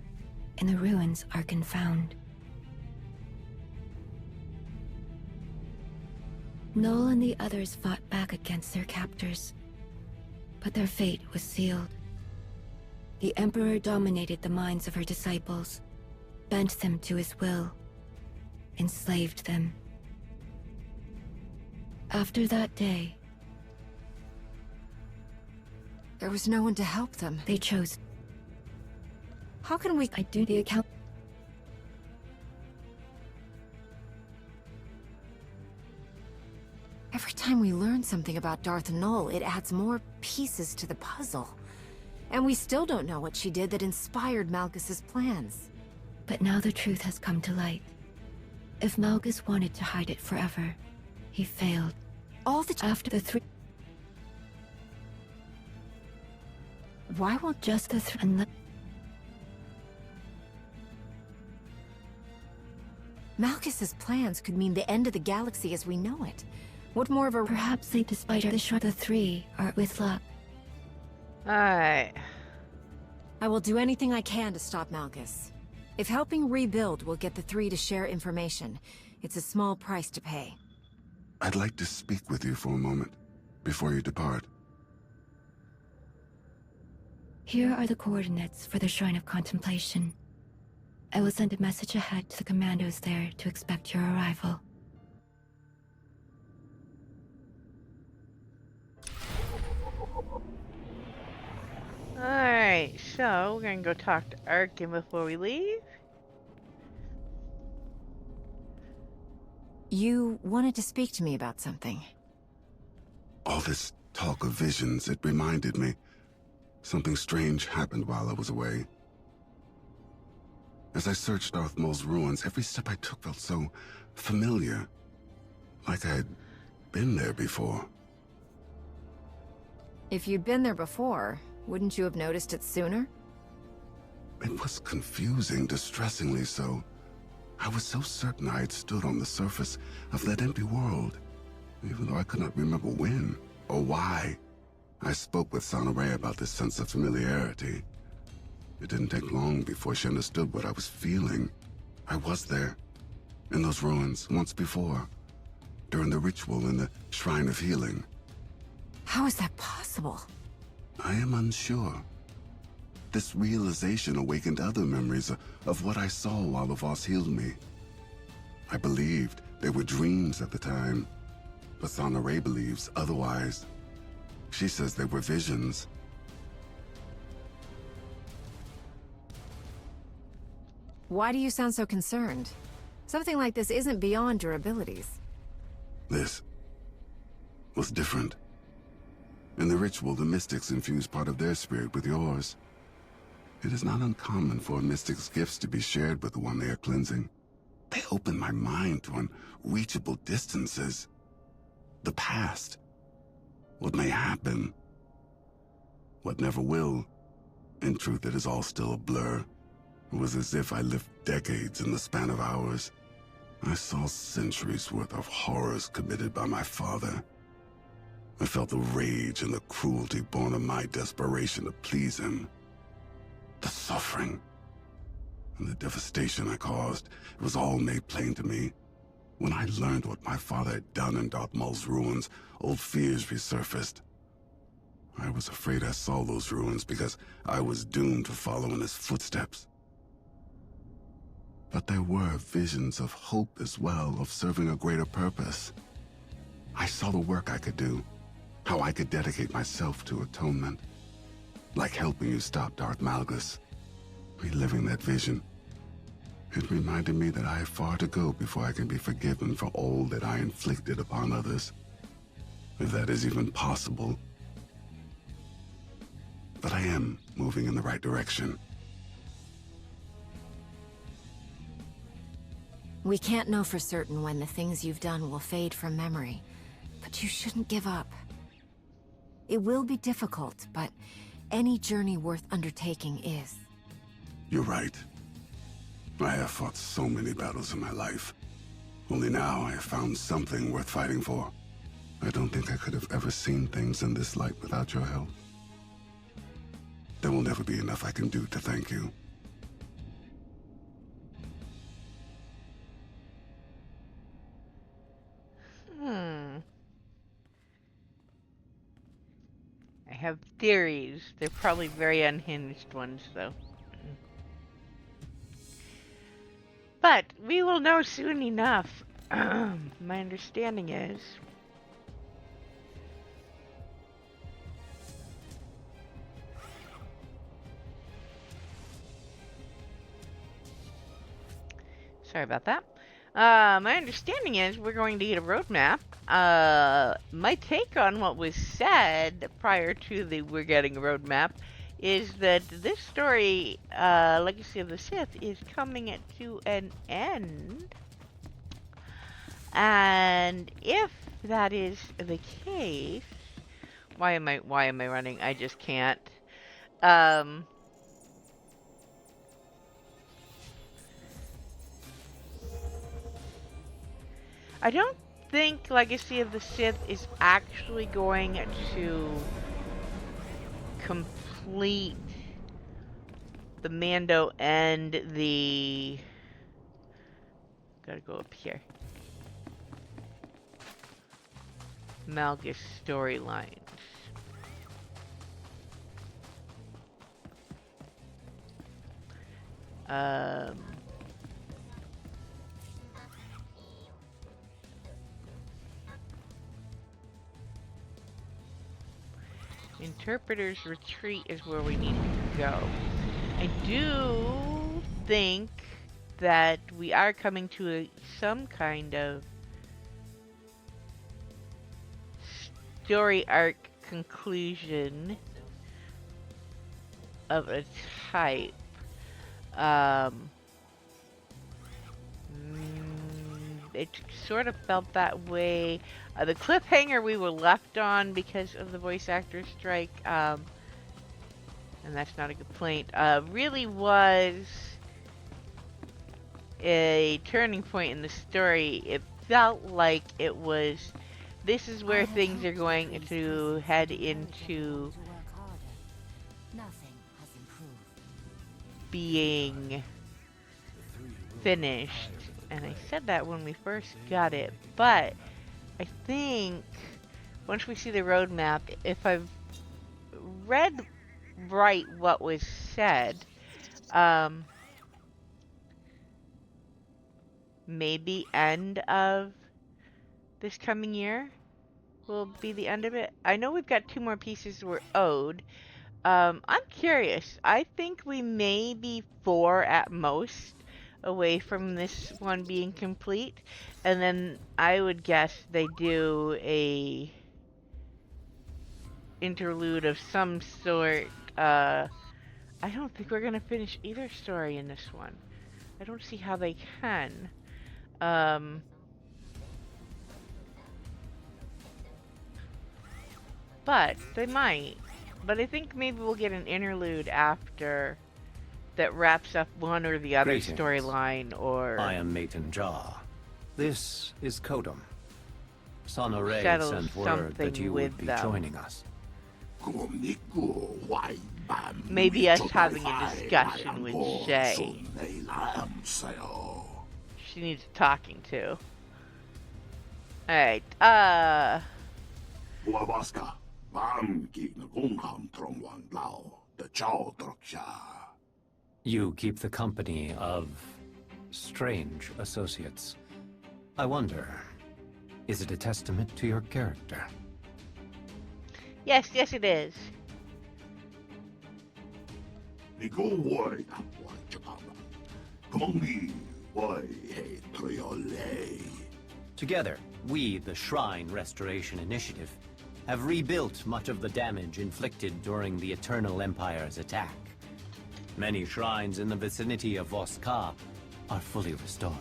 Speaker 3: in the ruins Arkan found. Null and the others fought back against their captors, but their fate was sealed. The Emperor dominated the minds of her disciples, bent them to his will, enslaved them. After that day,
Speaker 14: there was no one to help them.
Speaker 3: They chose.
Speaker 14: How can we...
Speaker 3: I do the account.
Speaker 14: Every time we learn something about Darth Null, it adds more pieces to the puzzle. And we still don't know what she did that inspired Malgus's plans.
Speaker 3: But now the truth has come to light. If Malgus wanted to hide it forever, he failed.
Speaker 14: All the
Speaker 3: after the Three.
Speaker 14: Why won't
Speaker 3: just the Three?
Speaker 14: Malgus's plans could mean the end of the galaxy as we know it. What more of a...
Speaker 3: Perhaps they, despite the shrine, the three are with luck.
Speaker 1: Alright.
Speaker 14: I will do anything I can to stop Malgus. If helping rebuild will get the three to share information, it's a small price to pay.
Speaker 10: I'd like to speak with you for a moment, before you depart.
Speaker 3: Here are the coordinates for the Shrine of Contemplation. I will send a message ahead to the commandos there to expect your arrival.
Speaker 1: Alright, so we're gonna go talk to Arkin before we leave.
Speaker 14: You wanted to speak to me about something.
Speaker 10: All this talk of visions, it reminded me. Something strange happened while I was away. As I searched Darth Maul's ruins, every step I took felt so familiar. Like I had been there before.
Speaker 14: If you'd been there before, wouldn't you have noticed it sooner?
Speaker 10: It was confusing, distressingly so. I was so certain I had stood on the surface of that empty world, even though I could not remember when or why. I spoke with Sonoray about this sense of familiarity. It didn't take long before she understood what I was feeling. I was there, in those ruins, once before, during the ritual in the Shrine of Healing.
Speaker 14: How is that possible?
Speaker 10: I am unsure. This realization awakened other memories of what I saw while the Voss healed me. I believed they were dreams at the time, but Sonoray believes otherwise. She says they were visions.
Speaker 14: Why do you sound so concerned? Something like this isn't beyond your abilities.
Speaker 10: This was different. In the ritual, the mystics infused part of their spirit with yours. It is not uncommon for a mystic's gifts to be shared with the one they are cleansing. They open my mind to unreachable distances. The past. What may happen. What never will. In truth, it is all still a blur. It was as if I lived decades in the span of hours. I saw centuries worth of horrors committed by my father. I felt the rage and the cruelty born of my desperation to please him. The suffering and the devastation I caused, it was all made plain to me. When I learned what my father had done in Darth Maul's ruins, old fears resurfaced. I was afraid I saw those ruins because I was doomed to follow in his footsteps. But there were visions of hope as well, of serving a greater purpose. I saw the work I could do, how I could dedicate myself to atonement. Like helping you stop Darth Malgus. Reliving that vision. It reminded me that I have far to go before I can be forgiven for all that I inflicted upon others. If that is even possible. But I am moving in the right direction.
Speaker 14: We can't know for certain when the things you've done will fade from memory, but you shouldn't give up. It will be difficult, but any journey worth undertaking is.
Speaker 10: You're right. I have fought so many battles in my life. Only now I have found something worth fighting for. I don't think I could have ever seen things in this light without your help. There will never be enough I can do to thank you.
Speaker 1: I have theories. They're probably very unhinged ones, though. But we will know soon enough. My understanding is... Sorry about that. My understanding is we're going to get a roadmap. My take on what was said prior to the we're getting a roadmap is that this story, Legacy of the Sith, is coming to an end. And if that is the case, why am I running? I just can't. I don't think Legacy of the Sith is actually going to complete the Mando and the... Gotta go up here. Malgus storylines. Interpreter's Retreat is where we need to go. I do think that we are coming to some kind of story arc conclusion of a type. It sort of felt that way. The cliffhanger we were left on because of the voice actor strike, and that's not a complaint, really was a turning point in the story. It felt like it was, this is where things are going to head into being finished. And I said that when we first got it, but I think once we see the roadmap, if I've read right what was said, maybe end of this coming year will be the end of it. I know we've got 2 more pieces we're owed. I'm curious. I think we may be 4 at most away from this one being complete, and then I would guess they do a interlude of some sort. I don't think we're gonna finish either story in this one. I don't see how they can. But they might. But I think maybe we'll get an interlude after that wraps up one or the other storyline, or...
Speaker 12: I am Maton Jar. This is Kodum. Sonoray
Speaker 1: Settle
Speaker 12: sent word
Speaker 1: something
Speaker 12: that you
Speaker 1: with
Speaker 12: would be
Speaker 1: them.
Speaker 12: joining us.
Speaker 1: Maybe us having a discussion with Shay. She needs talking to. Alright,
Speaker 12: You keep the company of strange associates. I wonder, is it a testament to your character?
Speaker 1: yes, it is.
Speaker 12: Together, we, the Shrine Restoration Initiative, have rebuilt much of the damage inflicted during the Eternal Empire's attack. Many shrines in the vicinity of Voska are fully restored.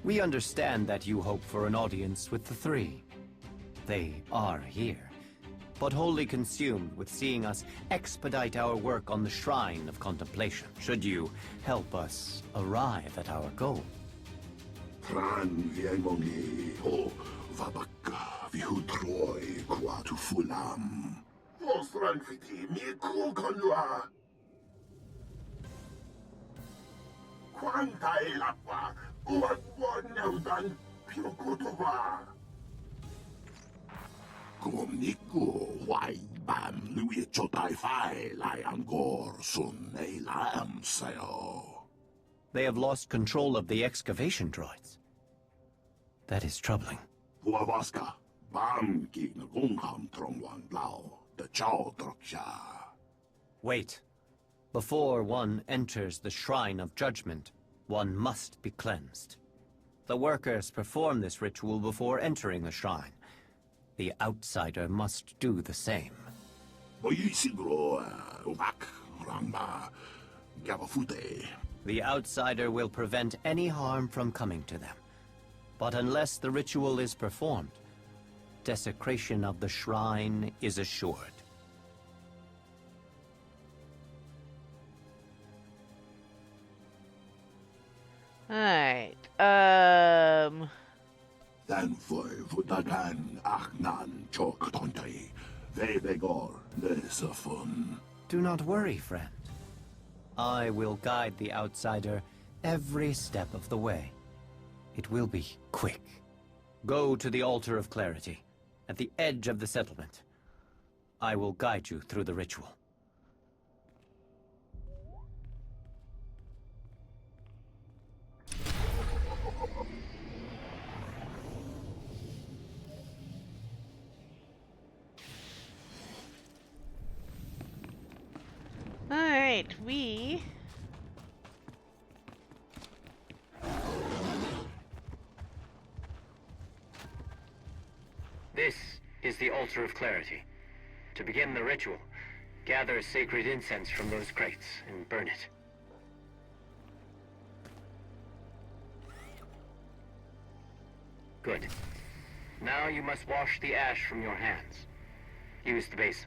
Speaker 12: We understand that you hope for an audience with the 3. They are here, but wholly consumed with seeing us expedite our work on the Shrine of Contemplation. Should you help us arrive at our goal? They have lost control of the excavation droids. That is troubling. Wait. Before one enters the Shrine of Judgment, one must be cleansed. The workers perform this ritual before entering the shrine. The outsider must do the same. The outsider will prevent any harm from coming to them. But unless the ritual is performed, desecration of the shrine is assured.
Speaker 1: Alright,
Speaker 12: Do not worry, friend. I will guide the outsider every step of the way. It will be quick. Go to the Altar of Clarity, at the edge of the settlement. I will guide you through the ritual.
Speaker 1: Alright, we...
Speaker 12: This is the Altar of Clarity. To begin the ritual, gather sacred incense from those crates and burn it. Good. Now you must wash the ash from your hands. Use the basin.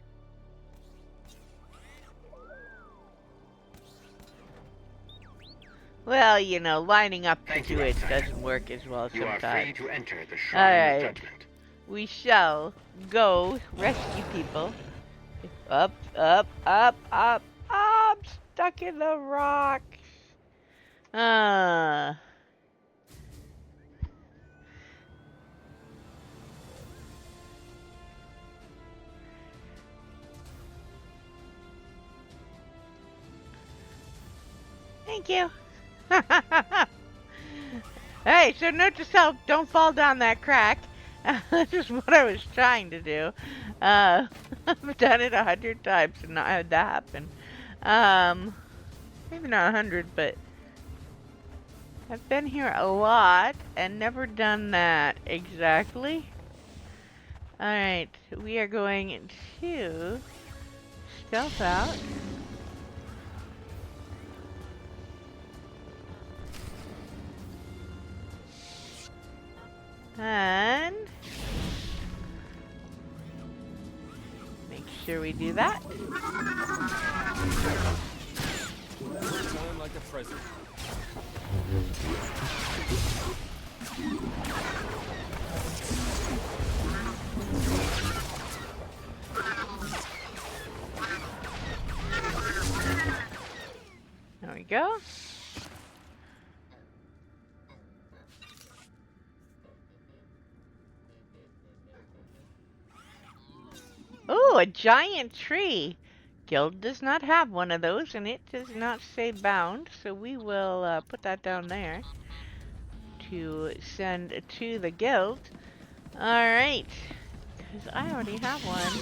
Speaker 1: Well, you know, lining up to do it doesn't work as well
Speaker 12: You
Speaker 1: sometimes.
Speaker 12: are free to enter the Shrine of Judgment.
Speaker 1: We shall go rescue people. Up, up, up, up, up! Stuck in the rocks. Thank you. Hey, so note to self, don't fall down that crack. That's just what I was trying to do. I've done it 100 times and not had that happen. Maybe not 100, but I've been here a lot and never done that exactly. Alright, we are going to stealth out. And make sure we do that.
Speaker 9: Time like the present.
Speaker 1: There we go. Oh, a giant tree. Guild does not have one of those, and it does not say bound, so we will put that down there to send to the guild. Alright, because I already have one.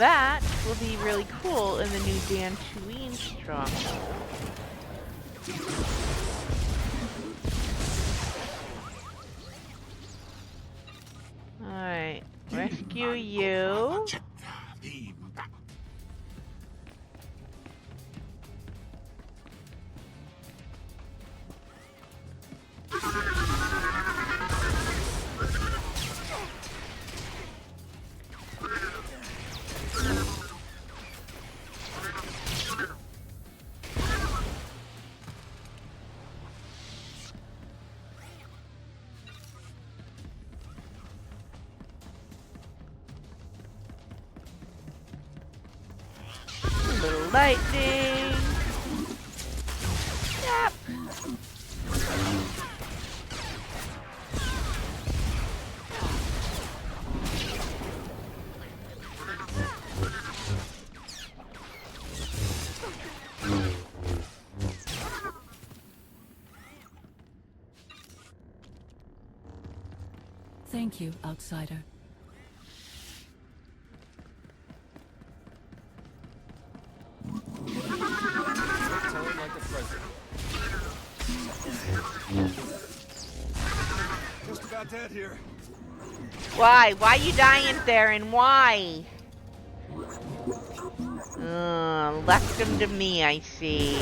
Speaker 1: That will be really cool in the new Dantooine stronghold. Alright, rescue you. Little lightning. Yep.
Speaker 3: Thank you, outsider.
Speaker 9: dead here.
Speaker 1: Why? Why you dying, Theron? Why? Left him to me, I see.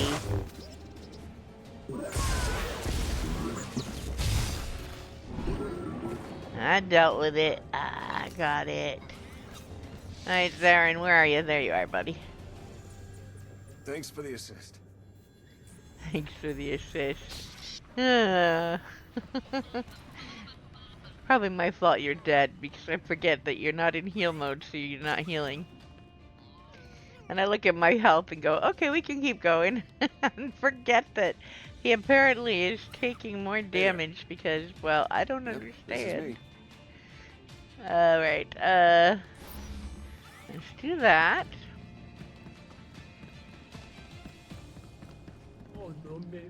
Speaker 1: I dealt with it. I got it. Alright, Theron, where are you? There you are, buddy.
Speaker 9: Thanks for the assist.
Speaker 1: Thanks for the assist. Probably my fault you're dead, because I forget that you're not in heal mode, so you're not healing. And I look at my health and go, okay, we can keep going. And forget that he apparently is taking more damage because, well, I don't understand. Alright, let's do that.
Speaker 9: Oh no, baby.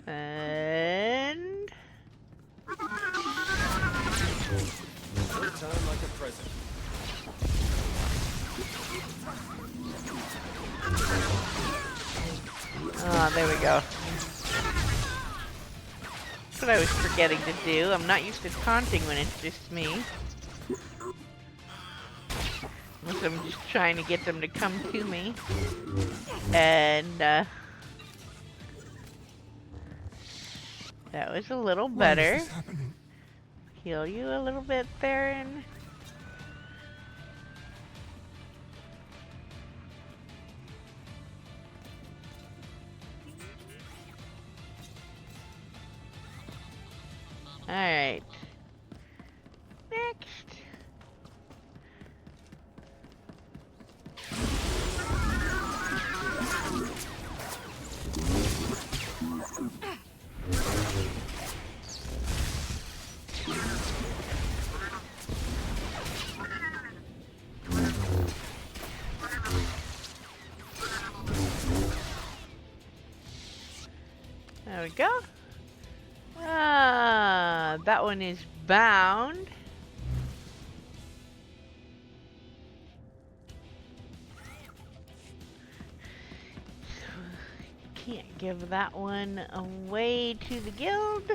Speaker 1: And...
Speaker 9: Time like a present.
Speaker 1: Oh, there we go. That's what I was forgetting to do. I'm not used to taunting when it's just me. Unless I'm just trying to get them to come to me. And, that was a little better. Heal you a little bit, Theron. Alright. Next. There we go. That one is bound. Can't give that one away to the guild.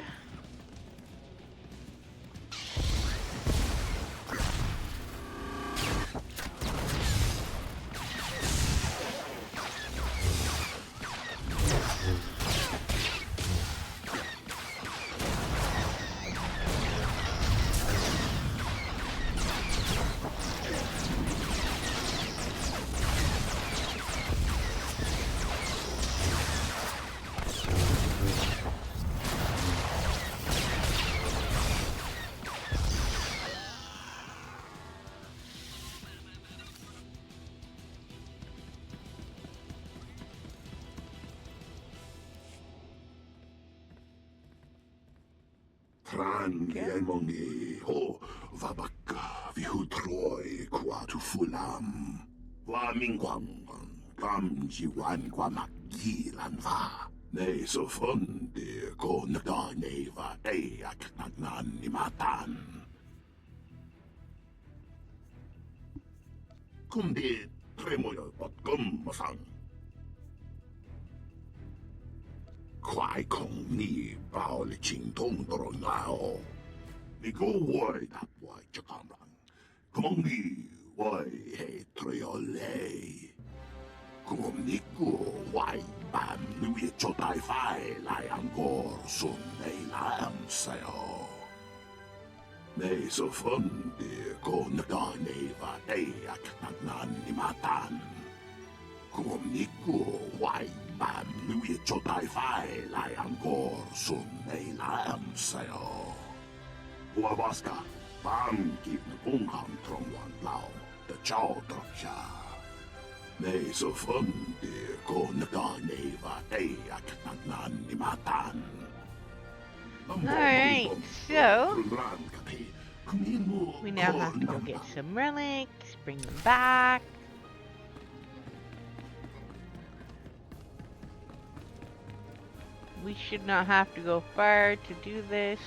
Speaker 7: Trangemongi ho vabaka vihutroi kwatu fulam. Wamingwangan kamji wan kwamagilan va. Ne so fonde ko nagane va eak nagnan ni matan. Kundi tremoyo pot kummasang. Kwai kong ni bao le ching tong doro ngao. Ni go wai that wai chakamran. Kong ni wai he treo lei. Kong ni go wai bam nui chotai fai lai angor sun nei lam sayo. Nei so fundi ko naga nei va eak nagnan ni matan. Kung niku wai bam nui chotai fai lai angkor sun nei lam sayo. Wabaska bam kip na kung ham trong wan lao the chow drop sha. Nei so fundi ko naga nei va eak nagnan ni matan.
Speaker 1: Alright, so we now have to go get some relics, bring them back. We should not have to go far to do this.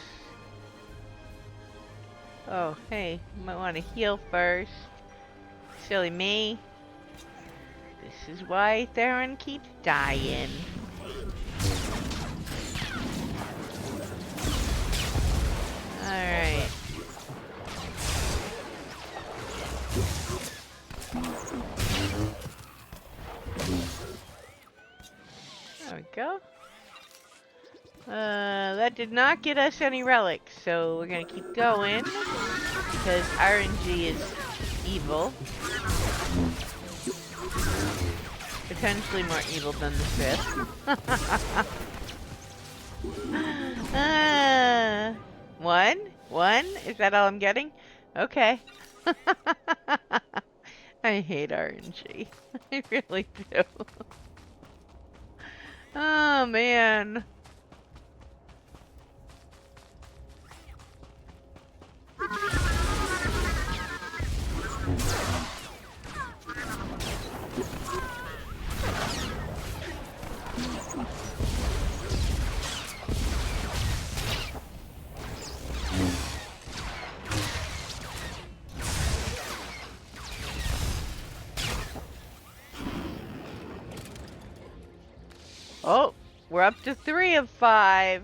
Speaker 1: Oh, hey, might want to heal first. Silly me. This is why Theron keeps dying. Alright. There we go. That did not get us any relics, so we're gonna keep going, because RNG is evil. Potentially more evil than the Sith. One? One? Is that all I'm getting? Okay. I hate RNG. I really do. Oh, man. Oh, we're up to 3 of 5.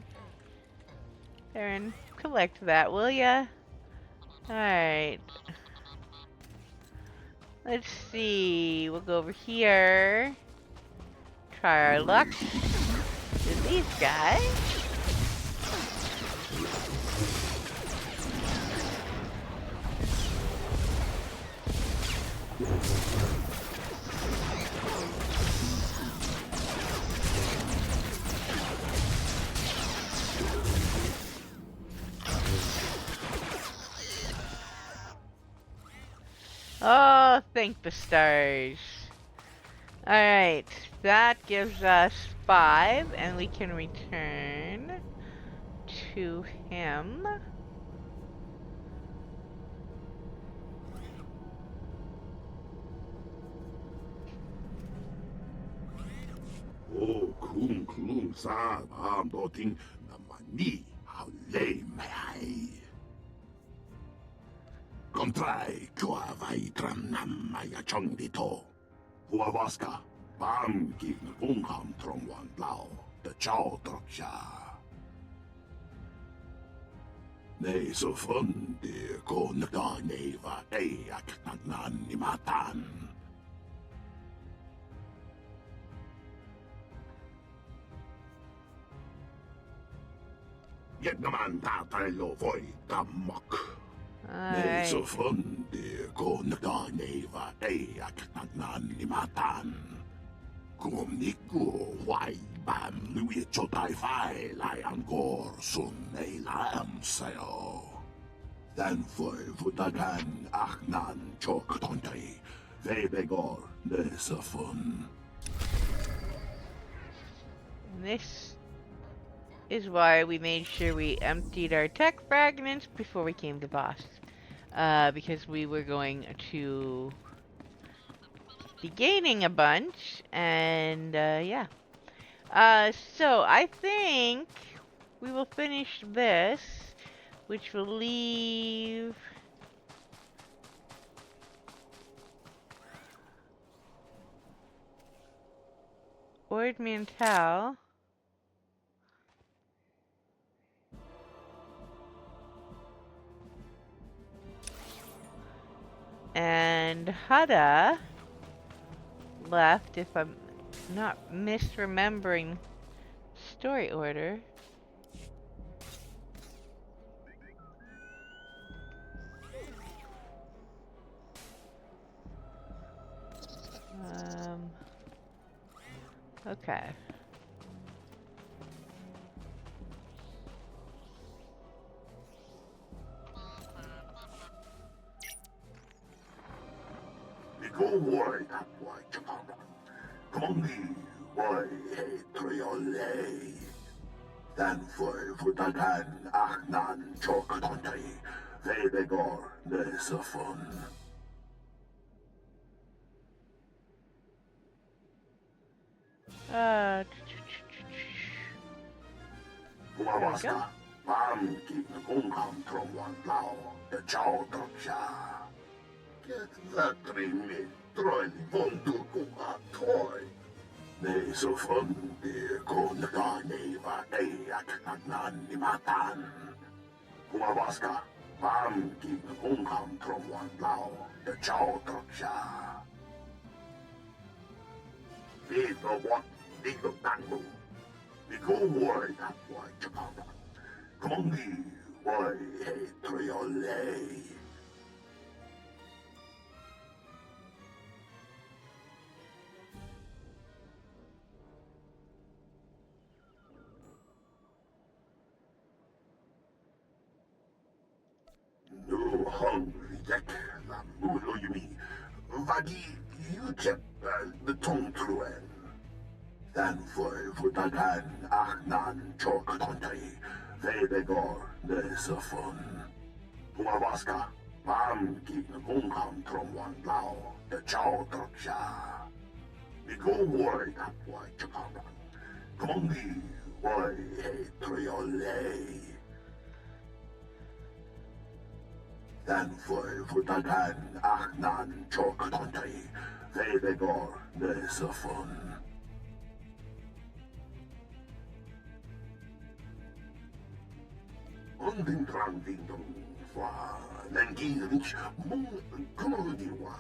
Speaker 1: Aaron, collect that, will ya? Alright. Let's see. We'll go over here. Try our luck with these guys. Oh, thank the stars. Alright, that gives us 5, and we can return to him.
Speaker 7: Oh, kung sa doting namani haulay may. Kontray kua vaitram namaya chong dito. Huawaska, bam gig bungham trong wan lao, the chow troksha. Nei så fundi ko nagda neva eak nagnan ni matan. Yet naman tatay lo voy tamak. Nei så fundi ko nagda neva eak nagnan ni matan. Kung niku wai bam lui chotai fai lai angkor sun ei lam sayo. Dan foi vutagan aknan chok tontai. Vebegor nesafun.
Speaker 1: This is why we made sure we emptied our tech fragments before we came to boss. Because we were going to be gaining a bunch, and yeah. So I think we will finish this, which will leave Ord Mantell. And Hada left, if I'm not misremembering story order. Okay.
Speaker 7: Go why that why chakana. Kongi why hey triole. Dan foi vutagan aknan chok tontai. Vebegor nesafun. Huawaska, bam kik na kungham trong wan lao, the chow troksha. Get that me troll vondu kuka toy. Ne so fundi ko nagani va eak nagnan ni matan. Pumawaska, Bam King Ungam from one Lao, the Chow Troksha. Feed the what? Dig the Tango. We go war that way, Chakapa. Kongi, why, hey, Triole. No hungry yak, la mulo yumi. Vagi, you chep, the tongue truen. Then for Dagan, Ahnan, Chok, Tontay, Vebegor, the Safon. Pumawaska, Bam, King, Ungam, from one Lao, the Chow Troksha. We go war that way, Chakapa. Kongi, why, hey, Triole. Then for Dagan, Ahnan, Chok, Tontay, Vebegor, the Safon. Onding drang ding dong fa nangi rich mung komodiwa.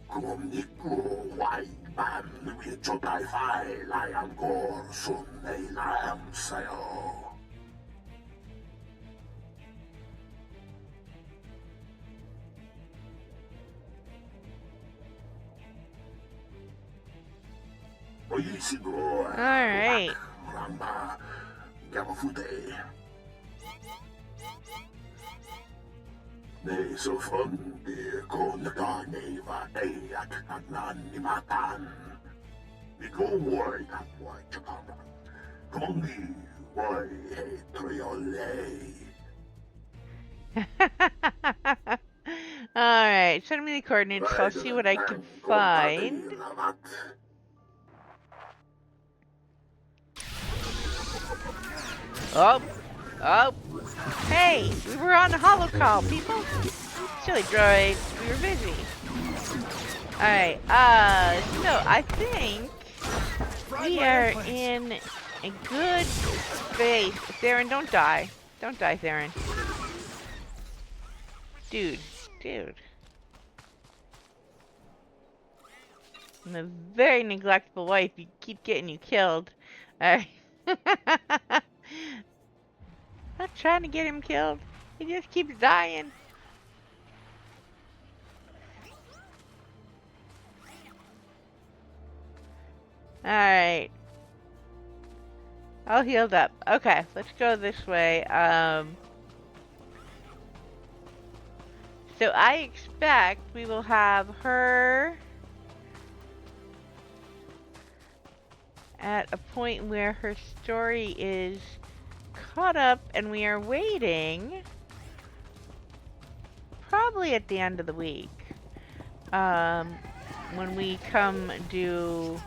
Speaker 7: Komniku wai ban we chotai fai layam gor sun nei layam sayo.
Speaker 1: All right.
Speaker 7: Ramba, Gamafute. Ne so fun de kon da neva at nan ni matan. We go war that way, Chakapa. Kongi, why, hey, Triole.
Speaker 1: Alright, send me the coordinates. I'll see what I can find. Oh! Oh! Hey! We were on a holocall, people! Silly droid, we were busy. Alright, so I think we are in a good space. Theron, don't die. Don't die, Theron. Dude. I'm a very neglectful wife. You keep getting you killed. Alright. Not trying to get him killed. He just keeps dying. Alright. All healed up. Okay, let's go this way. So I expect we will have her at a point where her story is caught up and we are waiting probably at the end of the week when we come do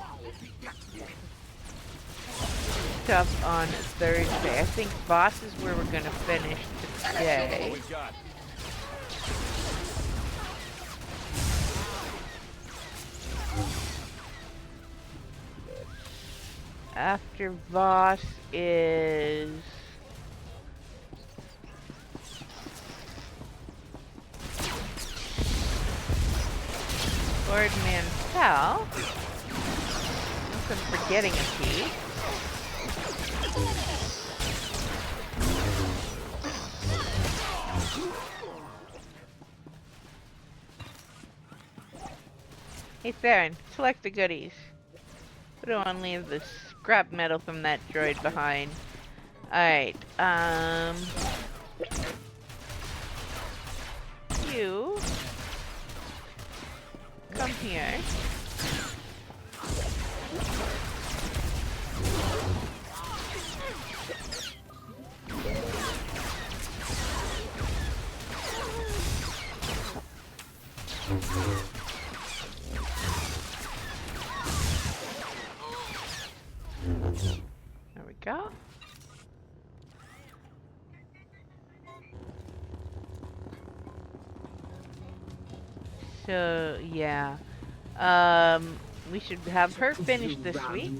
Speaker 1: stuff on Thursday. I think Boss is where we're gonna finish today. After Voss is Lord Mantell. Unless I'm forgetting a piece. Hey Theron, select the goodies. We don't want to leave the scrap metal from that droid behind. Alright, you come here. There we go. So, yeah. We should have her finished this week.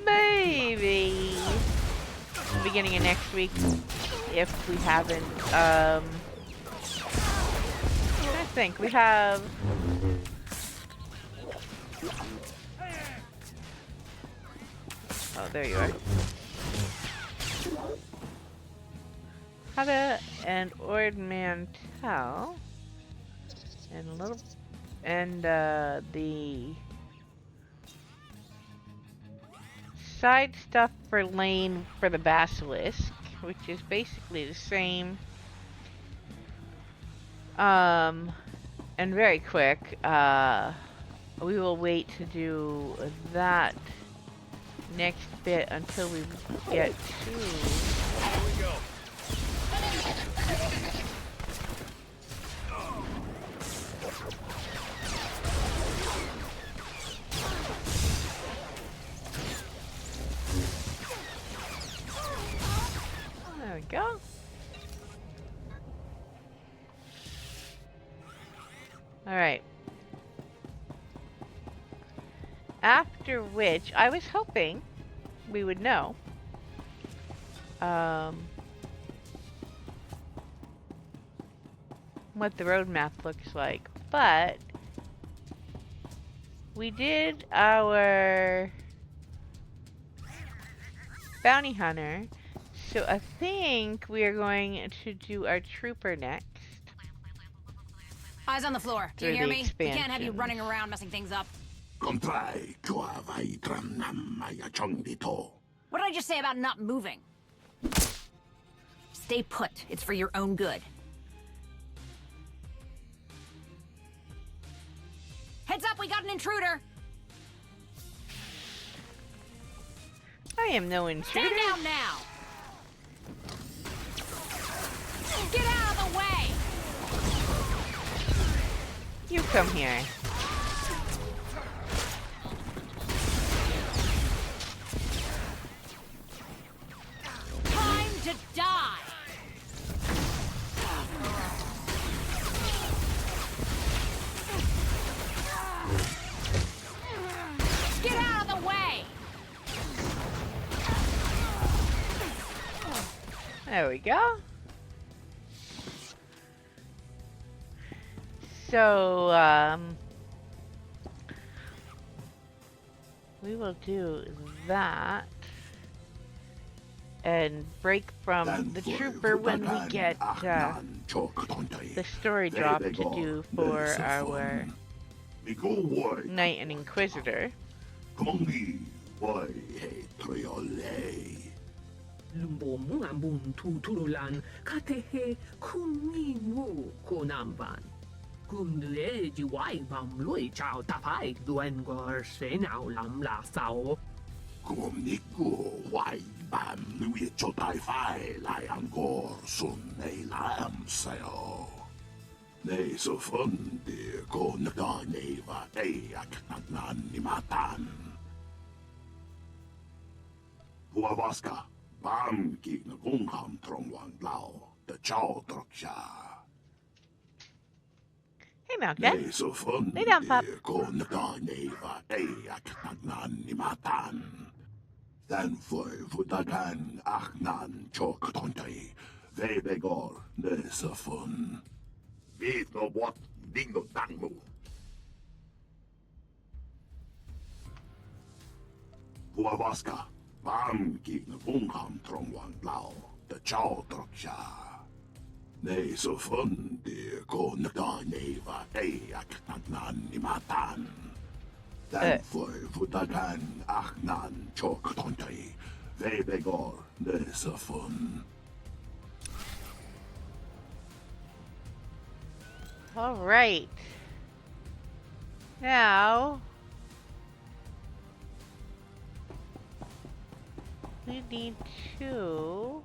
Speaker 1: Maybe the beginning of next week. if we haven't, I'm trying to think, we have... Oh, there you are. Hada and Ord Mantell. And a little... And, the... side stuff for Lane for the Basilisk, which is basically the same. And very quick, we will wait to do that next bit until we get to...
Speaker 9: Here we go.
Speaker 1: There we go. Alright. After which, I was hoping we would know. What the roadmap looks like. But we did our bounty hunter. So I think we are going to do our trooper next.
Speaker 2: Eyes on the floor. Do you
Speaker 1: Through
Speaker 2: hear
Speaker 1: the
Speaker 2: me? We can't have you
Speaker 1: expansions.
Speaker 2: running around messing things up. What did I just say about not moving? Stay put. It's for your own good. Heads up, we got an intruder!
Speaker 1: I am no intruder.
Speaker 2: Stand down now! Get out of the way!
Speaker 1: You come here.
Speaker 2: Time to die! Get out of the way!
Speaker 1: There we go. So, we will do that and break from the trooper when we get the story drop to do for our Knight and Inquisitor.
Speaker 6: Lumbo muambun tu turulan katehe kumi mu konamban. Kumle jiwai bam lui chao tapai duengor senau lam la sao.
Speaker 7: Kumniku wai bam lui chotai fai lai angor sun nei lam sao. Nei so fundi ko naga neva eak nagnan ni matan. Huavaska bam ki na gungham trong wang lao the chow troksha.
Speaker 1: Hey, Malcolm. Lay down, pup.
Speaker 7: Then for Vutagan Achnan Chok Tontai, Vebegor, Nesafun. Beat no what, dingo dango. Huavaska, Bam Gig Bungham Trongwang Lao, the Chow Troksha. Nei so fundi ko naga neva eak nagnan ni matan. Dan for Vutagan Achnan Chok Tontai, Vebegor Nesafun.
Speaker 1: All right. Now we need to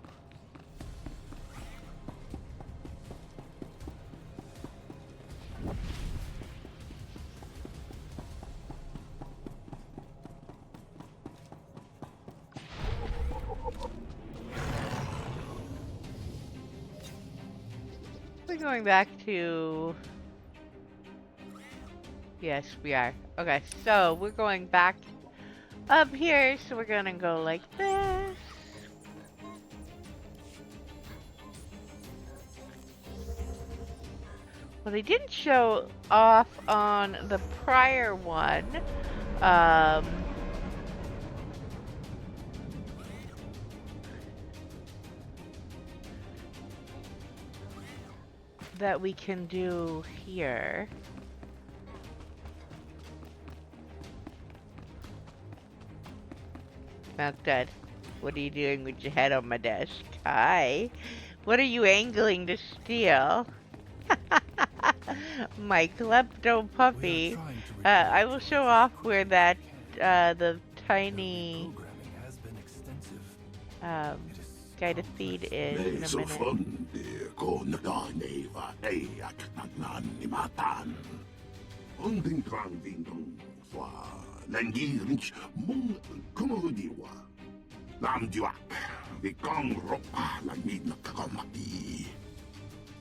Speaker 1: we're going back to... Yes, we are. Okay, so we're going back up here, so we're gonna go like this. Well, they didn't show off on the prior one. That we can do here. Baghdad, what are you doing with your head on my desk? Hi. What are you angling to steal? My klepto puppy. I will show off where that, the tiny, guy to feed is in a minute.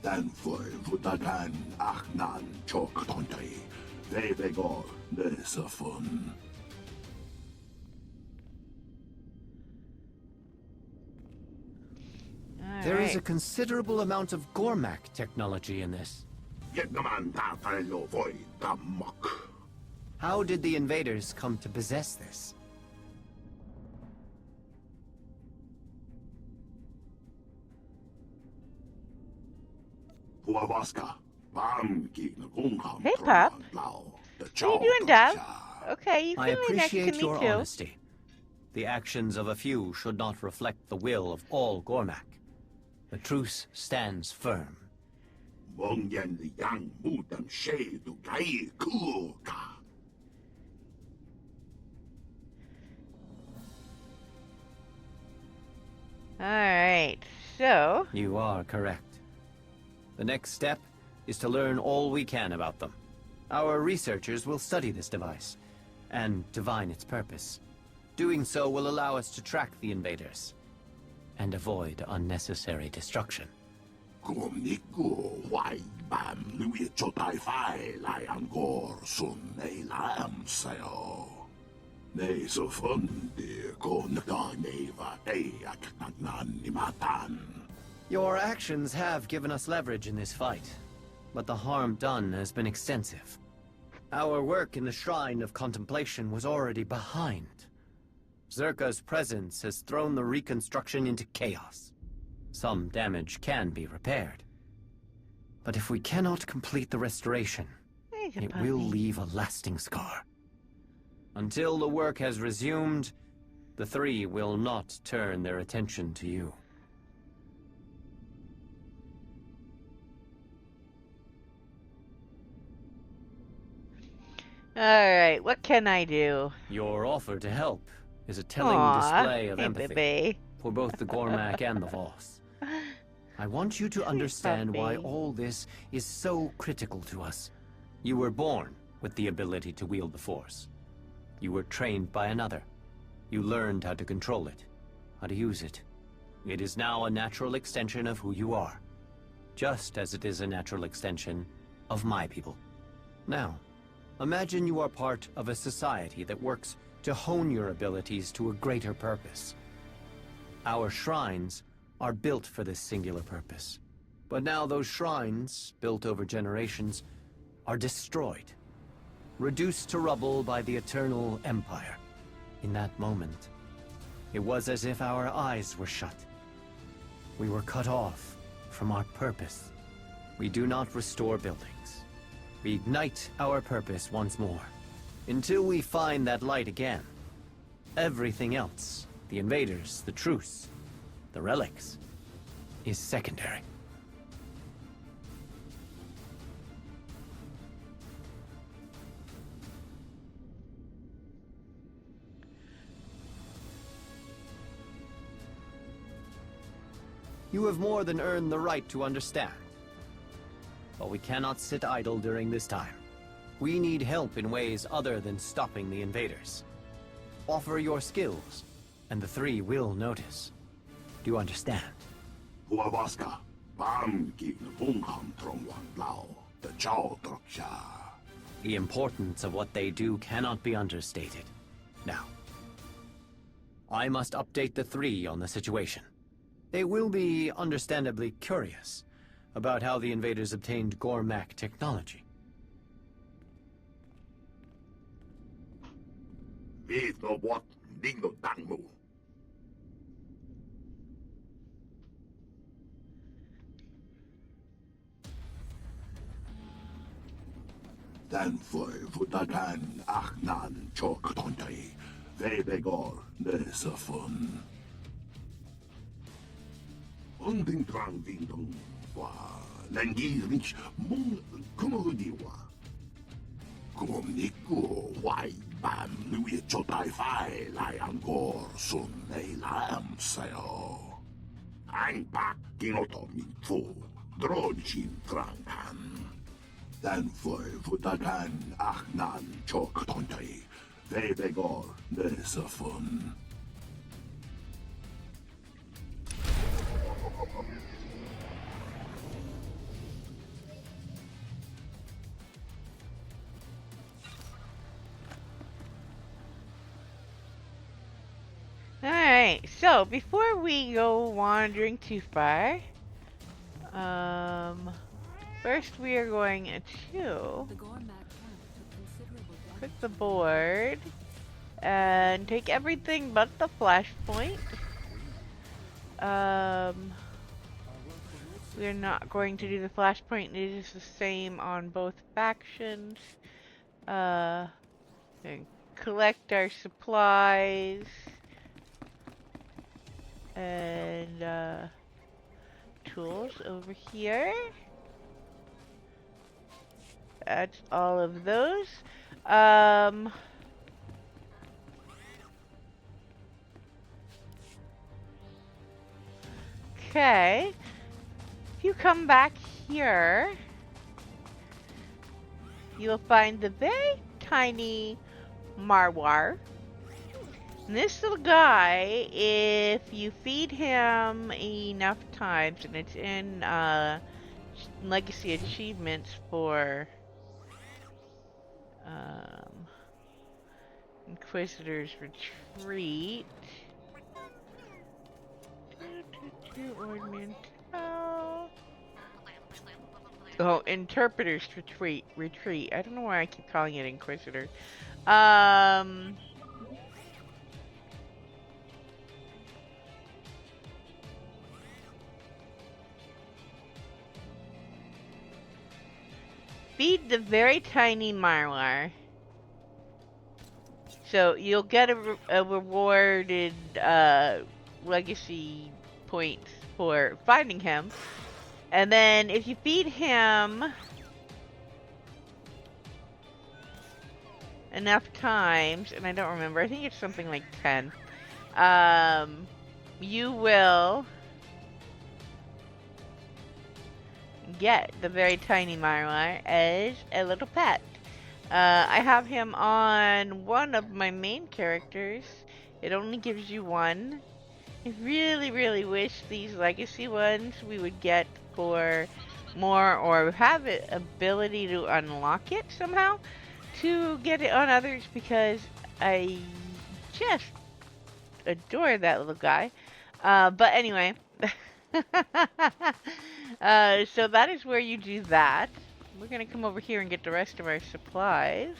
Speaker 7: Dan foi vutagan aknan chok tontai. Vevego nesafun.
Speaker 12: There is a considerable amount of Gormak technology in this. How did the invaders come to possess this?
Speaker 1: Hey, Pop. What are you doing, Dad? Okay, you
Speaker 12: I
Speaker 1: can lay next to
Speaker 12: appreciate
Speaker 1: me,
Speaker 12: your
Speaker 1: too.
Speaker 12: honesty. The actions of a few should not reflect the will of all Gormak. The truce stands firm.
Speaker 1: Alright, so...
Speaker 12: You are correct. The next step is to learn all we can about them. Our researchers will study this device and divine its purpose. Doing so will allow us to track the invaders and avoid unnecessary destruction. Your actions have given us leverage in this fight, but the harm done has been extensive. Our work in the Shrine of Contemplation was already behind. Zerka's presence has thrown the reconstruction into chaos. Some damage can be repaired. But if we cannot complete the restoration, it will leave a lasting scar. Until the work has resumed, the three will not turn their attention to you.
Speaker 1: Alright, what can I do?
Speaker 12: Your offer to help is a telling display of empathy for both the Gormak and the Voss. I want you to understand why all this is so critical to us. You were born with the ability to wield the Force. You were trained by another. You learned how to control it, how to use it. It is now a natural extension of who you are, just as it is a natural extension of my people. Now, imagine you are part of a society that works to hone your abilities to a greater purpose. Our shrines are built for this singular purpose. But now those shrines, built over generations, are destroyed, reduced to rubble by the Eternal Empire. In that moment, it was as if our eyes were shut. We were cut off from our purpose. We do not restore buildings. We ignite our purpose once more, until we find that light again. Everything else, the invaders, the truce, the relics, is secondary. You have more than earned the right to understand. But we cannot sit idle during this time. We need help in ways other than stopping the invaders. Offer your skills, and the three will notice. Do you understand? The importance of what they do cannot be understated. Now, I must update the three on the situation. They will be understandably curious, about how the invaders obtained Gormak technology.
Speaker 21: Vet no what dingo tanmu. Den foi vutagan achnan chok tontai. Vebegor nesafun. Unding drang dingdong wa lengi rich mung kumudiwa. Kumniku wai bam lui chotai fai lai angkor sun nei lam sayo. Ang pak kinoto min fu dronchin drang han. Den foi vutagan achnan chok tontai. Vebegor nesafun.
Speaker 1: Alright, so before we go wandering too far, first we are going to click the board and take everything but the flashpoint. We're not going to do the flashpoint, it is the same on both factions. And collect our supplies. And tools over here. That's all of those. Okay. If you come back here, you'll find the very tiny Marwar. And this little guy, if you feed him enough times, and it's in legacy achievements for Inquisitor's Retreat. Oh, Interpreter's Retreat. I don't know why I keep calling it Inquisitor. Feed the very tiny Marwar. So you'll get a rewarded legacy points for finding him. And then if you feed him enough times, and I don't remember, I think it's something like 10, you will get the very tiny Marwar as a little pet. I have him on one of my main characters. It only gives you one. I really, really wish these legacy ones we would get for more, or have the ability to unlock it somehow to get it on others, because I just adore that little guy. But anyway, so that is where you do that. We're gonna come over here and get the rest of our supplies.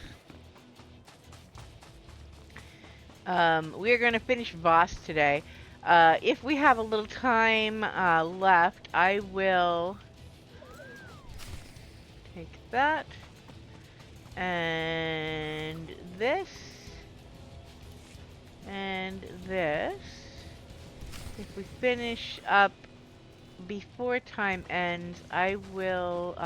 Speaker 1: We're gonna finish Voss today. If we have a little time left, I will take that and this and this. If we finish up before time ends, I will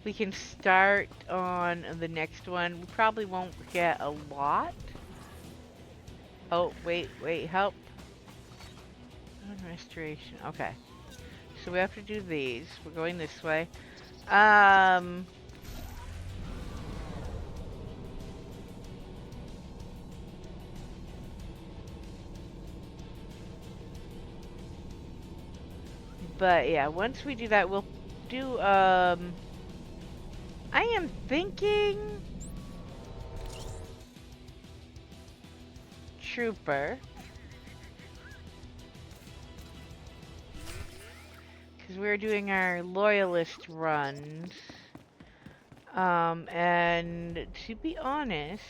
Speaker 1: we can start on the next one. We probably won't get a lot. Oh, wait, help. Restoration. Okay. So we have to do these. We're going this way. But yeah, once we do that, we'll do, I am thinking trooper. Because we're doing our loyalist runs. And to be honest,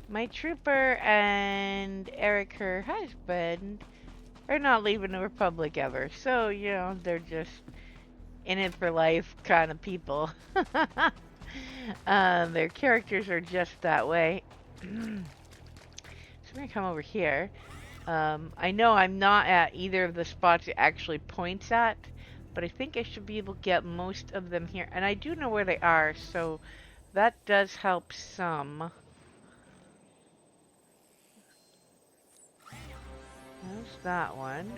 Speaker 1: my trooper and Eric, her husband, are not leaving the Republic ever. So, you know, they're just in it for life kind of people. Their characters are just that way. So we're gonna come over here. I know I'm not at either of the spots it actually points at, but I think I should be able to get most of them here. And I do know where they are, so that does help some. There's that one.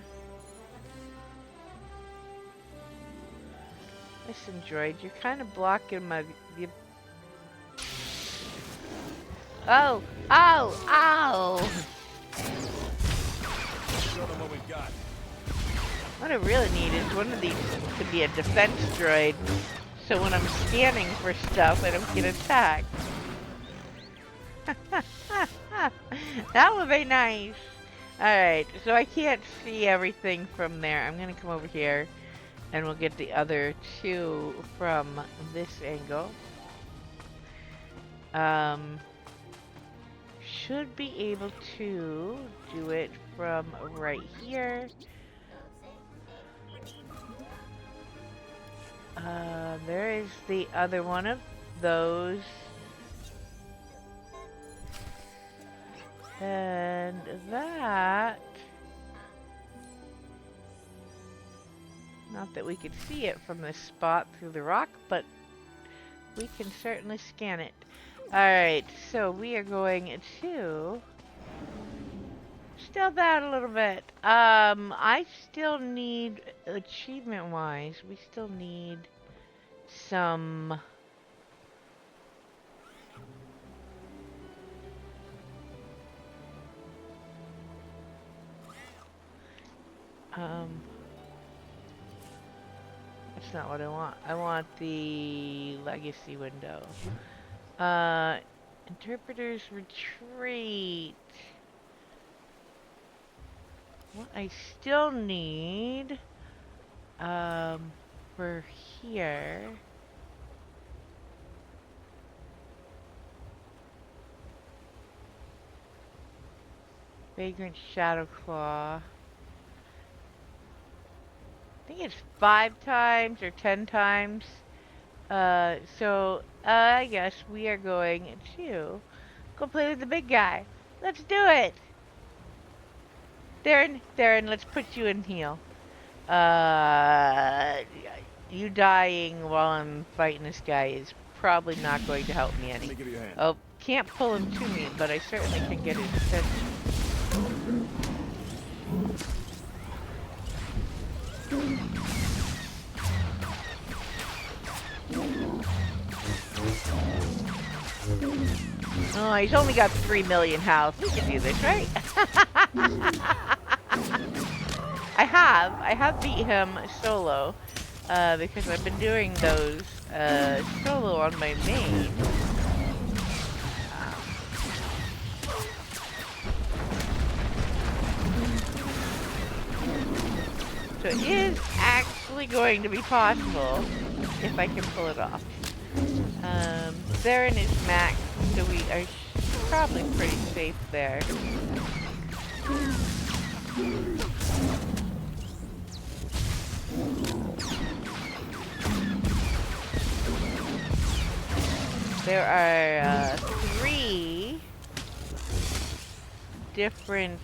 Speaker 1: Listen, droid, you're kind of blocking my... Oh! Oh! Ow!
Speaker 9: Show them what we've got.
Speaker 1: What I really need is one of these to be a defense droid, so when I'm scanning for stuff, I don't get attacked. That would be nice. Alright, so I can't see everything from there. I'm gonna come over here, and we'll get the other two from this angle. Should be able to do it from right here. There is the other one of those. And that... Not that we could see it from this spot through the rock, but we can certainly scan it. Alright, so we are going to... Still down a little bit. I still need, achievement-wise, we still need some... That's not what I want. I want the legacy window. Interpreter's retreat. What I still need, for here. Vagrant Shadow Claw. I think it's 5 times or 10 times. So I guess we are going to go play with the big guy. Let's do it! Darren, let's put you in heal. You dying while I'm fighting this guy is probably not going to help me any. Oh, can't pull him to me, but I certainly can get his attention. Oh, he's only got 3 million health. We can do this, right? I have beat him solo, because I've been doing those, solo on my main. So it is actually going to be possible if I can pull it off. Theron is max, so we are probably pretty safe there. There are 3 different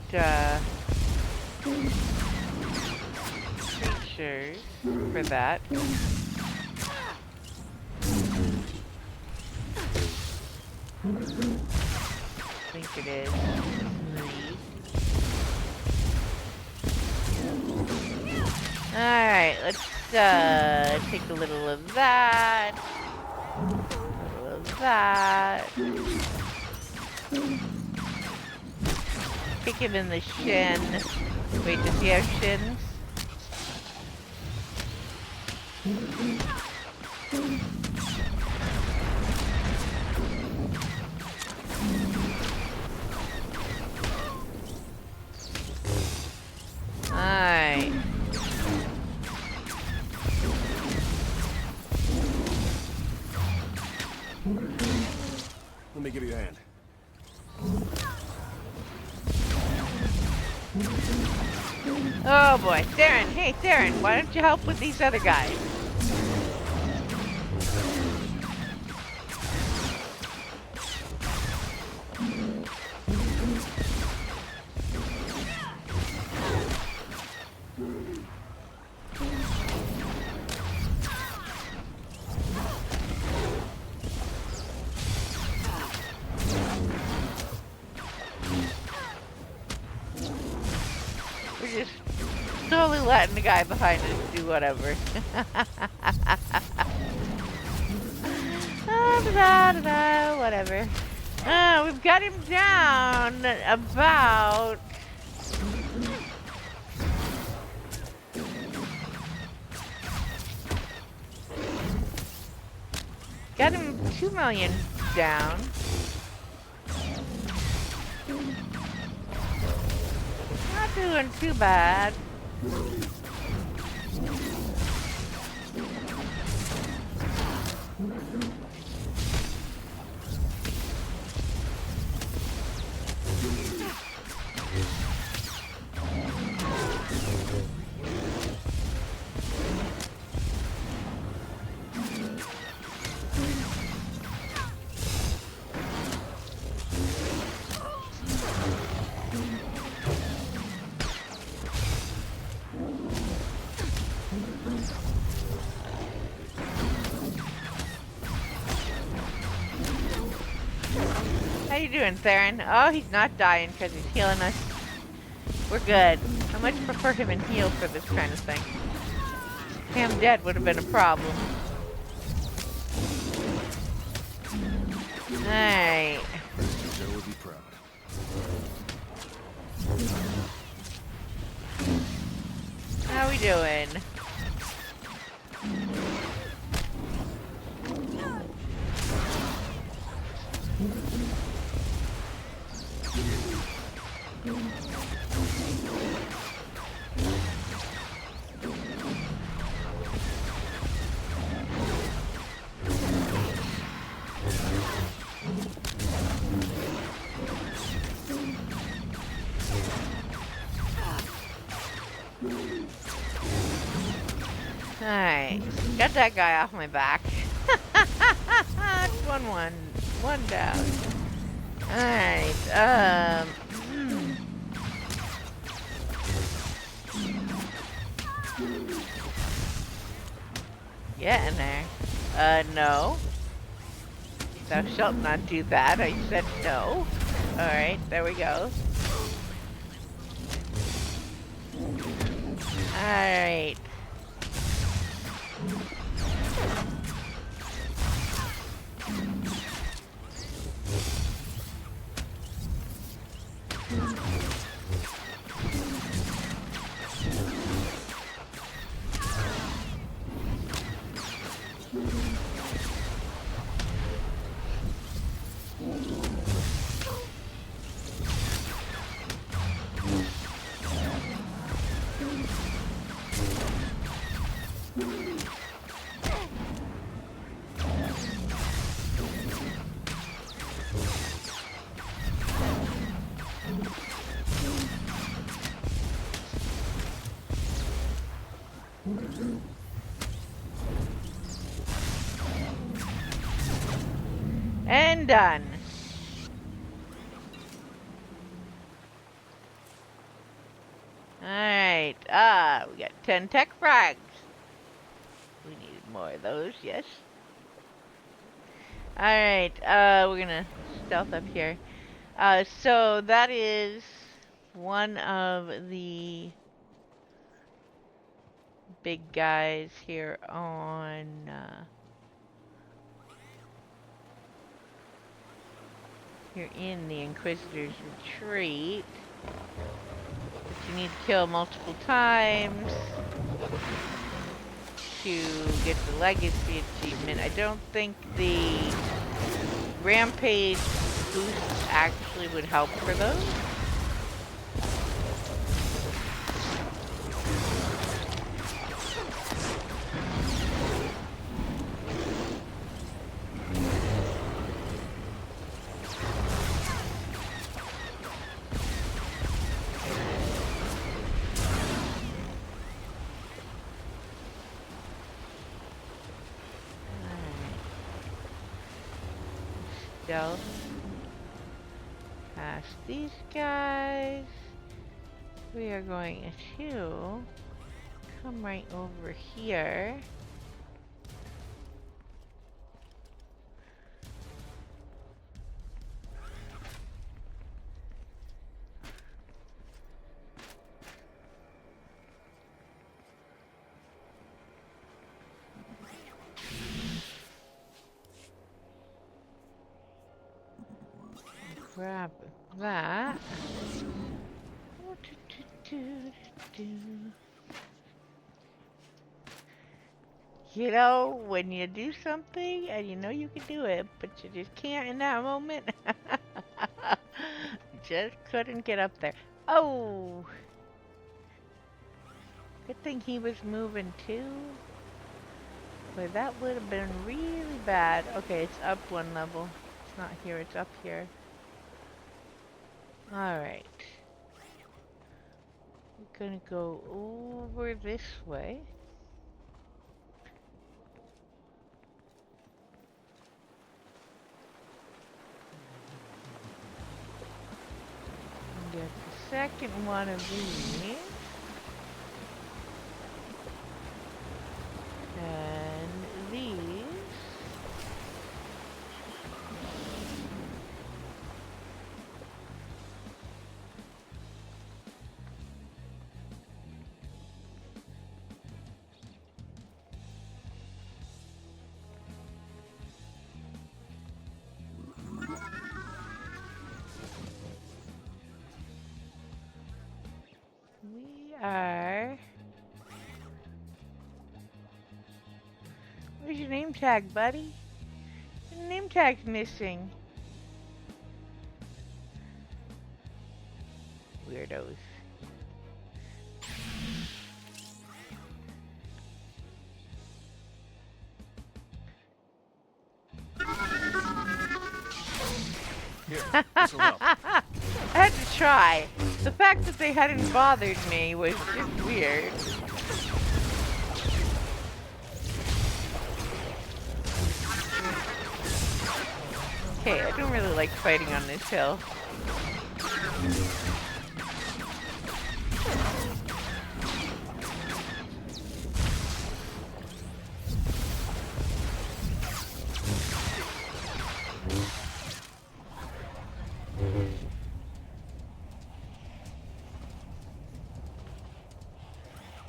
Speaker 1: creatures for that. I think it is 3. Alright, let's take a little of that. A little of that. Kick him in the shin. Wait, does he have shins?
Speaker 9: Let me give you a hand.
Speaker 1: Oh boy, Theron. Hey, Theron, why don't you help with these other guys? We're just slowly letting the guy behind us do whatever. Whatever. We've got him down about... Got him 2 million down. Not doing too bad. How you doing, Theron? Oh, he's not dying because he's healing us. We're good. I much prefer him in heal for this kind of thing. Him dead would have been a problem. Alright.
Speaker 9: Joe would be proud.
Speaker 1: How we doing? Alright, got that guy off my back. One down. Alright, Get in there. No. Thou shalt not do that. I said no. Alright, there we go. Alright. And done. Alright, we got 10 tech frags. We needed more of those, yes. Alright, we're gonna stealth up here. So that is one of the big guys here on, you're in the Inquisitor's retreat. But you need to kill multiple times to get the legacy achievement. I don't think the rampage boost actually would help for those. stealth. Past these guys. We are going to come right over here. Grab that. You know, when you do something and you know you can do it, but you just can't in that moment. Just couldn't get up there. Oh! Good thing he was moving too. But that would have been really bad. Okay, it's up one level. It's not here, it's up here. Alright. We're gonna go over this way. And get the second one of these. And these. We are... Where's your name tag, buddy? Your name tag's missing. Weirdos.
Speaker 13: Here, this will help.
Speaker 1: I had to try. The fact that they hadn't bothered me was just weird. Okay, I don't really like fighting on this hill.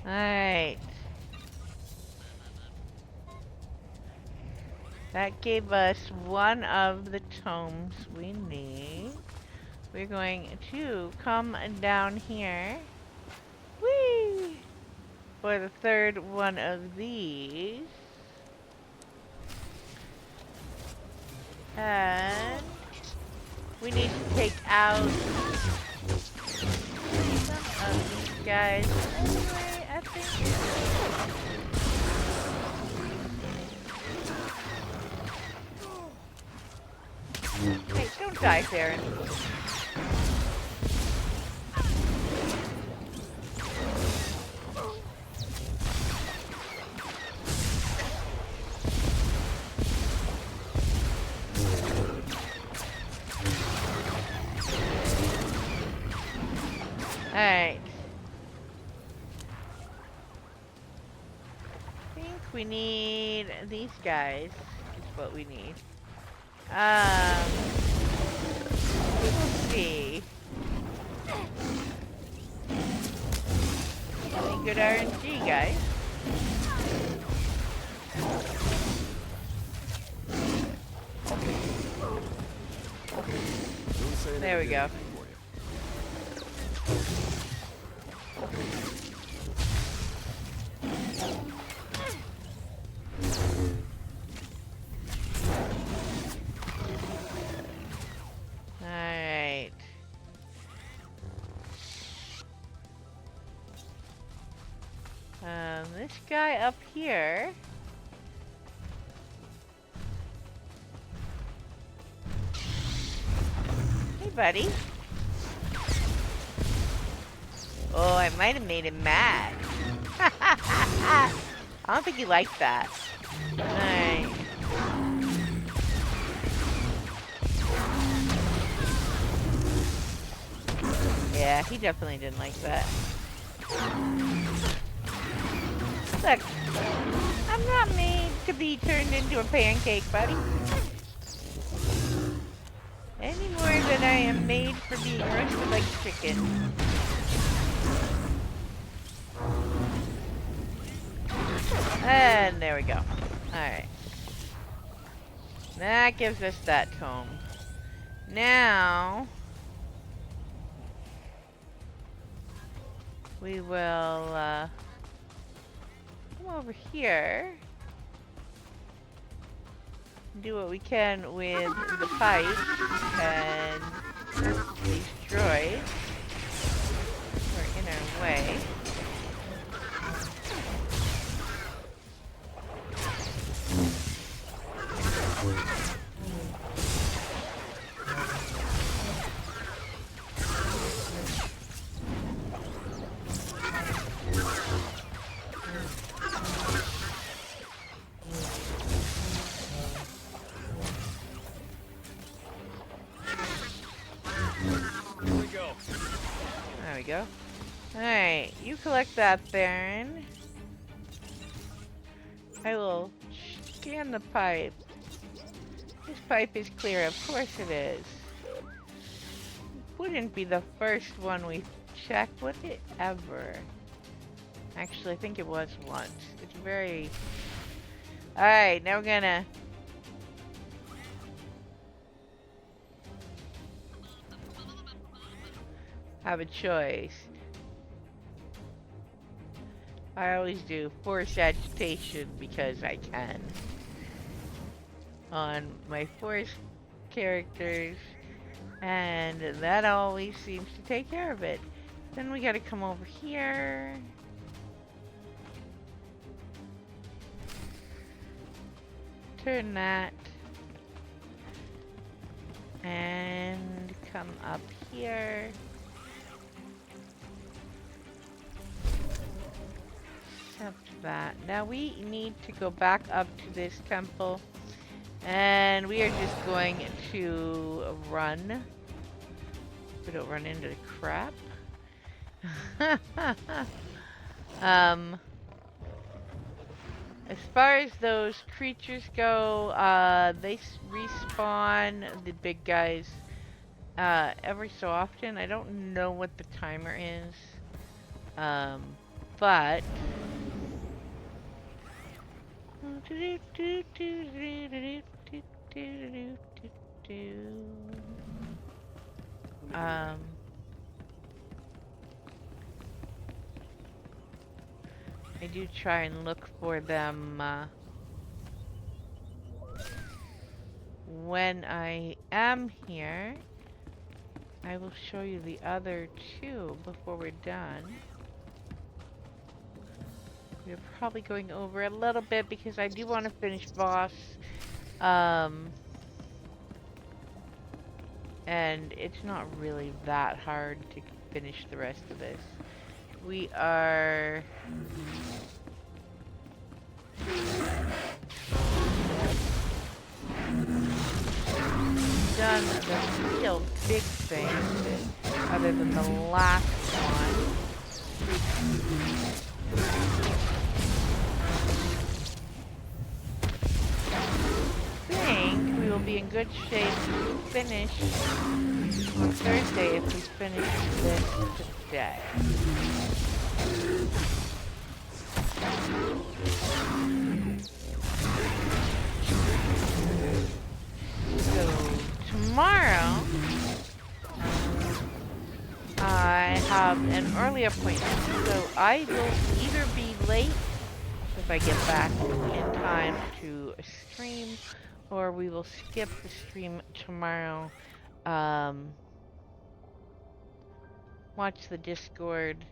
Speaker 1: Alright. That gave us one of the tomes we need. We're going to come down here. Whee! For the third one of these. And we need to take out some of these guys anyway, I think. Hey, don't die, Theron. Alright. I think we need these guys, is what we need. We'll see. Any good RNG, guys? There we go. Alright. This guy up here. Hey, buddy. Oh, I might have made him mad. I don't think he liked that. Alright. Yeah, he definitely didn't like that. Look, I'm not made to be turned into a pancake, buddy. Any more than I am made for being roasted like chicken. And there we go. Alright. That gives us that tome. Now, we will come over here and do what we can with the pipe and these droids are in our way. There we go. Alright, you collect that, Baron. I will scan the pipe. This pipe is clear, of course it is. Wouldn't be the first one we checked, would it ever? Actually, I think it was once. It's very... Alright, now we're gonna... have a choice. I always do force agitation because I can. On my force characters. And that always seems to take care of it. Then we gotta come over here. Turn that. And come up here. That. Now we need to go back up to this temple, and we are just going to run. We don't run into the crap. As far as those creatures go, they respawn, the big guys, every so often. I don't know what the timer is, but I do try and look for them when I am here. I will show you the other two before we're done. We're probably going over a little bit because I do want to finish boss. And it's not really that hard to finish the rest of this. We are... done the real big thing, other than the last one. I think we will be in good shape to finish on Thursday if we finish this today. So tomorrow I have an early appointment, so I will either be late if I get back in time to stream, or we will skip the stream tomorrow. Watch the Discord,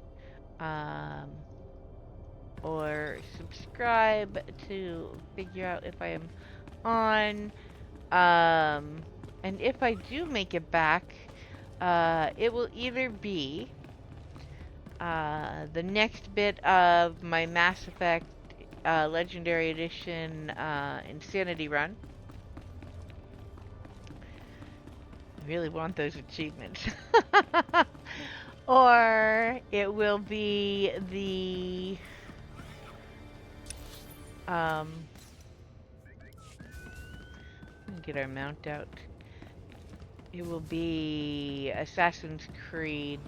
Speaker 1: or subscribe to figure out if I am on. And if I do make it back, it will either be the next bit of my Mass Effect Legendary Edition Insanity run. I really want those achievements. Or it will be the let me get our mount out. It will be Assassin's Creed.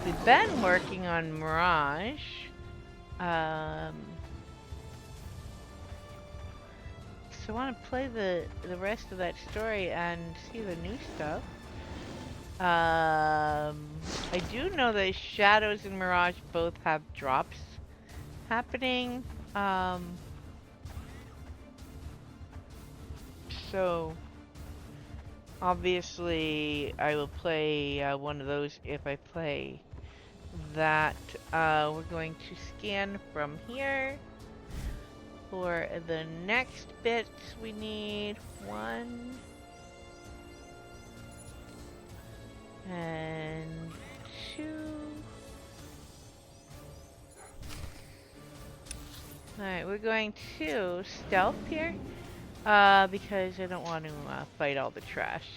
Speaker 1: We've been working on Mirage. So I want to play the rest of that story and see the new stuff. I do know that Shadows and Mirage both have drops happening. So obviously I will play one of those if I play that. We're going to scan from here. For the next bits we need 1 and 2. Alright, we're going to stealth here. Because I don't want to fight all the trash.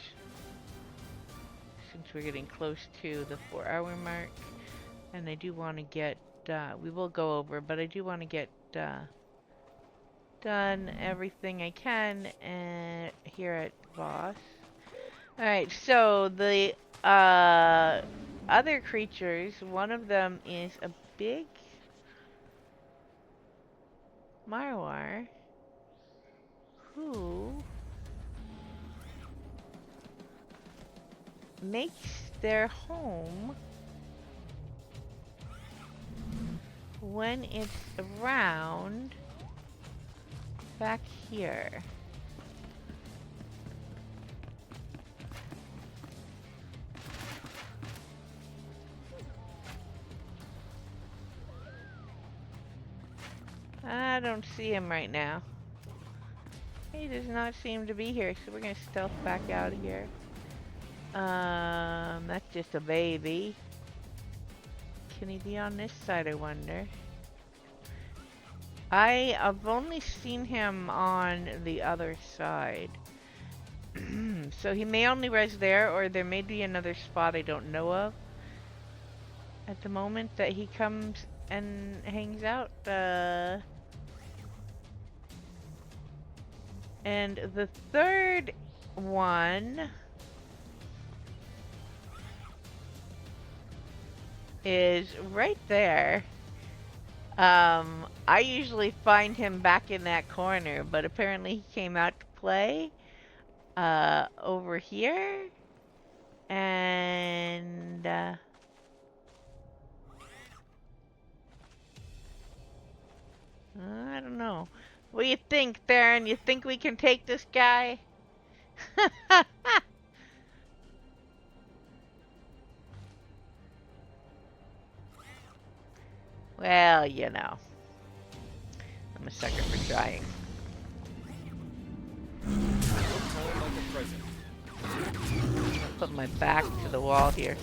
Speaker 1: Since we're getting close to the 4-hour mark. And I do want to get, we will go over, but I do want to get done everything I can here at Boss. Alright, so the other creatures, one of them is a big Marwar who makes their home when it's around back here. I don't see him right now. He does not seem to be here, so we're gonna stealth back out of here. That's just a baby. Can he be on this side, I wonder? I've only seen him on the other side. So he may only res there, or there may be another spot I don't know of at the moment that he comes and hangs out. And the third one is right there. I usually find him back in that corner, but apparently he came out to play over here. And I don't know. What do you think, Theron? You think we can take this guy? Well, you know. I'm a sucker for trying. Put my back to the wall here.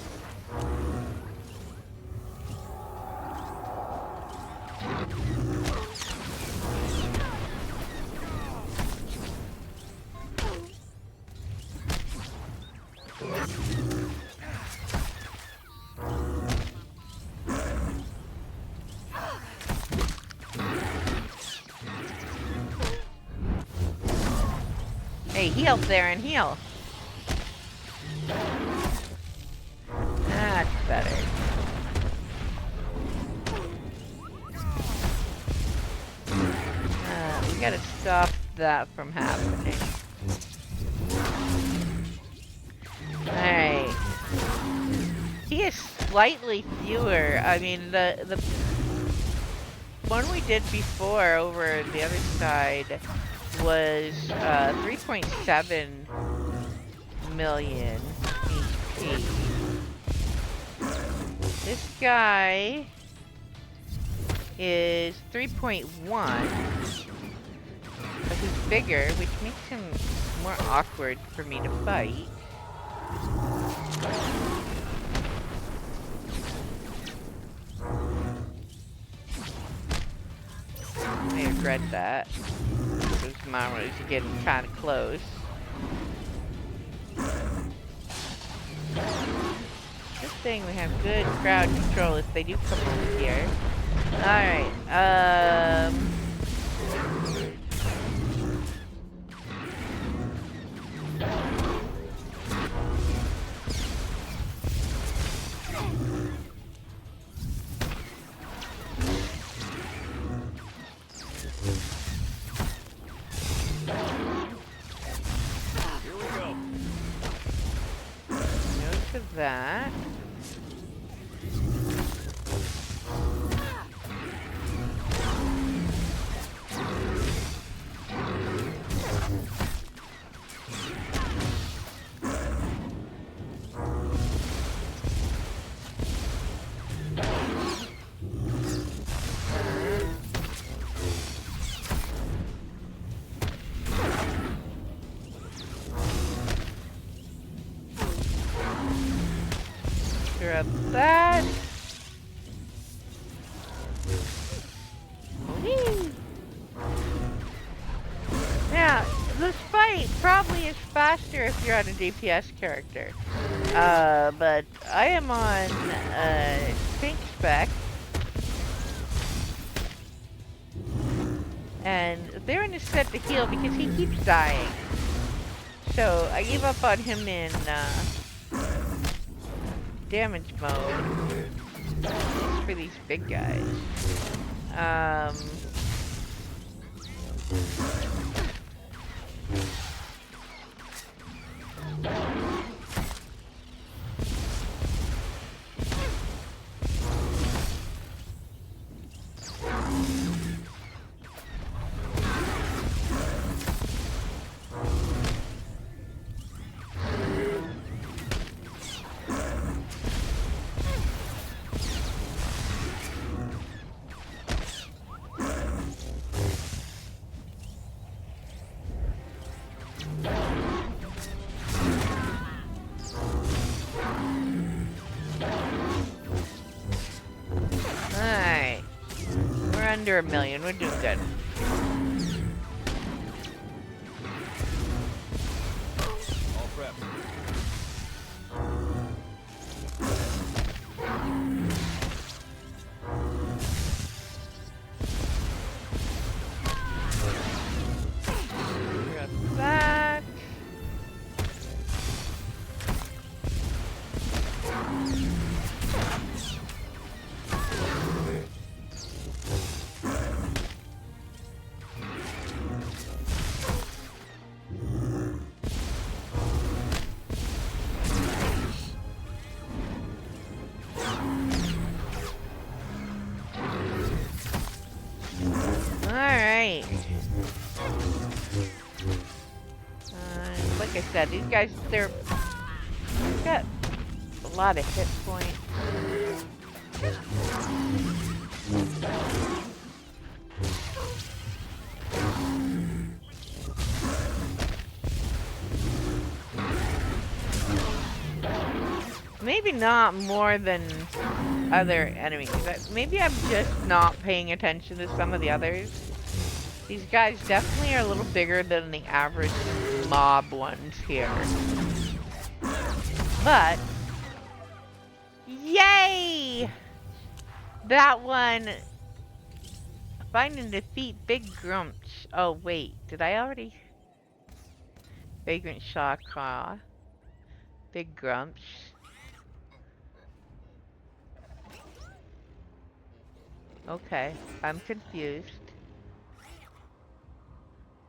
Speaker 1: Hey, heal there and heal. That's better. We gotta stop that from happening. Alright. He is slightly fewer. I mean, the one we did before over the other side was 3.7 million HP. This guy is 3.1, but he's bigger, which makes him more awkward for me to fight. I regret that. Those Marwas are getting kind of close. Good thing we have good crowd control if they do come over here. Alright, that. Grab that. Whee! Now, this fight probably is faster if you're on a DPS character. But I am on pink spec. And they're in a set to heal because he keeps dying. So I gave up on him in damage mode for these big guys. Alright. We're under 1 million. We're doing good.
Speaker 9: All prep.
Speaker 1: Grab that. Alright. Like I said, these guys, they've got a lot of hit points. Maybe not more than other enemies. Maybe I'm just not paying attention to some of the others. These guys definitely are a little bigger than the average mob ones here. But, yay! That one, find and defeat Big Grumps. Oh wait, did I already? Vagrant Shawclaw. Big Grumps. Okay, I'm confused.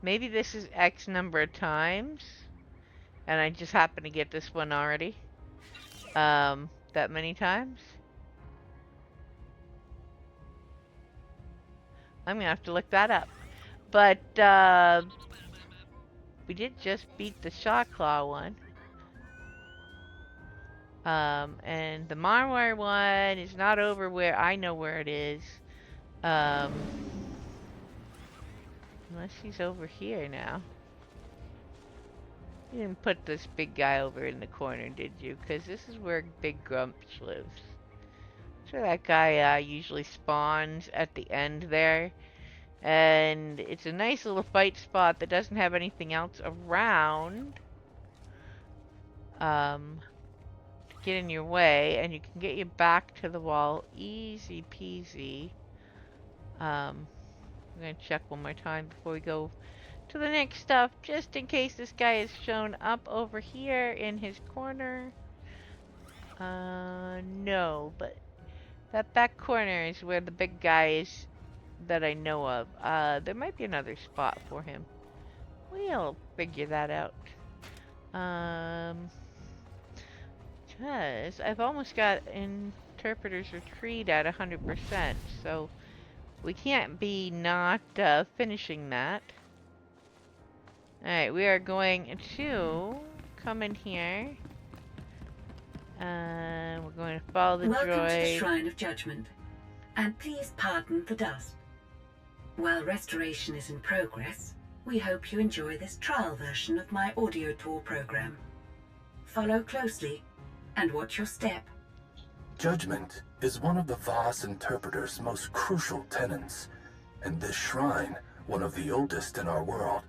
Speaker 1: Maybe this is X number of times, and I just happen to get this one already. That many times? I'm gonna have to look that up. But, we did just beat the Shawclaw one. And the Marwar one is not over where I know where it is. Unless he's over here now. You didn't put this big guy over in the corner, did you? Because this is where Big Grumps lives. So that guy usually spawns at the end there. And it's a nice little fight spot that doesn't have anything else around. get in your way, and you can get you back to the wall easy peasy. I'm gonna check one more time before we go to the next stuff, just in case this guy is shown up over here in his corner. No, but that back corner is where the big guy is that I know of. There might be another spot for him. We'll figure that out. Because I've almost got Interpreter's Retreat at 100%, so we can't be not finishing that. Alright, we are going to come in here. And we're going to follow the droid.
Speaker 15: Welcome to the Shrine of Judgment. And please pardon the dust. While restoration is in progress, we hope you enjoy this trial version of my audio tour program. Follow closely and watch your step.
Speaker 21: Judgment is one of the Voss Interpreter's most crucial tenets, and this shrine, one of the oldest in our world,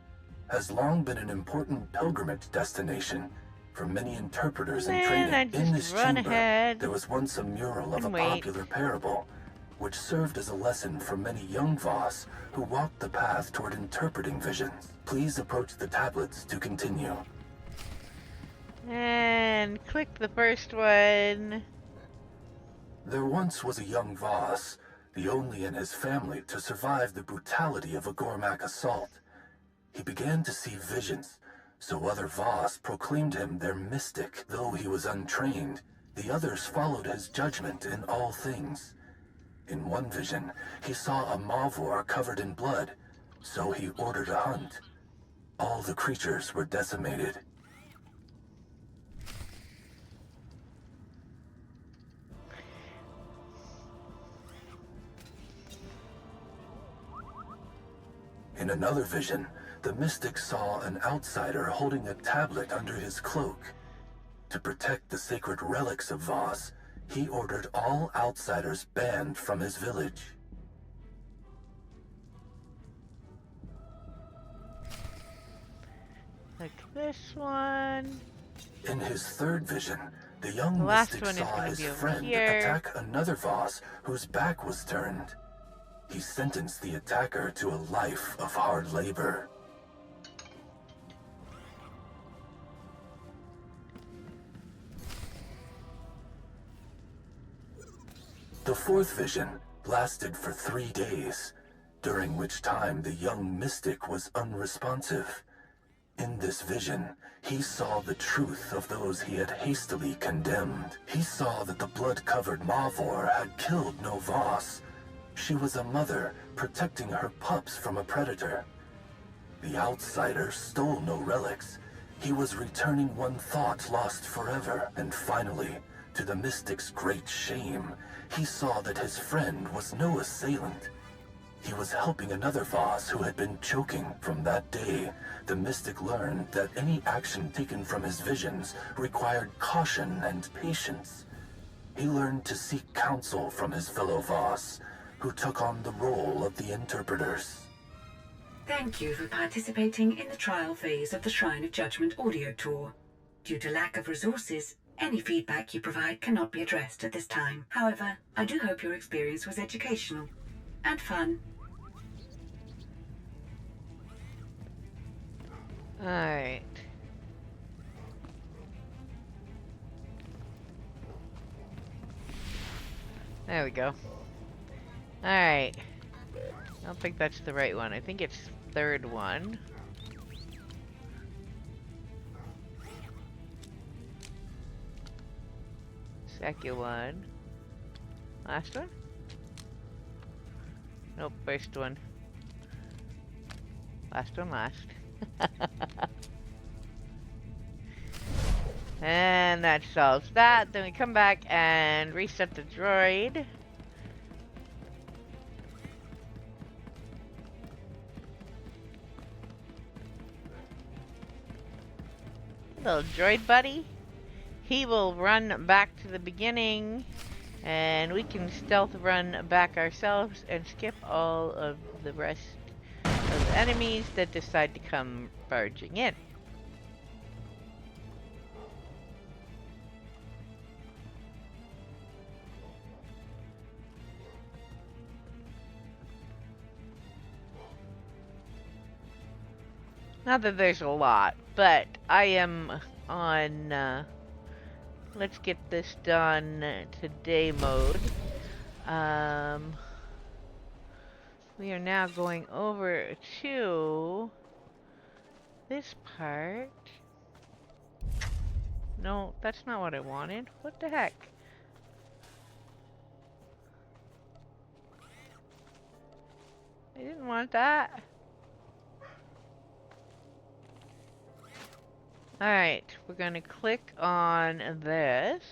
Speaker 21: has long been an important pilgrimage destination for many interpreters in training. In this chamber, there was once a mural of a popular parable, which served as a lesson for many young Voss who walked the path toward interpreting visions. Please approach the tablets to continue.
Speaker 1: And click the first one.
Speaker 21: There once was a young Voss, the only in his family to survive the brutality of a Gormak assault. He began to see visions, so other Voss proclaimed him their mystic. Though he was untrained, the others followed his judgment in all things. In one vision, he saw a Mavor covered in blood, so he ordered a hunt. All the creatures were decimated. In another vision, the mystic saw an outsider holding a tablet under his cloak. To protect the sacred relics of Voss, he ordered all outsiders banned from his village.
Speaker 1: Like this one.
Speaker 21: In his third vision, the young mystic saw his friend attack another Voss whose back was turned. He sentenced the attacker to a life of hard labor. The fourth vision lasted for 3 days, during which time the young mystic was unresponsive. In this vision, he saw the truth of those he had hastily condemned. He saw that the blood-covered Mavor had killed no Voss. She was a mother protecting her pups from a predator. The outsider stole no relics. He was returning one thought lost forever. And finally, to the mystic's great shame, he saw that his friend was no assailant. He was helping another Voss who had been choking. From that day, the mystic learned that any action taken from his visions required caution and patience. He learned to seek counsel from his fellow Voss, who took on the role of the interpreters.
Speaker 15: Thank you for participating in the trial phase of the Shrine of Judgment audio tour. Due to lack of resources, any feedback you provide cannot be addressed at this time. However, I do hope your experience was educational and fun.
Speaker 1: Alright. There we go. Alright. I don't think that's the right one. I think it's third one. Second one. Last one? Nope, first one. Last one last. And that solves that. Then we come back and reset the droid. Little droid buddy. He will run back to the beginning, and we can stealth run back ourselves and skip all of the rest of the enemies that decide to come barging in. Not that there's a lot, but I am on, let's get this done today mode. We are now going over to this part. No, that's not what I wanted. What the heck? I didn't want that. Alright, we're going to click on this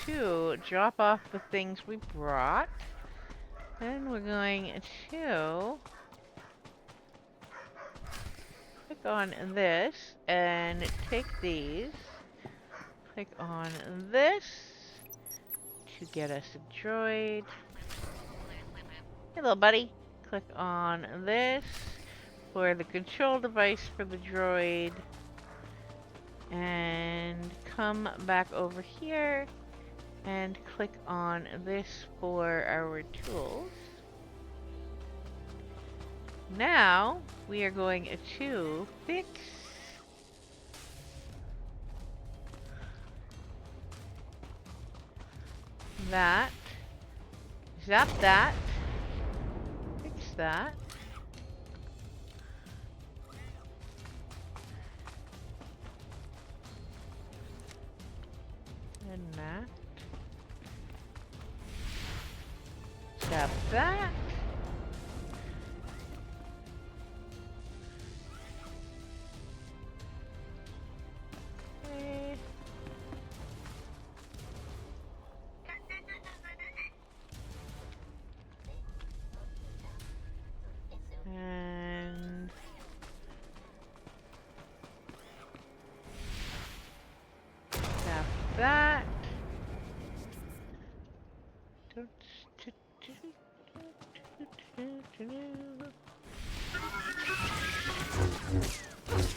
Speaker 1: to drop off the things we brought. Then we're going to click on this and take these. Click on this to get us a droid. Hey, little buddy. Click on this for the control device for the droid. And come back over here and click on this for our tools. Now we are going to fix that, zap that, fix that, and that, zap that, okay. And tap that.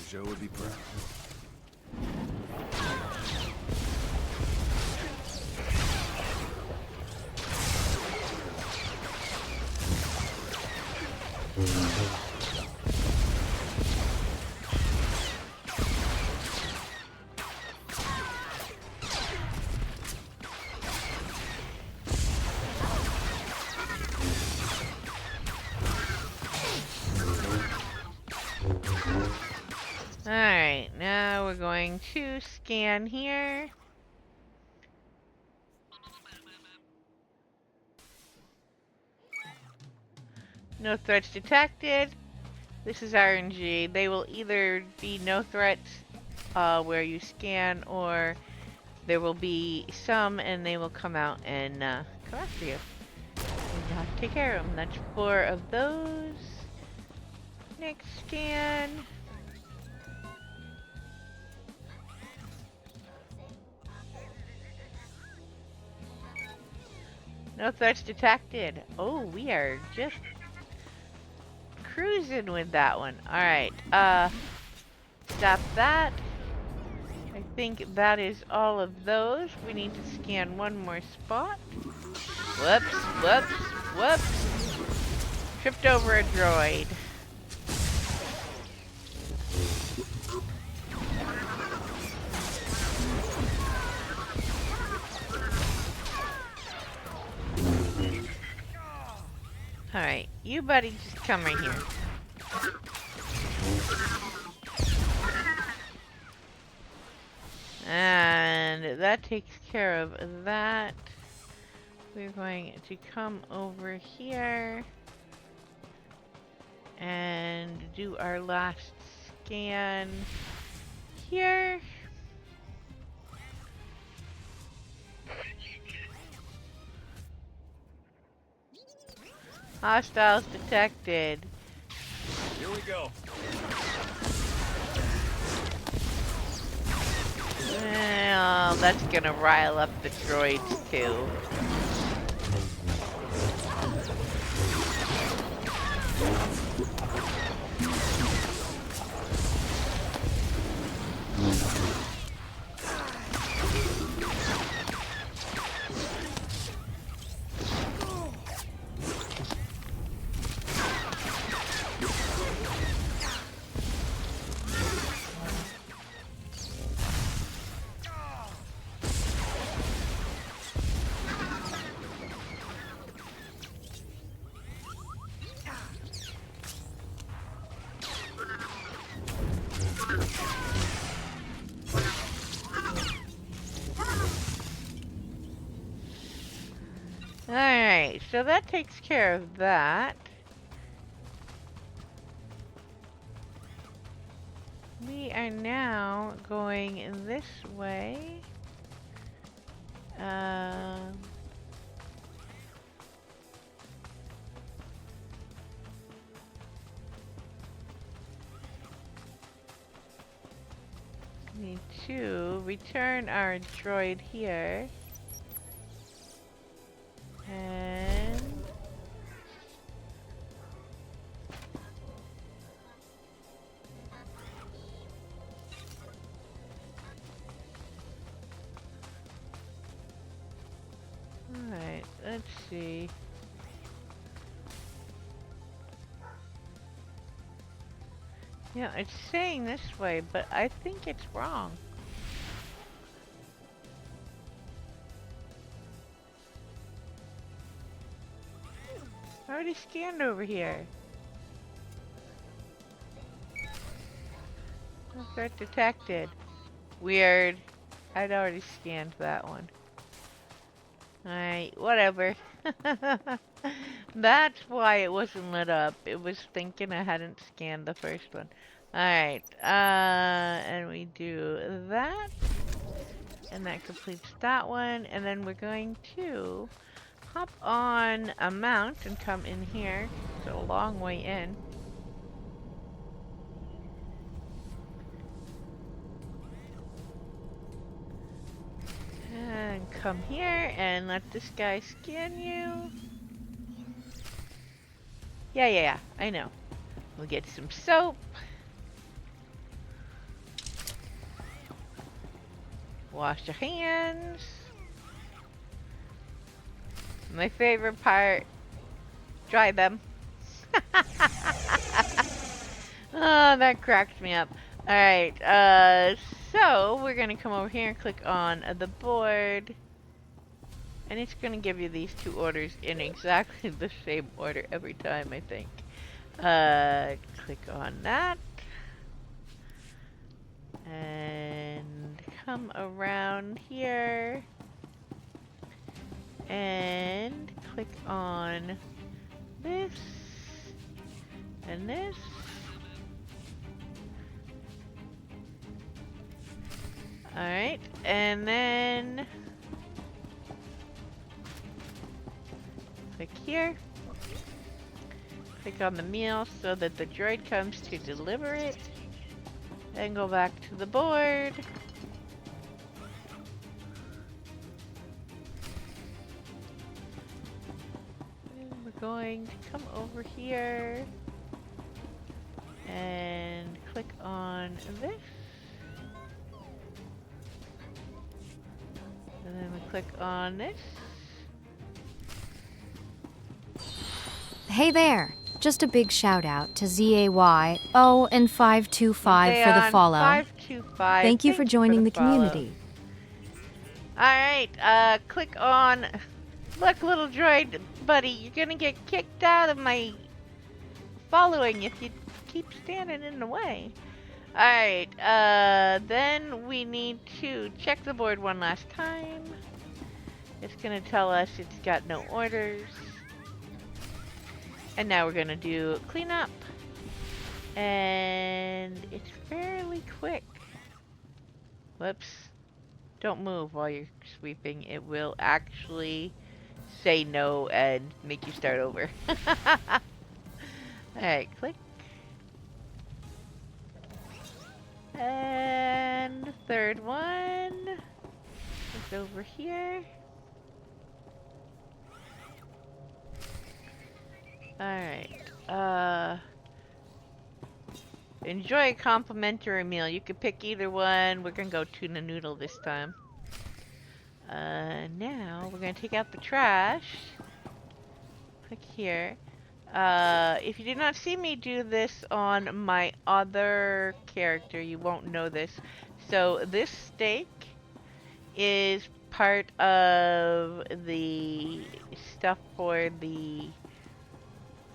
Speaker 13: Joe would be proud.
Speaker 1: Alright, now we're going to scan here. No threats detected. This is RNG. They will either be no threats where you scan, or there will be some and they will come out and come after you. You have to take care of them. That's 4 of those. Next scan. No threats detected. Oh, we are just cruising with that one. Alright, stop that. I think that is all of those. We need to scan one more spot. Whoops, whoops, whoops. Tripped over a droid. Alright, you buddy, just come right here. And that takes care of that. We're going to come over here and do our last scan here. Hostiles detected.
Speaker 13: Here we go.
Speaker 1: Well, that's gonna rile up the droids too. Alright, so that takes care of that. We are now going this way. Need to return our droid here. And alright, let's see. Yeah, it's saying this way, but I think it's wrong. I already scanned over here. Threat detected. Weird. I'd already scanned that one. Alright, whatever. That's why it wasn't lit up. It was thinking I hadn't scanned the first one. Alright, and we do that. And that completes that one. And then we're going to hop on a mount and come in here. It's a long way in. And come here and let this guy scan you. Yeah, I know. We'll get some soap. Wash your hands. My favorite part, dry them. Oh, that cracked me up. Alright, so we're gonna come over here and click on the board. And it's gonna give you these two orders in exactly the same order every time, I think. Click on that. And come around here. And click on this. And this. Alright, and then click here. Click on the meal so that the droid comes to deliver it. Then go back to the board. And we're going to come over here and click on this. And then we click on this.
Speaker 17: Hey there! Just a big shout out to ZAY, and 525 for the follow.
Speaker 1: 525.
Speaker 17: Thank you for joining the community.
Speaker 1: Alright, click on... Look, little droid buddy, you're gonna get kicked out of my following if you keep standing in the way. Alright, then we need to check the board one last time. It's gonna tell us it's got no orders. And now we're gonna do cleanup. And it's fairly quick. Whoops. Don't move while you're sweeping. It will actually say no and make you start over. Alright, click. And the third one is over here. Alright, enjoy a complimentary meal. You could pick either one. We're gonna go tuna noodle this time. Now we're gonna take out the trash. Click here. If you did not see me do this on my other character, you won't know this. So this steak is part of the stuff for the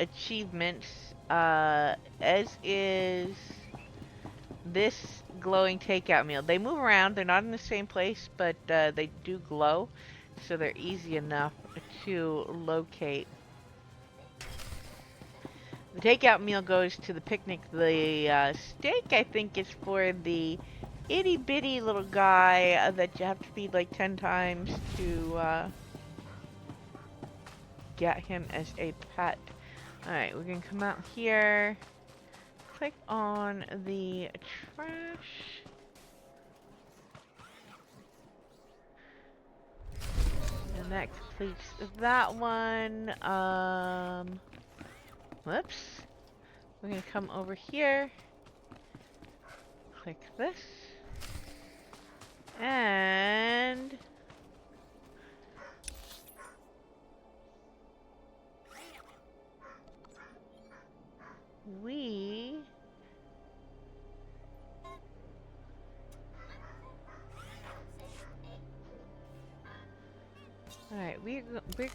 Speaker 1: achievements, as is this glowing takeout meal. They move around, they're not in the same place, but they do glow. so they're easy enough to locate. The takeout meal goes to the picnic. The steak, I think, is for the itty bitty little guy that you have to feed like 10 times to get him as a pet. Alright, we're gonna come out here, click on the trash, and that completes that one. Whoops. We're gonna come over here, click this, and we alright, we're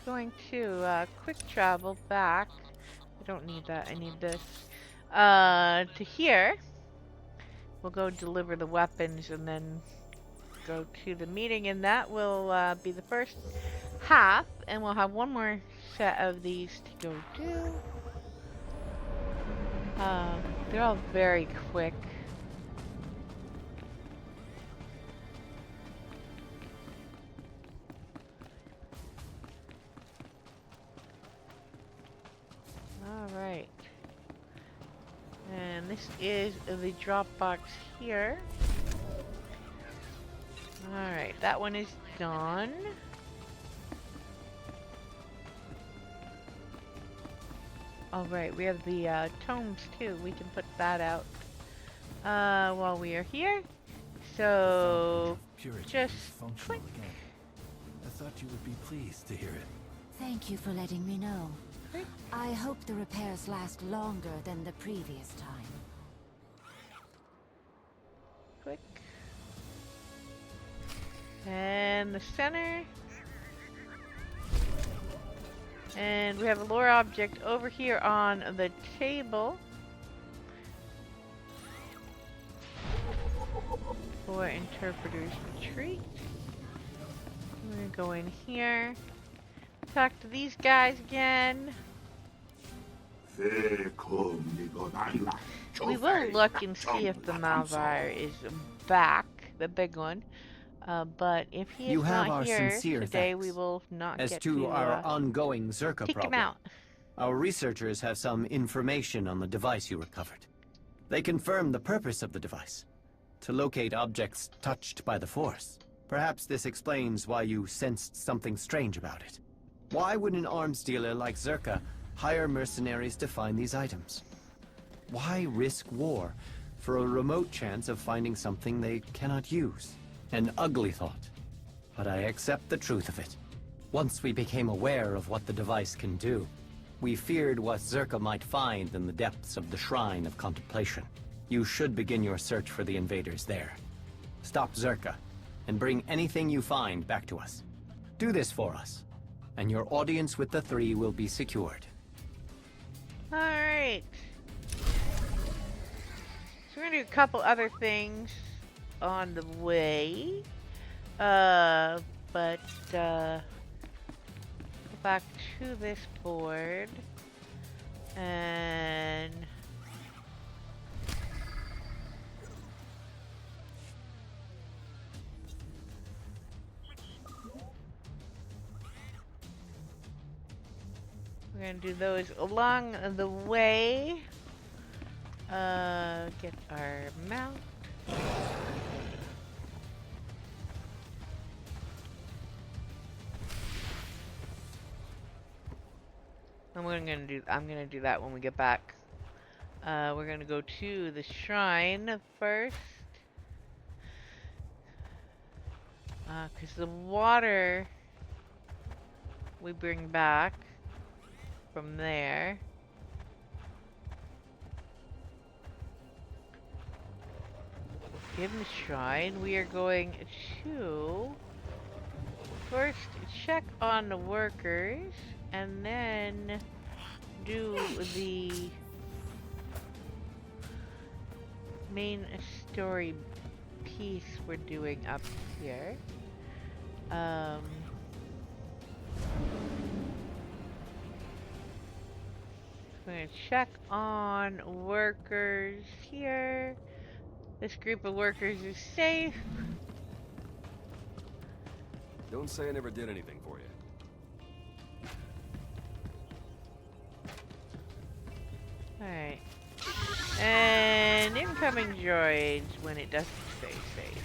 Speaker 1: going to quick travel back. I don't need that, I need this. To here. We'll go deliver the weapons and then go to the meeting, and that will be the first half, and we'll have one more set of these to go do. They're all very quick. Alright. And this is the drop box here. Alright, that one is done. Alright, we have the tomes too. We can put that out while we are here. So, just click.
Speaker 13: Again. I thought you would be pleased to hear it.
Speaker 3: Thank you for letting me know. I hope the repairs last longer than the previous time.
Speaker 1: Click. And the center. And we have a lore object over here on the table. For Interpreter's Retreat. We're gonna go in here. Talk to these guys again. We will look and see if the Malvar is back, the big one. But if he is not here today, we will not
Speaker 12: as
Speaker 1: get
Speaker 12: to our ongoing Zerka
Speaker 1: take
Speaker 12: problem.
Speaker 1: him out.
Speaker 12: Our researchers have some information on the device you recovered. They confirm the purpose of the device: to locate objects touched by the Force. Perhaps this explains why you sensed something strange about it. Why would an arms dealer like Zerka hire mercenaries to find these items? Why risk war for a remote chance of finding something they cannot use? An ugly thought, but I accept the truth of it. Once we became aware of what the device can do, we feared what Zerka might find in the depths of the Shrine of Contemplation. You should begin your search for the invaders there. Stop Zerka, and bring anything you find back to us. Do this for us, and your audience with the three will be secured.
Speaker 1: Alright. So we're gonna do a couple other things on the way. Go back to this board. And we're gonna do those along the way. Get our mount. I'm gonna do that when we get back. We're gonna go to the shrine first. Cause the water we bring back from there. In the shrine, we are going to first check on the workers and then do the main story piece we're doing up here. gonna check on workers here. This group of workers is safe.
Speaker 11: Don't say I never did anything for you.
Speaker 1: Alright. And incoming droids when it doesn't stay safe.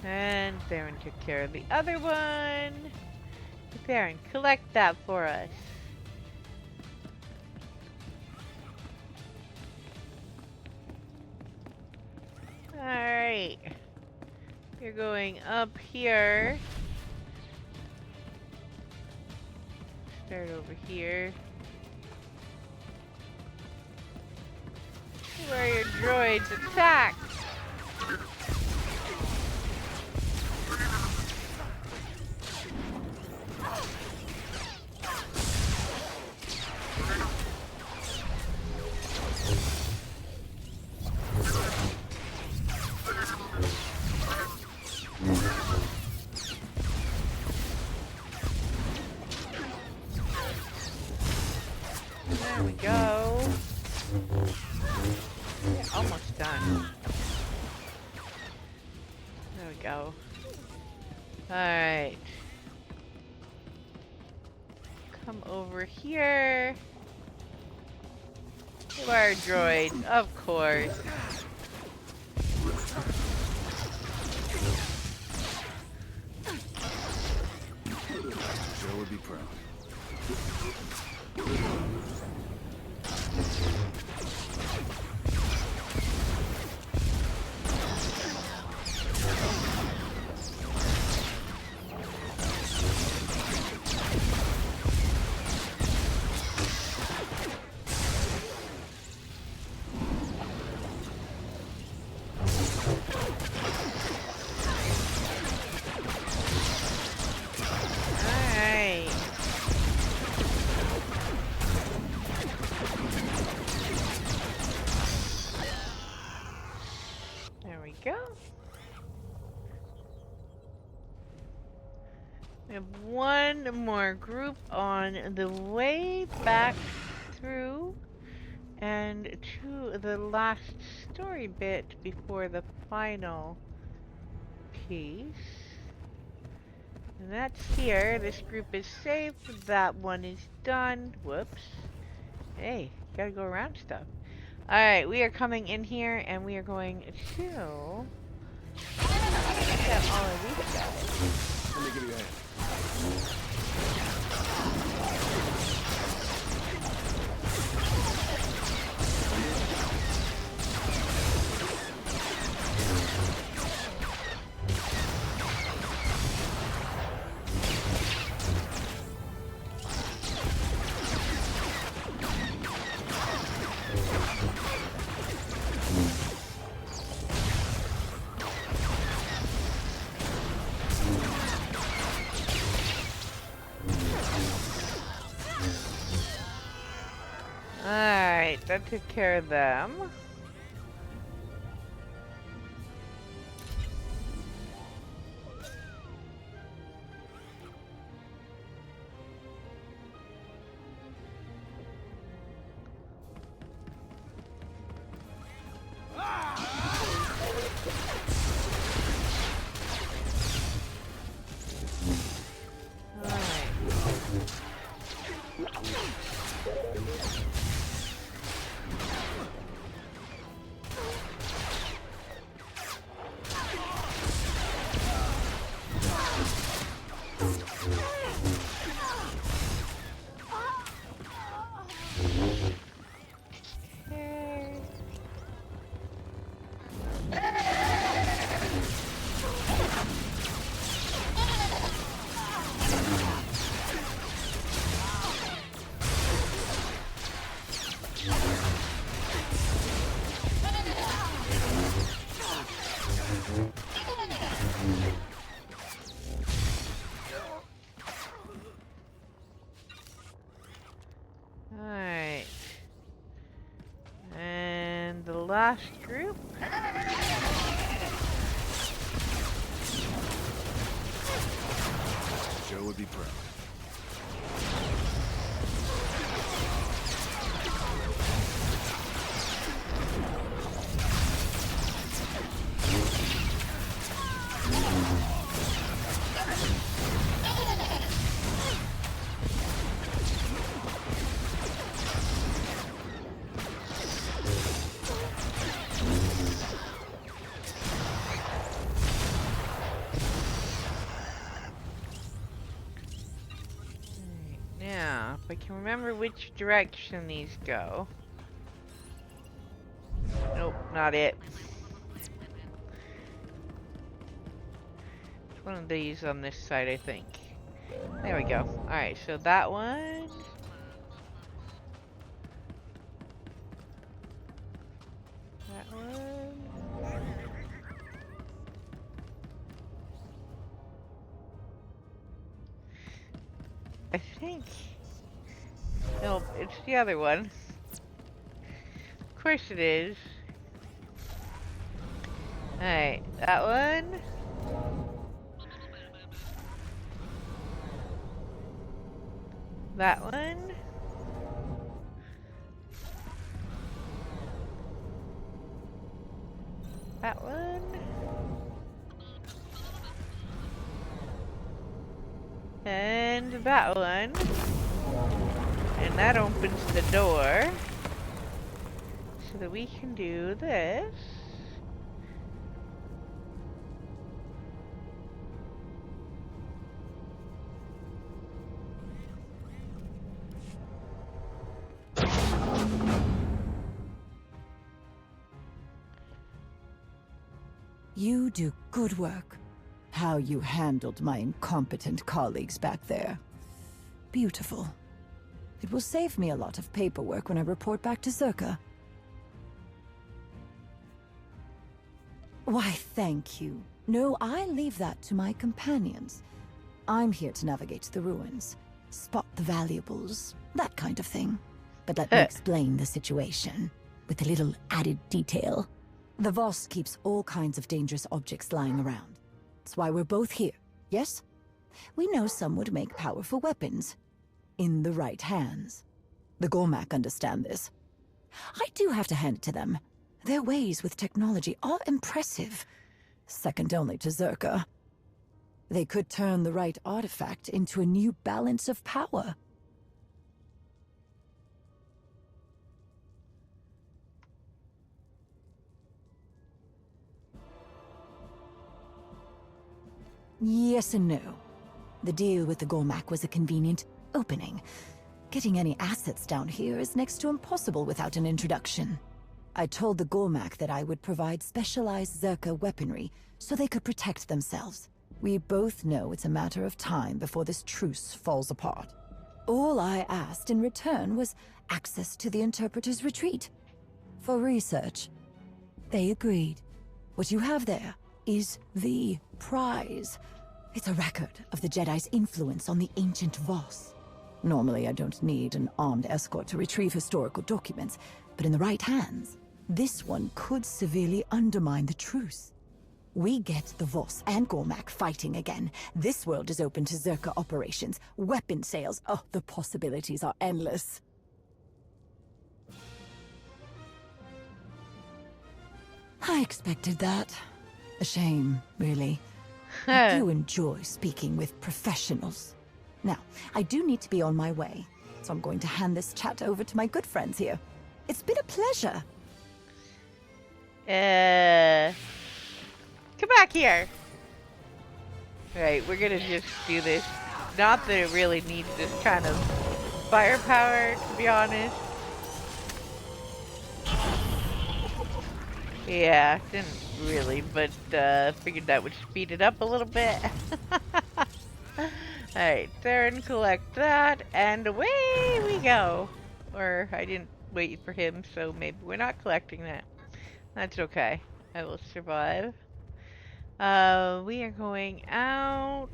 Speaker 1: And Theron took care of the other one. Theron, collect that for us. Alright. You're going up here. Start over here. Where your droids attack. There we go. We're almost done. There we go. Alright. Come over here. You are a droid, of course.
Speaker 11: Joe would be proud.
Speaker 1: Alright. There we go. We have one more group on the way back through and to the last story bit before the final piece. And that's here. This group is safe. That one is done. Whoops. Hey, gotta go around stuff. Alright, we are coming in here and we are going to get all of these guys.
Speaker 11: Let me give you a hand.
Speaker 1: Alright, that took care of them. last group.
Speaker 13: Joe would be proud.
Speaker 1: Now, if I can remember which direction these go. Nope, not it. It's one of these on this side, I think. There we go. Alright, so that one. That one. I think. Nope, it's the other one. Of course it is. Alright, that one. That one. That one. And that one. And that opens the door. So that we can do this.
Speaker 8: You do good work. How you handled my incompetent colleagues back there. Beautiful. It will save me a lot of paperwork when I report back to Zerka. Why, thank you. No, I leave that to my companions. I'm here to navigate the ruins, spot the valuables, that kind of thing. But let me explain the situation, with a little added detail. The Voss keeps all kinds of dangerous objects lying around. That's why we're both here, yes? We know some would make powerful weapons. In the right hands. The Gormak understand this. I do have to hand it to them. Their ways with technology are impressive. Second only to Zerka. They could turn the right artifact into a new balance of power. Yes and no. The deal with the Gormak was a convenient opening. Getting any assets down here is next to impossible without an introduction. I told the Gormak that I would provide specialized Zerka weaponry so they could protect themselves. We both know it's a matter of time before this truce falls apart. All I asked in return was access to the Interpreter's retreat. For research. They agreed. What you have there is the prize. It's a record of the Jedi's influence on the ancient Voss. Normally, I don't need an armed escort to retrieve historical documents, but in the right hands, this one could severely undermine the truce. We get the Voss and Gormak fighting again. This world is open to Zerka operations, weapon sales. Oh, the possibilities are endless. I expected that. A shame, really. I do enjoy speaking with professionals. Now, I do need to be on my way, so I'm going to hand this chat over to my good friends here. It's been a pleasure.
Speaker 1: Come back here. Alright, we're gonna just do this. Not that it really needs this kind of firepower, to be honest. Yeah, didn't really, but figured that would speed it up a little bit. Alright, Theron, collect that, and away we go. Or, I didn't wait for him, so maybe we're not collecting that. That's okay. I will survive. We are going out.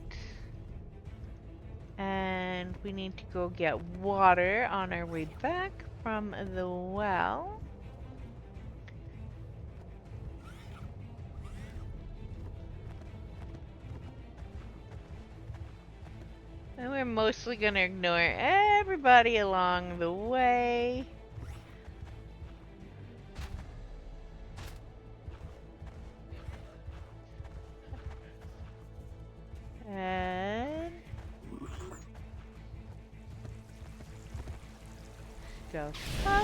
Speaker 1: And we need to go get water on our way back from the well. And we're mostly gonna ignore everybody along the way. And stealth up.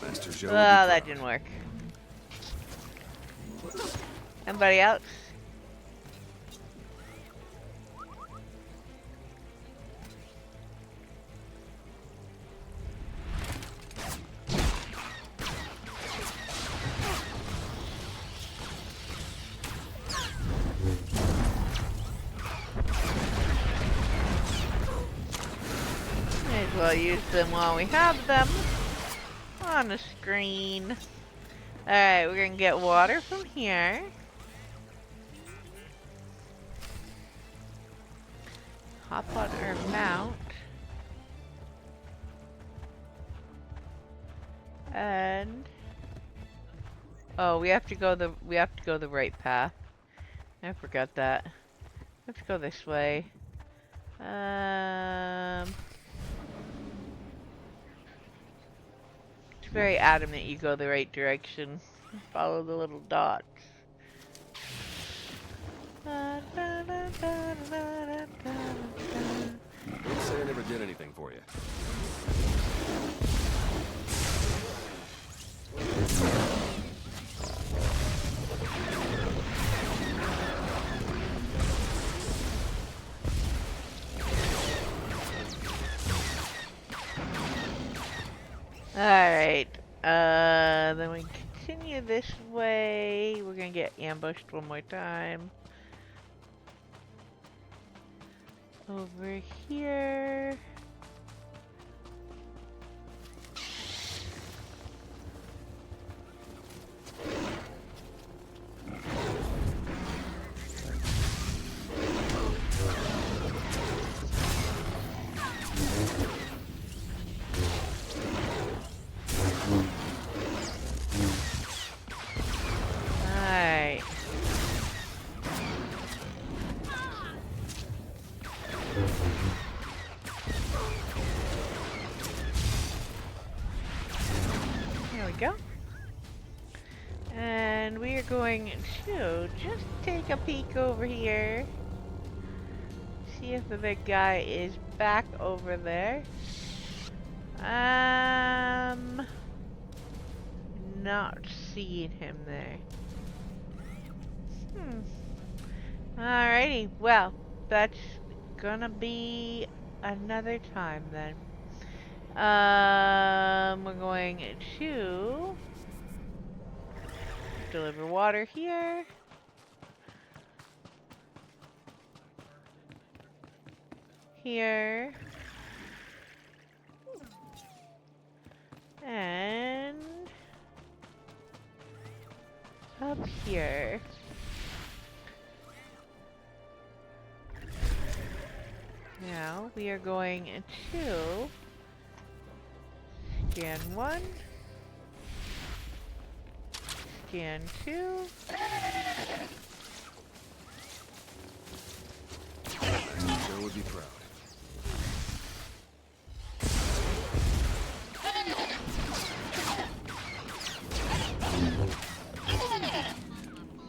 Speaker 11: Master Joe.
Speaker 1: Oh, that didn't work. Anybody else? May as well use them while we have them on the screen. Alright, we're gonna get water from here. Hop on our mount. And oh, we have to go the right path. I forgot that. We have to go this way. It's very adamant you go the right direction. Follow the little dots.
Speaker 11: Don't say I never did anything for you.
Speaker 1: Alright, then we continue this way. We're gonna get ambushed one more time. Over here. Alright. There we go. And we are going to just take a peek over here. See if the big guy is back over there. Not seeing him there. Alrighty, well, that's gonna be another time then. We're going to deliver water here. Here. And up here. Now we are going to scan 1, scan 2,
Speaker 11: Joe would be proud.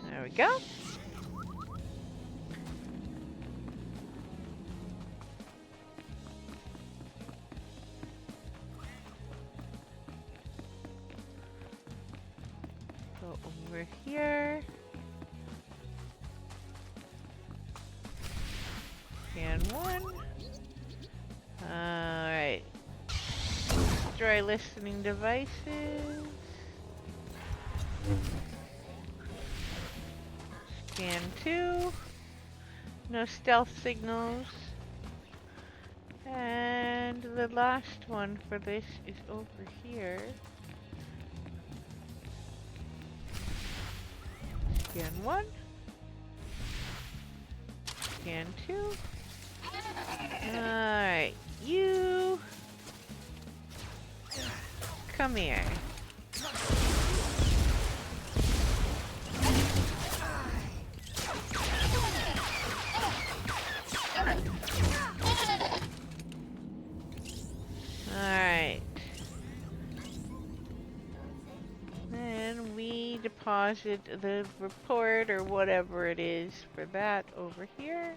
Speaker 1: there we go. Go over here. Scan 1. Alright. Destroy listening devices. Scan 2. No stealth signals. And the last one for this is over here. Scan 1. Scan 2. Alright, you come here. deposit the report or whatever it is for that over here.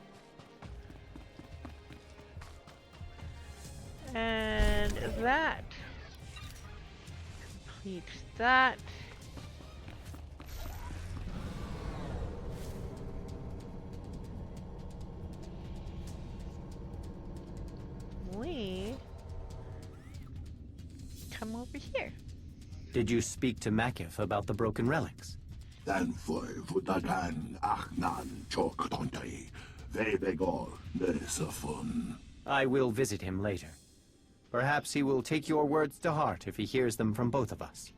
Speaker 1: And that completes that. We come over here.
Speaker 12: Did you speak to Makif about the broken relics? I will visit him later. Perhaps he will take your words to heart if he hears them from both of us.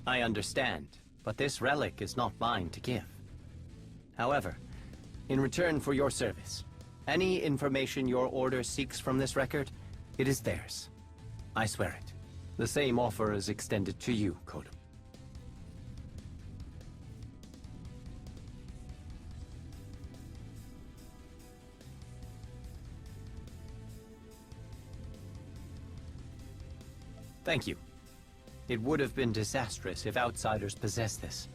Speaker 12: I understand, but this relic is not mine to give. However, in return for your service, any information your order seeks from this record, it is theirs. I swear it. The same offer is extended to you, Kodum. Thank you. It would have been disastrous if outsiders possessed this.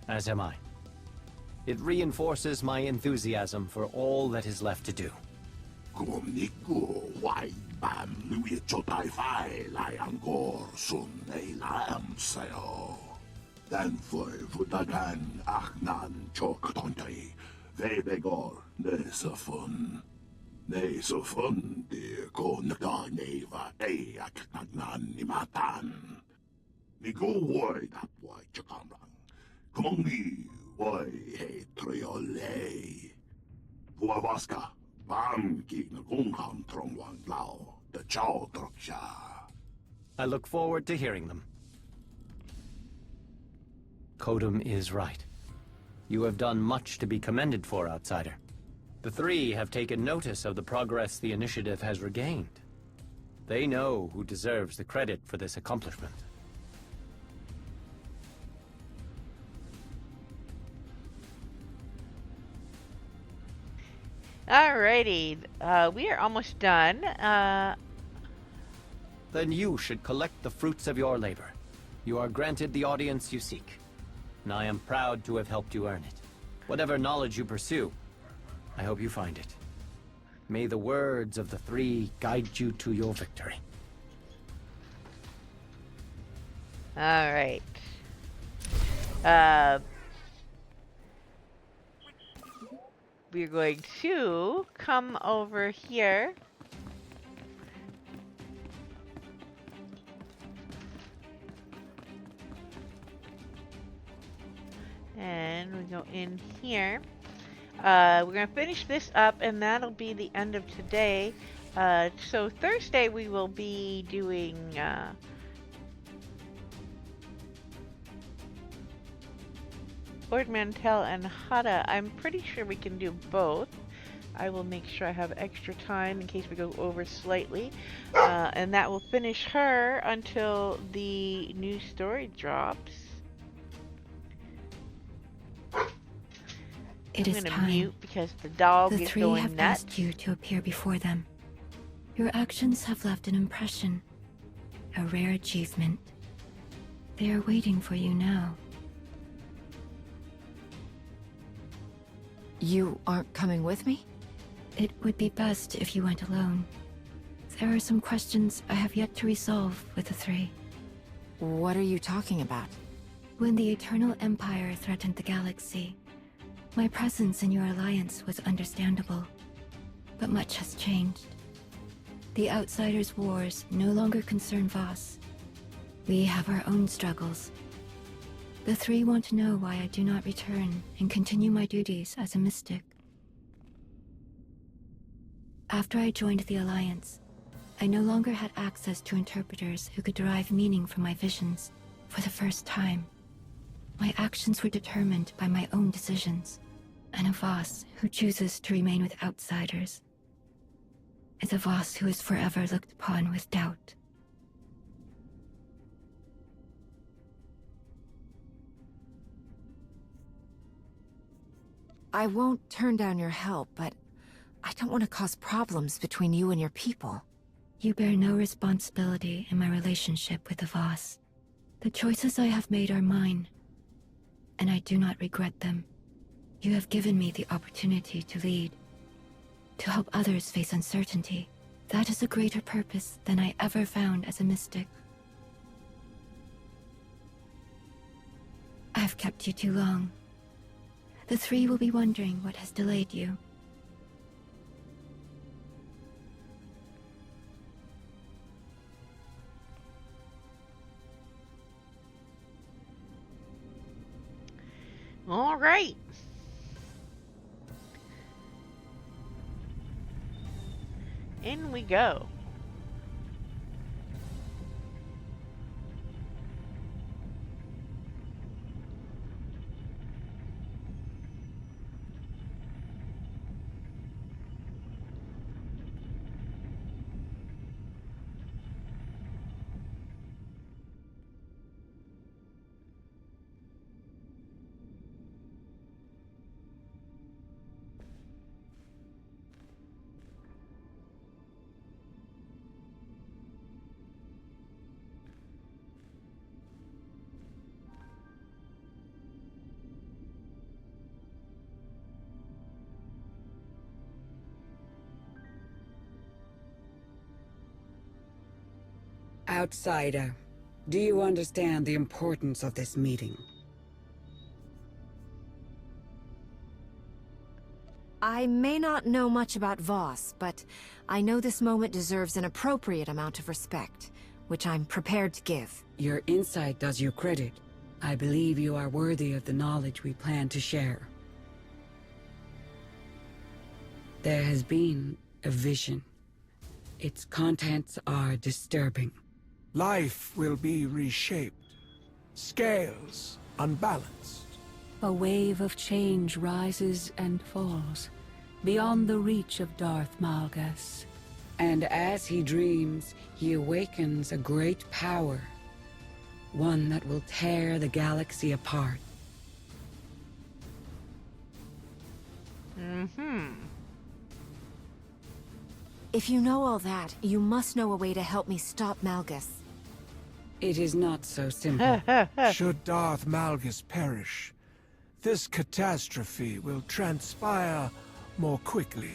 Speaker 12: As am I. It reinforces my enthusiasm for all that is left to do. I look forward to hearing them. Kodum is right. You have done much to be commended for, outsider. The three have taken notice of the progress the initiative has regained. They know who deserves the credit for this accomplishment.
Speaker 1: Alrighty, we are almost done.
Speaker 12: Then you should collect the fruits of your labor. You are granted the audience you seek, and I am proud to have helped you earn it. Whatever knowledge you pursue, I hope you find it. May the words of the three guide you to your victory.
Speaker 1: Alright. We're going to come over here. And we go in here. We're going to finish this up, and that'll be the end of today. So Thursday we will be doing Lord Mantell and Hada. I'm pretty sure we can do both. I will make sure I have extra time in case we go over slightly. And that will finish her until the new story drops.
Speaker 3: It
Speaker 1: I'm
Speaker 3: is
Speaker 1: gonna
Speaker 3: time.
Speaker 1: mute because the dog
Speaker 3: The
Speaker 1: is
Speaker 3: three
Speaker 1: going
Speaker 3: have
Speaker 1: nuts.
Speaker 3: asked you to appear before them. Your actions have left an impression. A rare achievement. They are waiting for you now.
Speaker 14: You aren't coming with me?
Speaker 3: It would be best if you went alone. There are some questions I have yet to resolve with the three.
Speaker 14: What are you talking about?
Speaker 3: When the Eternal Empire threatened the galaxy, my presence in your alliance was understandable. But much has changed. The Outsiders' wars no longer concern Voss. We have our own struggles. The three want to know why I do not return and continue my duties as a mystic. After I joined the Alliance, I no longer had access to interpreters who could derive meaning from my visions. For the first time, my actions were determined by my own decisions, and a Voss who chooses to remain with outsiders is a Voss who is forever looked upon with doubt.
Speaker 14: I won't turn down your help, but I don't want to cause problems between you and your people.
Speaker 3: You bear no responsibility in my relationship with the Voss. The choices I have made are mine, and I do not regret them. You have given me the opportunity to lead, to help others face uncertainty. That is a greater purpose than I ever found as a mystic. I have kept you too long. The three will be wondering what has delayed you.
Speaker 1: All right. In we go.
Speaker 18: Outsider, do you understand the importance of this meeting?
Speaker 14: I may not know much about Voss, but I know this moment deserves an appropriate amount of respect, which I'm prepared to give.
Speaker 18: Your insight does you credit. I believe you are worthy of the knowledge we plan to share. There has been a vision. Its contents are disturbing.
Speaker 5: Life will be reshaped. Scales unbalanced.
Speaker 22: A wave of change rises and falls, beyond the reach of Darth Malgus.
Speaker 18: And as he dreams, he awakens a great power. One that will tear the galaxy apart.
Speaker 14: If you know all that, you must know a way to help me stop Malgus.
Speaker 18: It is not so simple.
Speaker 5: Should Darth Malgus perish, this catastrophe will transpire more quickly.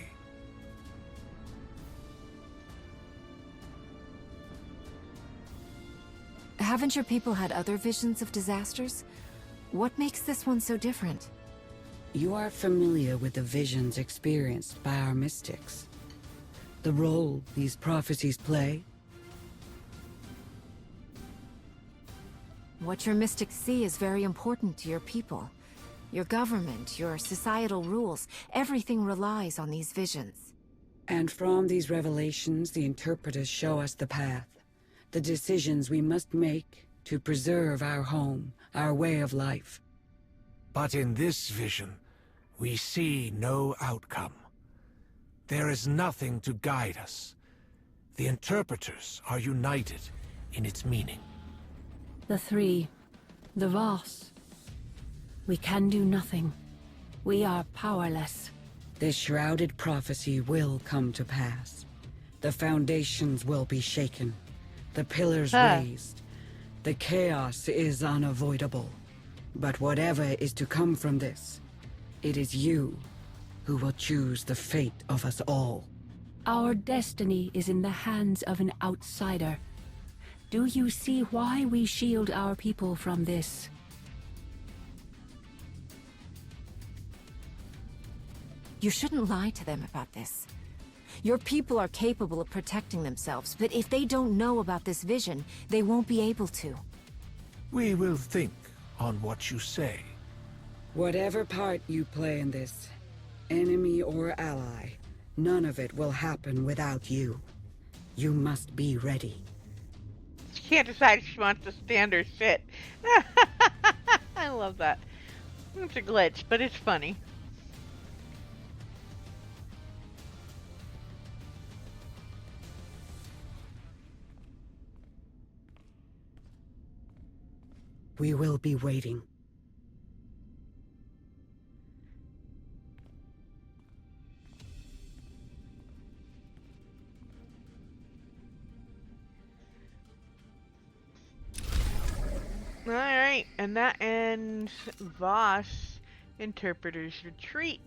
Speaker 14: Haven't your people had other visions of disasters? What makes this one so different?
Speaker 18: You are familiar with the visions experienced by our mystics. The role these prophecies play.
Speaker 14: What your mystics see is very important to your people. Your government, your societal rules, everything relies on these visions.
Speaker 18: And from these revelations, the interpreters show us the path. The decisions we must make to preserve our home, our way of life.
Speaker 5: But in this vision, we see no outcome. There is nothing to guide us. The interpreters are united in its meaning.
Speaker 22: The three, the Voss. We can do nothing. We are powerless.
Speaker 18: This shrouded prophecy will come to pass. The foundations will be shaken. The pillars raised. The chaos is unavoidable. But whatever is to come from this, it is you who will choose the fate of us all.
Speaker 22: Our destiny is in the hands of an outsider. Do you see why we shield our people from this?
Speaker 14: You shouldn't lie to them about this. Your people are capable of protecting themselves, but if they don't know about this vision, they won't be able to.
Speaker 5: We will think on what you say.
Speaker 18: Whatever part you play in this, enemy or ally, none of it will happen without you. You must be ready.
Speaker 1: She can't decide if she wants to stand or sit. I love that. It's a glitch, but it's funny.
Speaker 18: We will be waiting.
Speaker 1: Alright, and that ends Voss Interpreter's Retreat.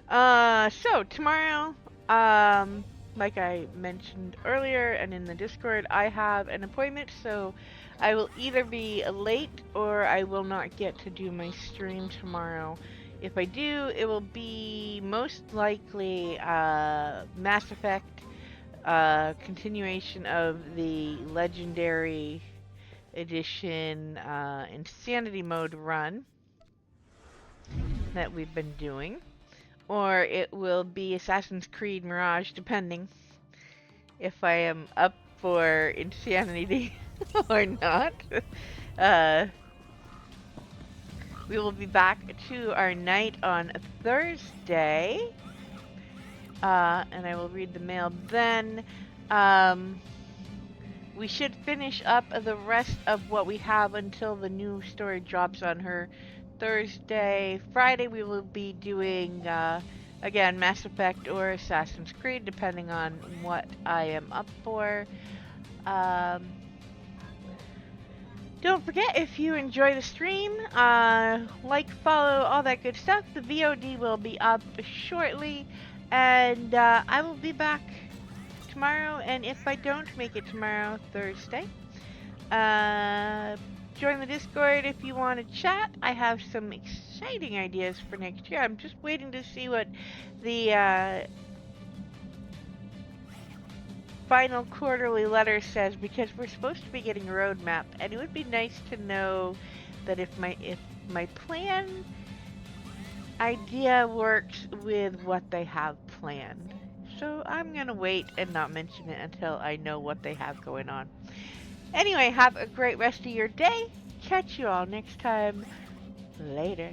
Speaker 1: So tomorrow, like I mentioned earlier and in the Discord, I have an appointment, so I will either be late or I will not get to do my stream tomorrow. If I do, it will be most likely Mass Effect, continuation of the Legendary Edition Insanity Mode run that we've been doing, or it will be Assassin's Creed Mirage, depending if I am up for Insanity or not. We will be back to our night on Thursday, and I will read the mail then. We should finish up the rest of what we have until the new story drops on her Thursday. Friday we will be doing, again, Mass Effect or Assassin's Creed, depending on what I am up for. Don't forget, if you enjoy the stream, like, follow, all that good stuff. The VOD will be up shortly, and I will be back tomorrow, and if I don't make it tomorrow, Thursday. Join the Discord if you want to chat. I have some exciting ideas for next year. I'm just waiting to see what the final quarterly letter says, because we're supposed to be getting a roadmap, and it would be nice to know that if my plan idea works with what they have planned. So I'm gonna wait and not mention it until I know what they have going on. Anyway, have a great rest of your day. Catch you all next time. Later.